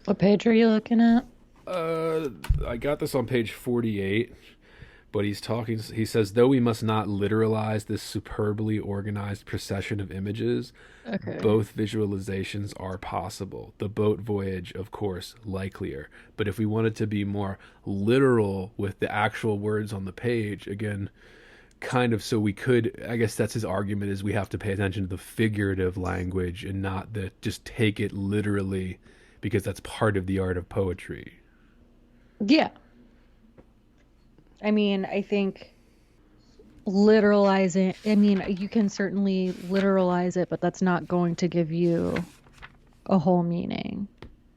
What page are you looking at? I got this on page 48, but he says, though we must not literalize this superbly organized procession of images, Okay. both visualizations are possible. The boat voyage, of course, likelier. But if we wanted to be more literal with the actual words on the page, again, kind of so we could, I guess that's his argument, is we have to pay attention to the figurative language and not just take it literally, because that's part of the art of poetry. Yeah. I mean, I think literalizing, you can certainly literalize it, but that's not going to give you a whole meaning,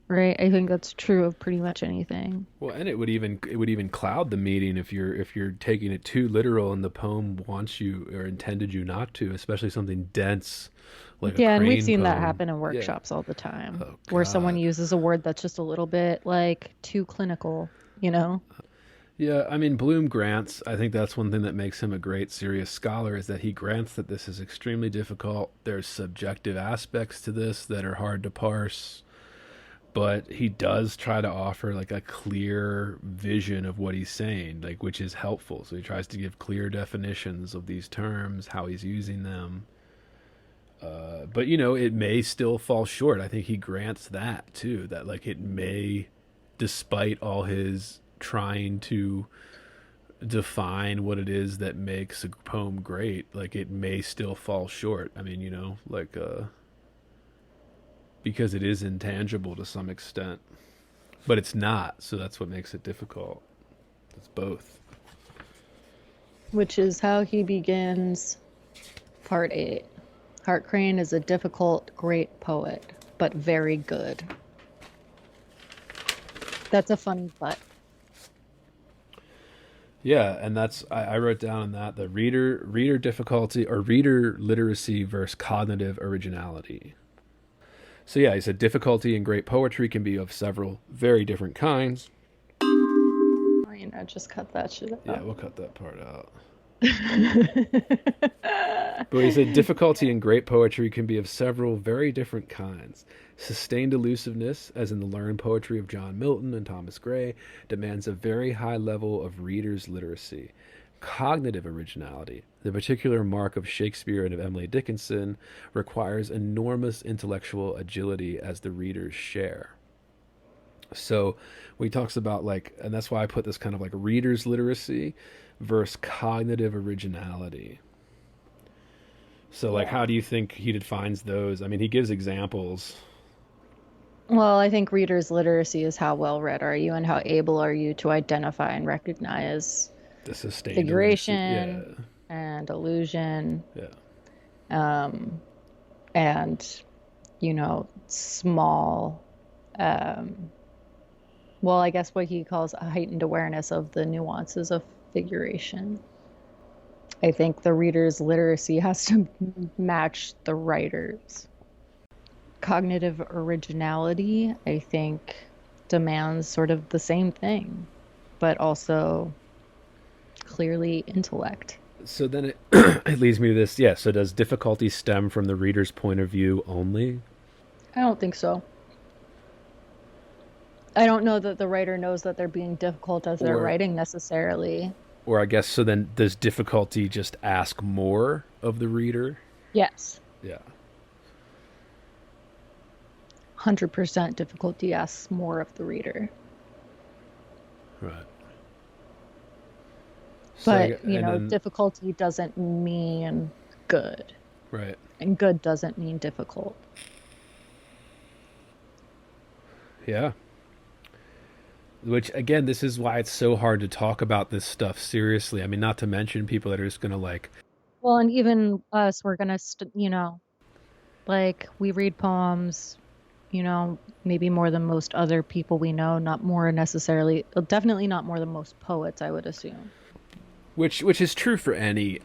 right? I think that's true of pretty much anything. Well, and it would even cloud the meaning if you're taking it too literal and the poem wants you or intended you not to, especially something dense like a And we've Crane seen that poem. happen in workshops all the time, Oh, where someone God. uses a word that's just a little bit like too clinical, Yeah, I mean, Bloom grants, I think that's one thing that makes him a great serious scholar, is that he grants that this is extremely difficult. There's subjective aspects to this that are hard to parse, but he does try to offer like a clear vision of what he's saying, like, which is helpful. So he tries to give clear definitions of these terms, how he's using them. But it may still fall short. I think he grants that too, that like it may, despite all his trying to define what it is that makes a poem great, like it may still fall short. I mean, because it is intangible to some extent, but it's not. So that's what makes it difficult. It's both. which is how he begins part 8. Hart Crane is a difficult, great poet, but very good. That's a funny but. Yeah, and that's I wrote down in that the reader difficulty or reader literacy versus cognitive originality. So yeah, he said difficulty in great poetry can be of several very different kinds. Just cut that shit out. Yeah, we'll cut that part out. But he said difficulty in great poetry can be of several very different kinds. Sustained elusiveness, as in the learned poetry of John Milton and Thomas Gray, demands a very high level of reader's literacy. Cognitive originality, the particular mark of Shakespeare and of Emily Dickinson, requires enormous intellectual agility as the reader's share. So when he talks about and that's why I put this kind of like reader's literacy versus cognitive originality. So how do you think he defines those? I mean, he gives examples. Well, I think reader's literacy is how well read are you and how able are you to identify and recognize The sustained figuration yeah. and illusion, Yeah. and small, well, I guess what he calls a heightened awareness of the nuances of figuration. I think the reader's literacy has to match the writer's. Cognitive originality, I think, demands sort of the same thing, but also clearly intellect. So then it leads me to this. Yeah. So does difficulty stem from the reader's point of view only? I don't think so. I don't know that the writer knows that they're being difficult as they're Or writing necessarily. or I guess so then does difficulty just ask more of the reader? Yes. Yeah. 100% difficulty asks more of the reader. Right. But, then, difficulty doesn't mean good. right. And good doesn't mean difficult. Yeah. Which again, this is why it's so hard to talk about this stuff seriously. I mean, not to mention people that are just gonna like. Well, and even us, we're gonna, like we read poems, maybe more than most other people we know, not more necessarily, definitely not more than most poets, I would assume. Which is true for any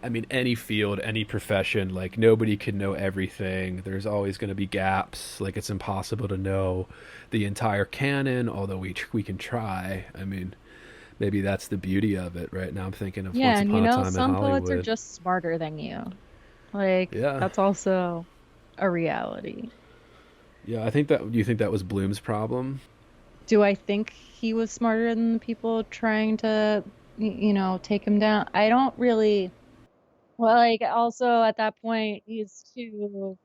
field, any profession. Like nobody can know everything. There's always going to be gaps. Like it's impossible to know the entire canon, although we can try. I mean, maybe that's the beauty of it. Right now, I'm thinking of Yeah, Once and Upon a Time in some Hollywood. poets are just smarter than you. Like, Yeah, that's also a reality. yeah. I think that. Do you think that was Bloom's problem? Do I think he was smarter than the people trying to, take him down? I don't really. Well, like, also at that point, he's too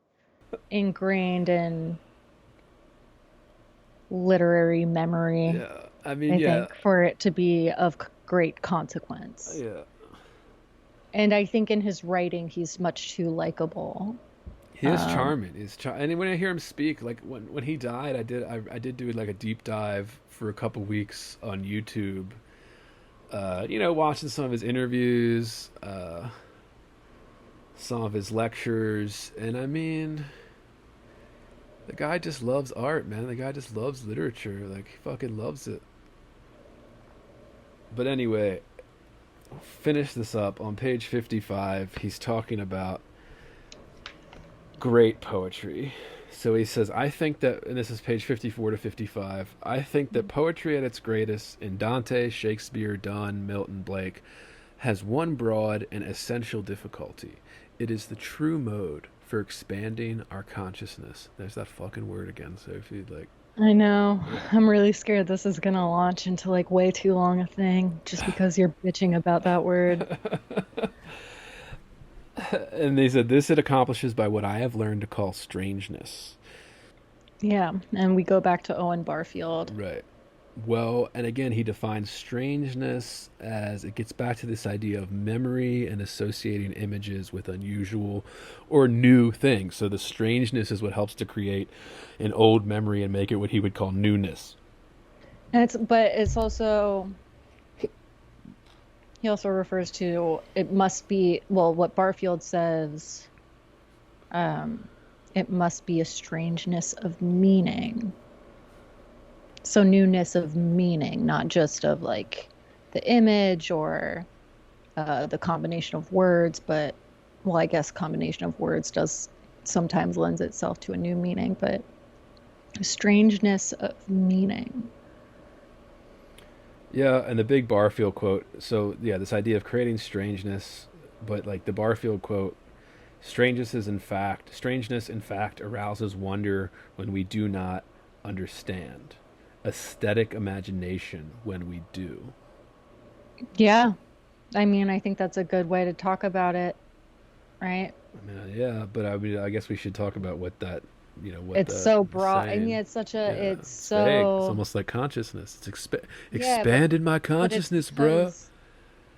ingrained in literary memory, Yeah, I mean, I yeah, think, for it to be of great consequence. yeah. And I think in his writing, he's much too likable. He is charming. And when I hear him speak, like when he died, I did do like a deep dive for a couple weeks on YouTube. Watching some of his interviews, some of his lectures, and I mean, the guy just loves art, man. The guy just loves literature. Like he fucking loves it. But anyway, finish this up on page 55. He's talking about great poetry. So he says, I think that, and this is page 54 to 55, I think that poetry at its greatest in Dante, Shakespeare, Donne, Milton, Blake has one broad and essential difficulty. It is the true mode for expanding our consciousness. There's that fucking word again, Sophie. Like, I know. I'm really scared this is gonna launch into like way too long a thing just because you're bitching about that word. and they said, this it accomplishes by what I have learned to call strangeness. Yeah, and we go back to Owen Barfield. Right. Well, and again, he defines strangeness as it gets back to this idea of memory and associating images with unusual or new things. So the strangeness is what helps to create an old memory and make it what he would call newness. And it's also, he also refers to, it must be, well, what Barfield says, it must be a strangeness of meaning. So newness of meaning, not just of like the image or the combination of words, but, well, I guess combination of words does sometimes lends itself to a new meaning, but strangeness of meaning. Yeah, and the big Barfield quote. So, yeah, this idea of creating strangeness, but like the Barfield quote, strangeness in fact arouses wonder when we do not understand. Aesthetic imagination when we do. Yeah. I mean, I think that's a good way to talk about it, right? I mean, yeah, but I mean, I guess we should talk about what that, what it's that so is broad. I saying. mean, it's such a, Yeah, it's it's so vague. It's almost like consciousness. It's Yeah, expanded my but it's consciousness, bruh. because,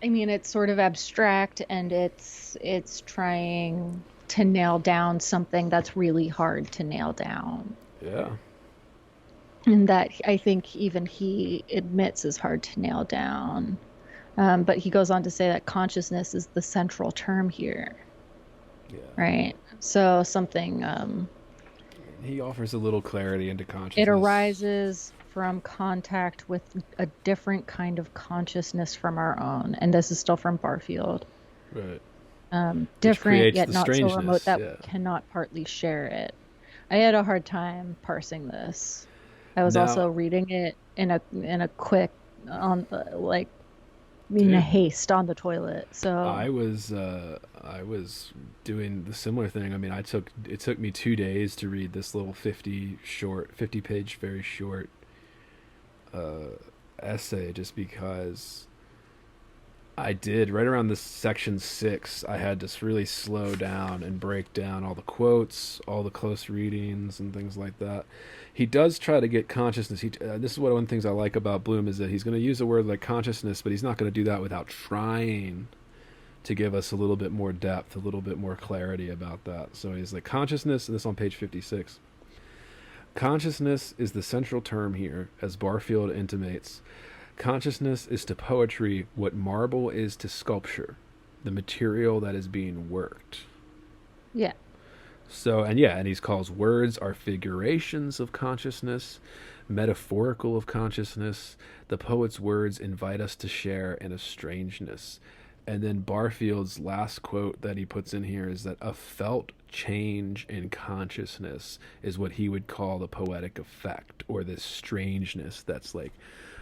I mean, it's sort of abstract and it's trying to nail down something that's really hard to nail down. Yeah. And that I think even he admits is hard to nail down. But he goes on to say that consciousness is the central term here, Yeah. right? So something, He offers a little clarity into it consciousness. arises from contact with a different kind of consciousness from our own. And this is still from Barfield. Right. Which Different creates yet the not so remote strangeness. that we Yeah. cannot partly share it. I had a hard time parsing this. I was Now, also reading it in a quick on like in a dude, haste on the toilet. So I was doing the similar thing. I mean, it took me 2 days to read this little 50 page, very short essay, just because I did right around this section 6. I had to really slow down and break down all the quotes, all the close readings, and things like that. He does try to get consciousness. This is one of the things I like about Bloom is that he's going to use a word like consciousness, but he's not going to do that without trying to give us a little bit more depth, a little bit more clarity about that. So he's like consciousness, and this on page 56. Consciousness is the central term here, as Barfield intimates. Consciousness is to poetry what marble is to sculpture, the material that is being worked. yeah. So, and he calls words are figurations of consciousness, metaphorical of consciousness. The poet's words invite us to share in a strangeness. And then Barfield's last quote that he puts in here is that a felt change in consciousness is what he would call the poetic effect, or this strangeness that's like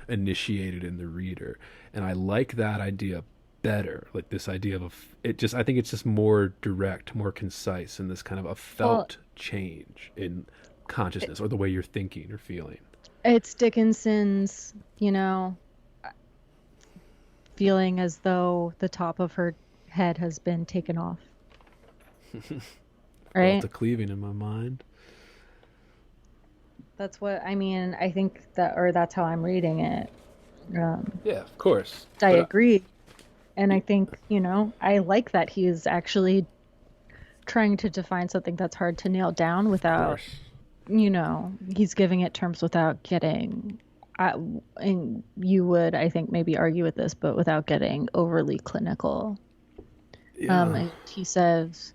initiated in the reader. And I like that idea better, like this idea of I think it's just more direct, more concise, and this kind of a Well, felt change in consciousness or the way you're thinking or feeling. it's Dickinson's, feeling as though the top of her head has been taken off, Felt right? a cleaving in my mind. That's what I mean. I think that, or that's how I'm reading it. Um, Yeah, of course, I but agree. And I think, I like that he's actually trying to define something that's hard to nail down of without, course, he's giving it terms without getting, and you would, I think, maybe argue with this, but without getting overly clinical. yeah, And he says,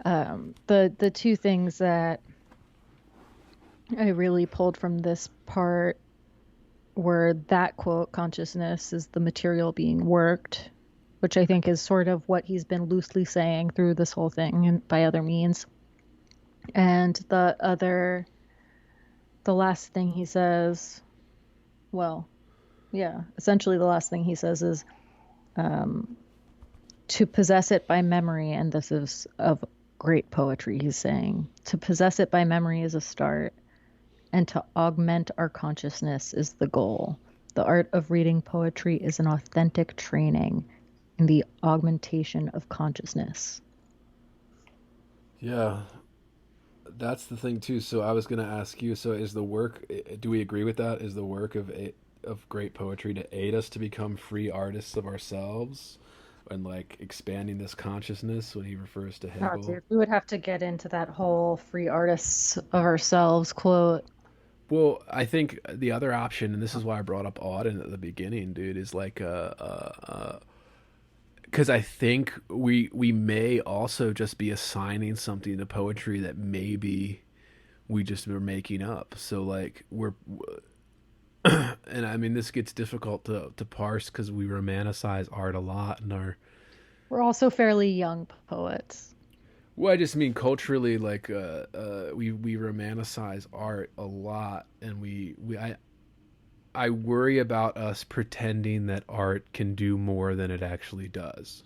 the two things that I really pulled from this part were that quote, consciousness is the material being worked, which I think is sort of what he's been loosely saying through this whole thing and by other means. And the last thing he says, well, yeah, essentially the last thing he says is to possess it by memory. And this is of great poetry, he's saying. To possess it by memory is a start, and to augment our consciousness is the goal. The art of reading poetry is an authentic training in the augmentation of consciousness. yeah. That's the thing too. So I was going to ask you. So is the work? Do we agree with that? Is the work of great poetry to aid us to become free artists of ourselves, and like expanding this consciousness when he refers to Oh, Hegel? dude, we would have to get into that whole free artists of ourselves quote. Well, I think the other option, and this is why I brought up Auden at the beginning, dude, is like because I think we may also just be assigning something to poetry that maybe we just were making up. So like and I mean this gets difficult to parse because we romanticize art a lot in our. We're also fairly young poets. Well, I just mean culturally, like we romanticize art a lot, and I worry about us pretending that art can do more than it actually does.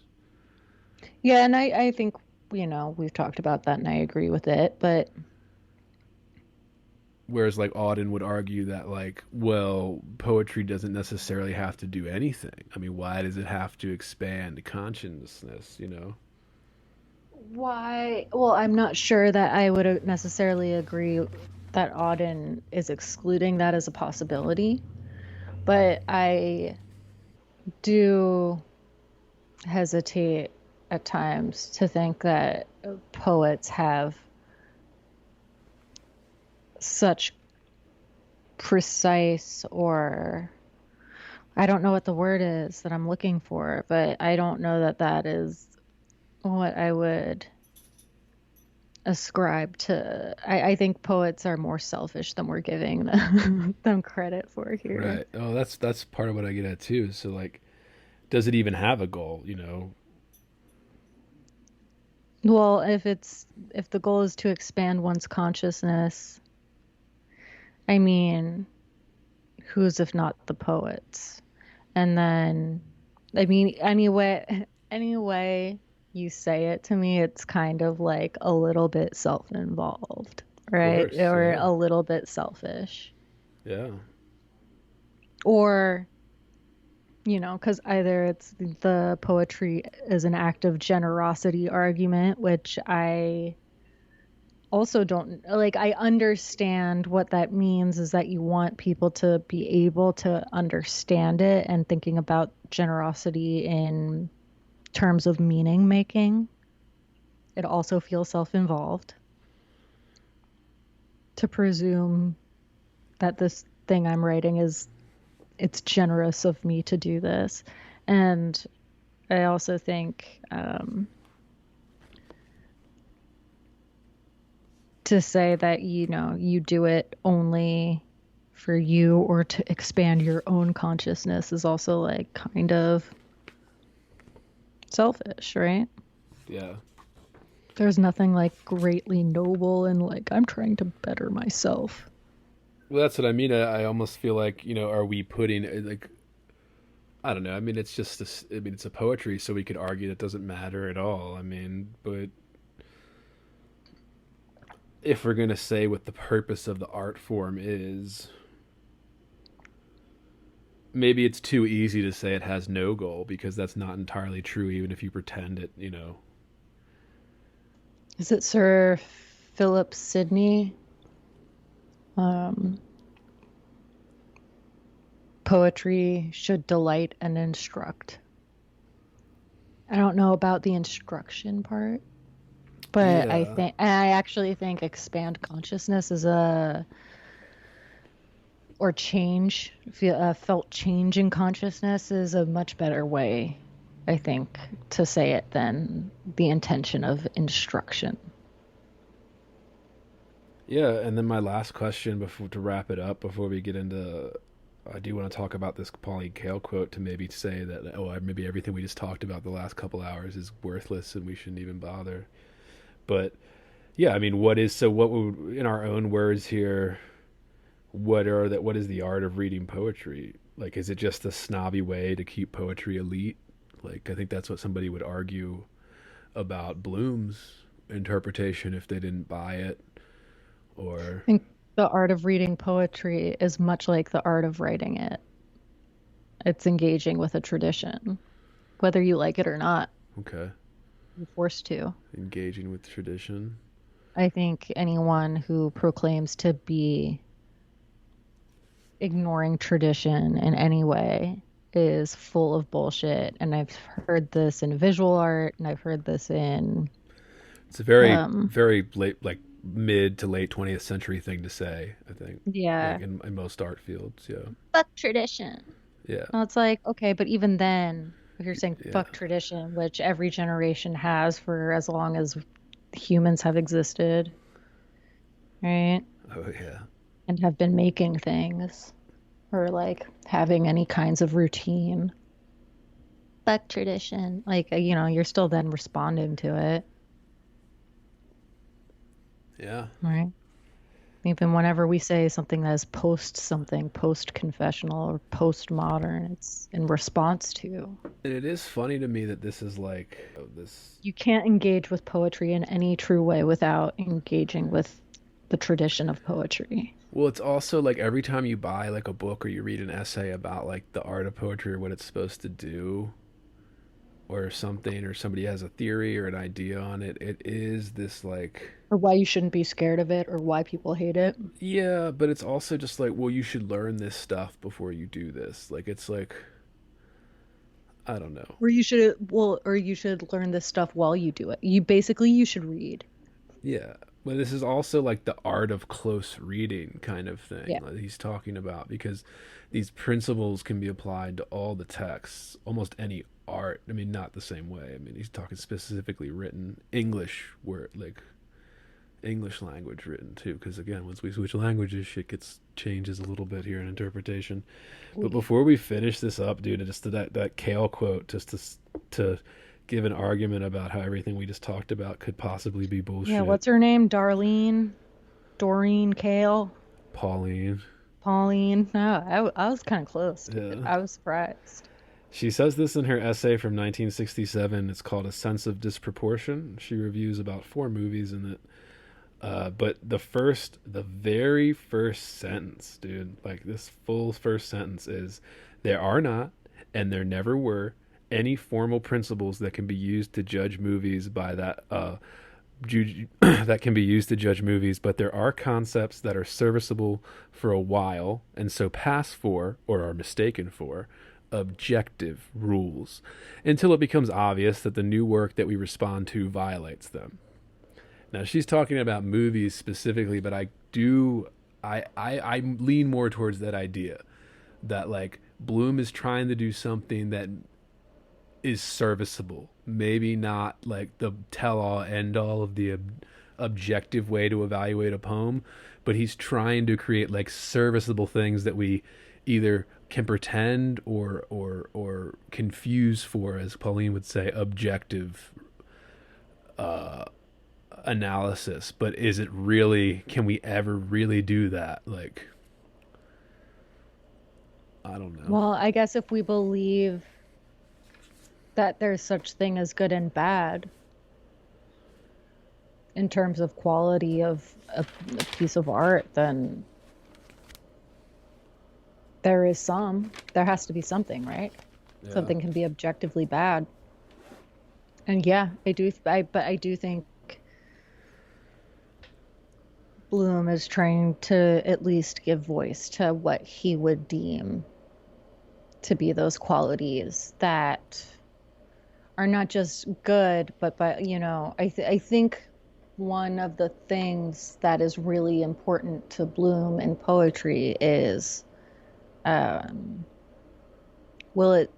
Yeah, and I think, we've talked about that and I agree with it, but Whereas like Auden would argue that like, well, poetry doesn't necessarily have to do anything. I mean, why does it have to expand consciousness, you know? why? Well, I'm not sure that I would necessarily agree that Auden is excluding that as a possibility, but I do hesitate at times to think that poets have such precise or I don't know what the word is that I'm looking for, but I don't know that that is what I would ascribe to. I think poets are more selfish than we're giving them credit for here. Right. Oh, that's part of what I get at too. So like, does it even have a goal? You know? Well, if the goal is to expand one's consciousness, I mean, who's if not the poets? And then, I mean, anyway you say it to me, it's kind of like a little bit self-involved, Of right? course. Or Yeah. a little bit selfish. Yeah. Or, because either it's the poetry is an act of generosity argument, which I also don't like. I understand what that means is that you want people to be able to understand it, and thinking about generosity in terms of meaning making. It also feels self-involved to presume that this thing I'm writing is it's generous of me to do this. And I also think to say that, you do it only for you or to expand your own consciousness is also like kind of selfish, right? Yeah. There's nothing like greatly noble and like I'm trying to better myself. Well, that's what I mean. I almost feel like, are we putting like, I don't know. I mean, it's just this. I mean, it's a poetry, so we could argue that doesn't matter at all. I mean, but if we're gonna say what the purpose of the art form is, maybe it's too easy to say it has no goal because that's not entirely true. Even if you pretend it. Is it Sir Philip Sidney? Um, Poetry should delight and instruct. I don't know about the instruction part, but Yeah. I actually think expand consciousness is or felt change in consciousness is a much better way, I think, to say it than the intention of instruction. Yeah, and then my last question before to wrap it up before we get into I do want to talk about this Pauline Kael quote to maybe say that maybe everything we just talked about the last couple hours is worthless and we shouldn't even bother. But yeah, I mean, what would in our own words here? What is the art of reading poetry? Like, is it just a snobby way to keep poetry elite? Like, I think that's what somebody would argue about Bloom's interpretation if they didn't buy it, or I think the art of reading poetry is much like the art of writing it. It's engaging with a tradition, whether you like it or not. okay, You're forced to. engaging with tradition. I think anyone who proclaims to be ignoring tradition in any way is full of bullshit. And I've heard this in visual art, and I've heard this in It's a very, um very late, like mid to late 20th century thing to say. I think, like yeah, in most art fields. Yeah, fuck tradition. yeah, Well, it's like, okay, but even then, if you're saying yeah. fuck tradition, which every generation has for as long as humans have existed, right? Oh yeah, And have been making things or like having any kinds of routine. Fuck tradition. Like, you're still then responding to it, yeah. right? Even whenever we say something that is post confessional or post modern, it's in response to. And it is funny to me that this is like this. You can't engage with poetry in any true way without engaging with the tradition of poetry. Well, it's also like every time you buy like a book or you read an essay about like the art of poetry or what it's supposed to do, or something, or somebody has a theory or an idea on it, it is this like, Or why you shouldn't be scared of it or why people hate it. yeah, but it's also just like, well, you should learn this stuff before you do this. Like, it's like, I don't know. Or you should learn this stuff while you do it. You should read. Yeah. But this is also like the art of close reading kind of thing Yeah. that he's talking about, because these principles can be applied to all the texts, almost any art. I mean, not the same way. I mean, he's talking specifically written English word, like English language written too, because again, once we switch languages, shit gets changes a little bit here in interpretation. But before we finish this up, dude, just that Kale quote, just to give an argument about how everything we just talked about could possibly be bullshit. Yeah, what's her name? Darlene? Doreen Kale? Pauline. Pauline? No, I was kind of close. Yeah. I was surprised. She says this in her essay from 1967. It's called A Sense of Disproportion. She reviews about 4 movies in it. But the very first sentence, dude, like this full first sentence is, there are not, and there never were, any formal principles that can be used to judge movies by that, that can be used to judge movies, but there are concepts that are serviceable for a while, and so pass for, or are mistaken for, objective rules, until it becomes obvious that the new work that we respond to violates them. Now she's talking about movies specifically, but I lean more towards that idea that like Bloom is trying to do something that is serviceable, maybe not like the tell-all end-all of the objective way to evaluate a poem, but he's trying to create like serviceable things that we either can pretend or confuse for, as Pauline would say, objective analysis. But is it really, can we ever really do that? Like, I don't know. Well, I guess if we believe that there's such thing as good and bad in terms of quality of a piece of art, then there has to be something, right? Yeah. Something can be objectively bad. And yeah, but I do think Bloom is trying to at least give voice to what he would deem to be those qualities that are not just good, but you know, I think one of the things that is really important to Bloom in poetry is, will it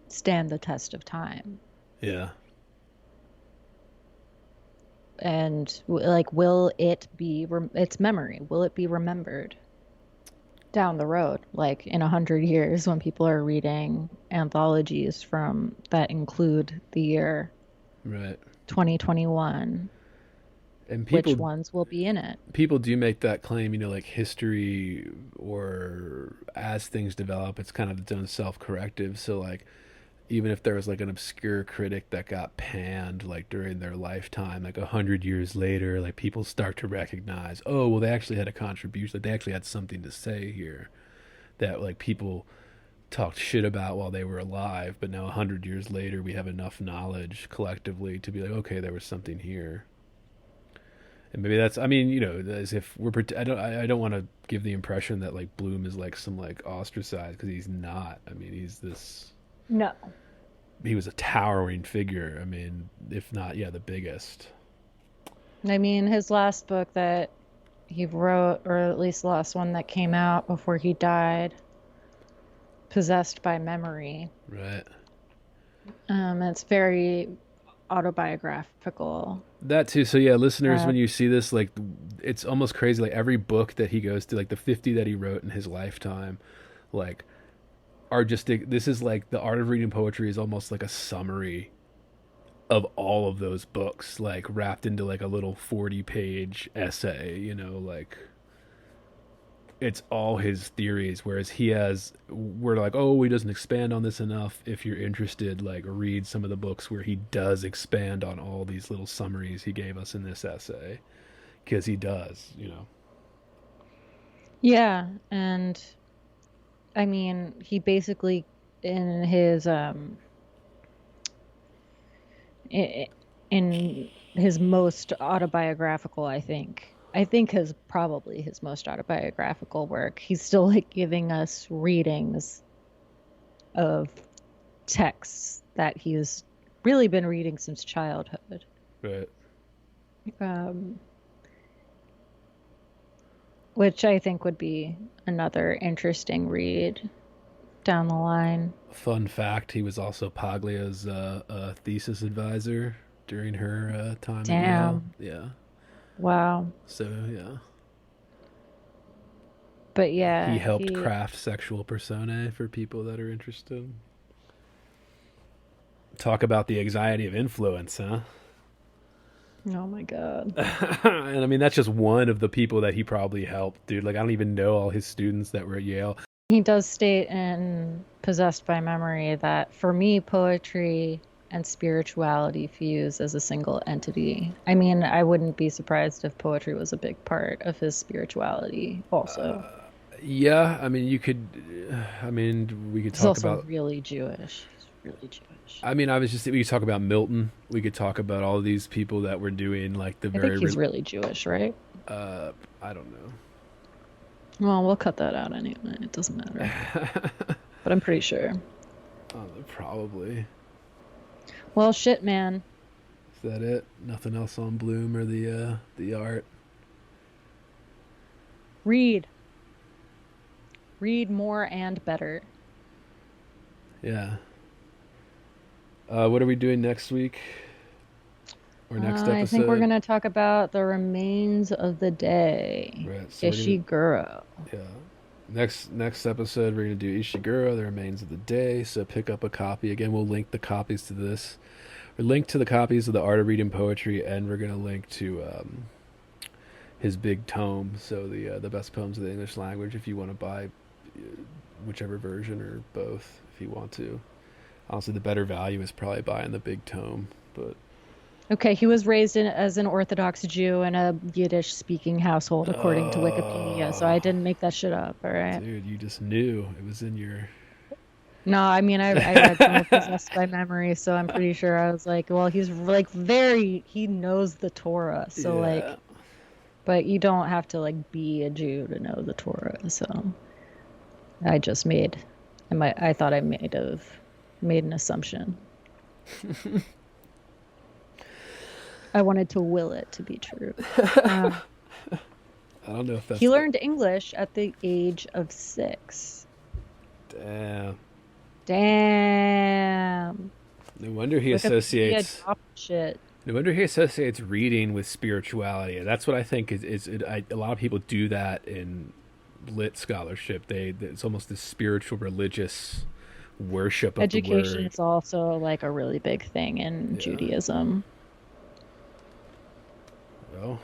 stand the test of time? Yeah. And like, will it be its memory? Will it be remembered down the road, like in 100 years, when people are reading anthologies from that include the year Right. 2021? And people, which ones will be in it? People do make that claim, you know, like history, or as things develop, it's kind of its own self-corrective. So like, even if there was like an obscure critic that got panned like during their lifetime, like 100 years later, like people start to recognize, oh, well, they actually had a contribution, like they actually had something to say here that like people talked shit about while they were alive, but now 100 years later we have enough knowledge collectively to be like, okay, there was something here. And maybe that's, I mean, you know, as if I don't want to give the impression that like Bloom is like some like ostracized, because he's not. I mean, he's this. No. He was a towering figure. I mean, if not, yeah, the biggest. I mean, his last book that he wrote, or at least the last one that came out before he died, Possessed by Memory. Right. It's very autobiographical. That too. So yeah, listeners, when you see this, like, it's almost crazy. Like every book that he goes to, like the 50 that he wrote in his lifetime, like, are just, this is like, the art of reading poetry is almost like a summary of all of those books, like wrapped into like a little 40-page essay, you know, like it's all his theories, whereas we're like, oh, he doesn't expand on this enough. If you're interested, like, read some of the books where he does expand on all these little summaries he gave us in this essay, because he does, you know. Yeah, and I mean, he basically, in his in his most autobiographical, I think probably his most autobiographical work, he's still like giving us readings of texts that he's really been reading since childhood. Right. which I think would be another interesting read down the line. Fun fact: he was also Paglia's thesis advisor during her time at Yale. Damn. Yeah. Wow. So yeah, But yeah, he helped craft sexual personae for people that are interested. Talk about the anxiety of influence, huh? Oh my god. And I mean, that's just one of the people that he probably helped, dude. Like, I don't even know all his students that were at Yale. He does state in Possessed by Memory that for me, poetry and spirituality fuse as a single entity. I mean, I wouldn't be surprised if poetry was a big part of his spirituality also. Yeah, I mean, we could He's talk also about. really Jewish. He's really Jewish. I mean, we could talk about Milton. We could talk about all these people that were doing like the I very. think he's really Jewish, right? I don't know. Well, we'll cut that out anyway. It doesn't matter. But I'm pretty sure. Probably. Well, shit, man. Is that it? Nothing else on Bloom or the art? Read more and better. Yeah. What are we doing next week? Or next episode? I think we're going to talk about the remains of the day. Right, so Ishiguro. Yeah. Next episode, we're going to do Ishiguro, the remains of the day. So pick up a copy. Again, we'll link the copies to this. We'll link to the copies of the Art of Reading Poetry, and we're going to link to his big tome. So the best poems of the English language, if you want to buy whichever version or both, if you want to. Honestly, the better value is probably buying the big tome, but... Okay, he was raised as an Orthodox Jew in a Yiddish-speaking household, according to Wikipedia, so I didn't make that shit up, all right? Dude, you just knew. It was in your... No, I mean, I read some of Possessed by Memory, so I'm pretty sure I was like, well, he's like he knows the Torah, so like, but you don't have to like be a Jew to know the Torah, so I just I thought I made an assumption. I wanted to will it to be true. I don't know if that's... He learned English at the age of 6. Damn. No wonder he associates... shit. No wonder he associates reading with spirituality. That's what I think is a lot of people do that in lit scholarship. It's almost this spiritual, religious worship of the word. Education is also like a really big thing in Judaism. Well,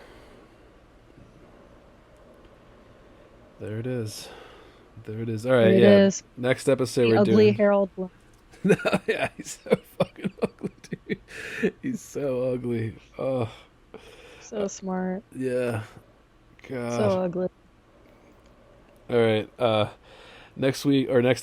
there it is. All right, It is. Next episode we're ugly doing... Harold Bloom. Yeah, he's so fucking ugly, dude. He's so ugly. Oh. So smart. Yeah. God. So ugly. All right. Next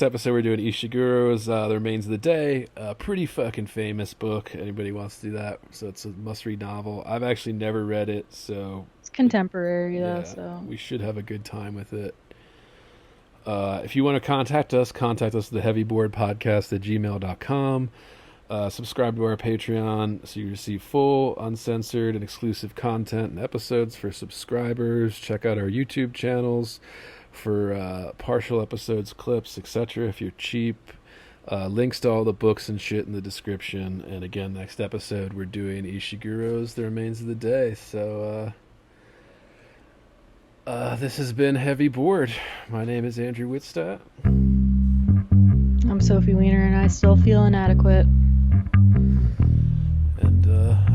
episode, we're doing Ishiguro's The Remains of the Day. Pretty fucking famous book. Anybody wants to do that? So it's a must-read novel. I've actually never read it, so... It's contemporary, though, so... We should have a good time with it. If you want to contact us at theheavyboardpodcast@gmail.com. Subscribe to our Patreon so you receive full, uncensored, and exclusive content and episodes for subscribers. Check out our YouTube channels for partial episodes, clips, etc. if you're cheap. Links to all the books and shit in the description. And again, next episode we're doing Ishiguro's The Remains of the Day. So this has been Heavy Board. My name is Andrew Wittstadt. I'm Sophie Weiner, and I still feel inadequate. And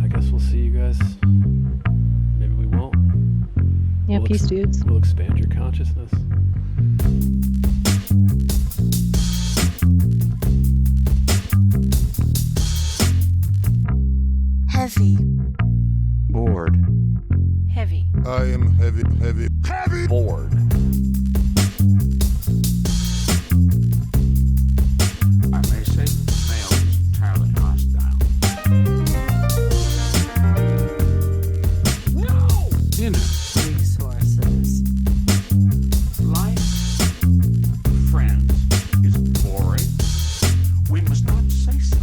I guess we'll see you guys. Maybe we won't. Yeah, peace, dudes. We'll expand your consciousness. Heavy. Bored. Heavy. I am heavy bored. I may say that the male is entirely hostile. No! Inner Resources. life, friends, is boring. We must not say so.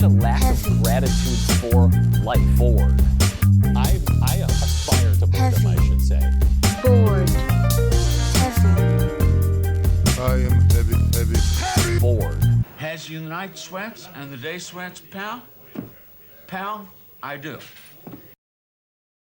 a lack of gratitude for life. Bored. I aspire to boredom, I should say. Bored. Heavy. I am heavy. Bored. Has you the night sweats and the day sweats, pal? Pal, I do.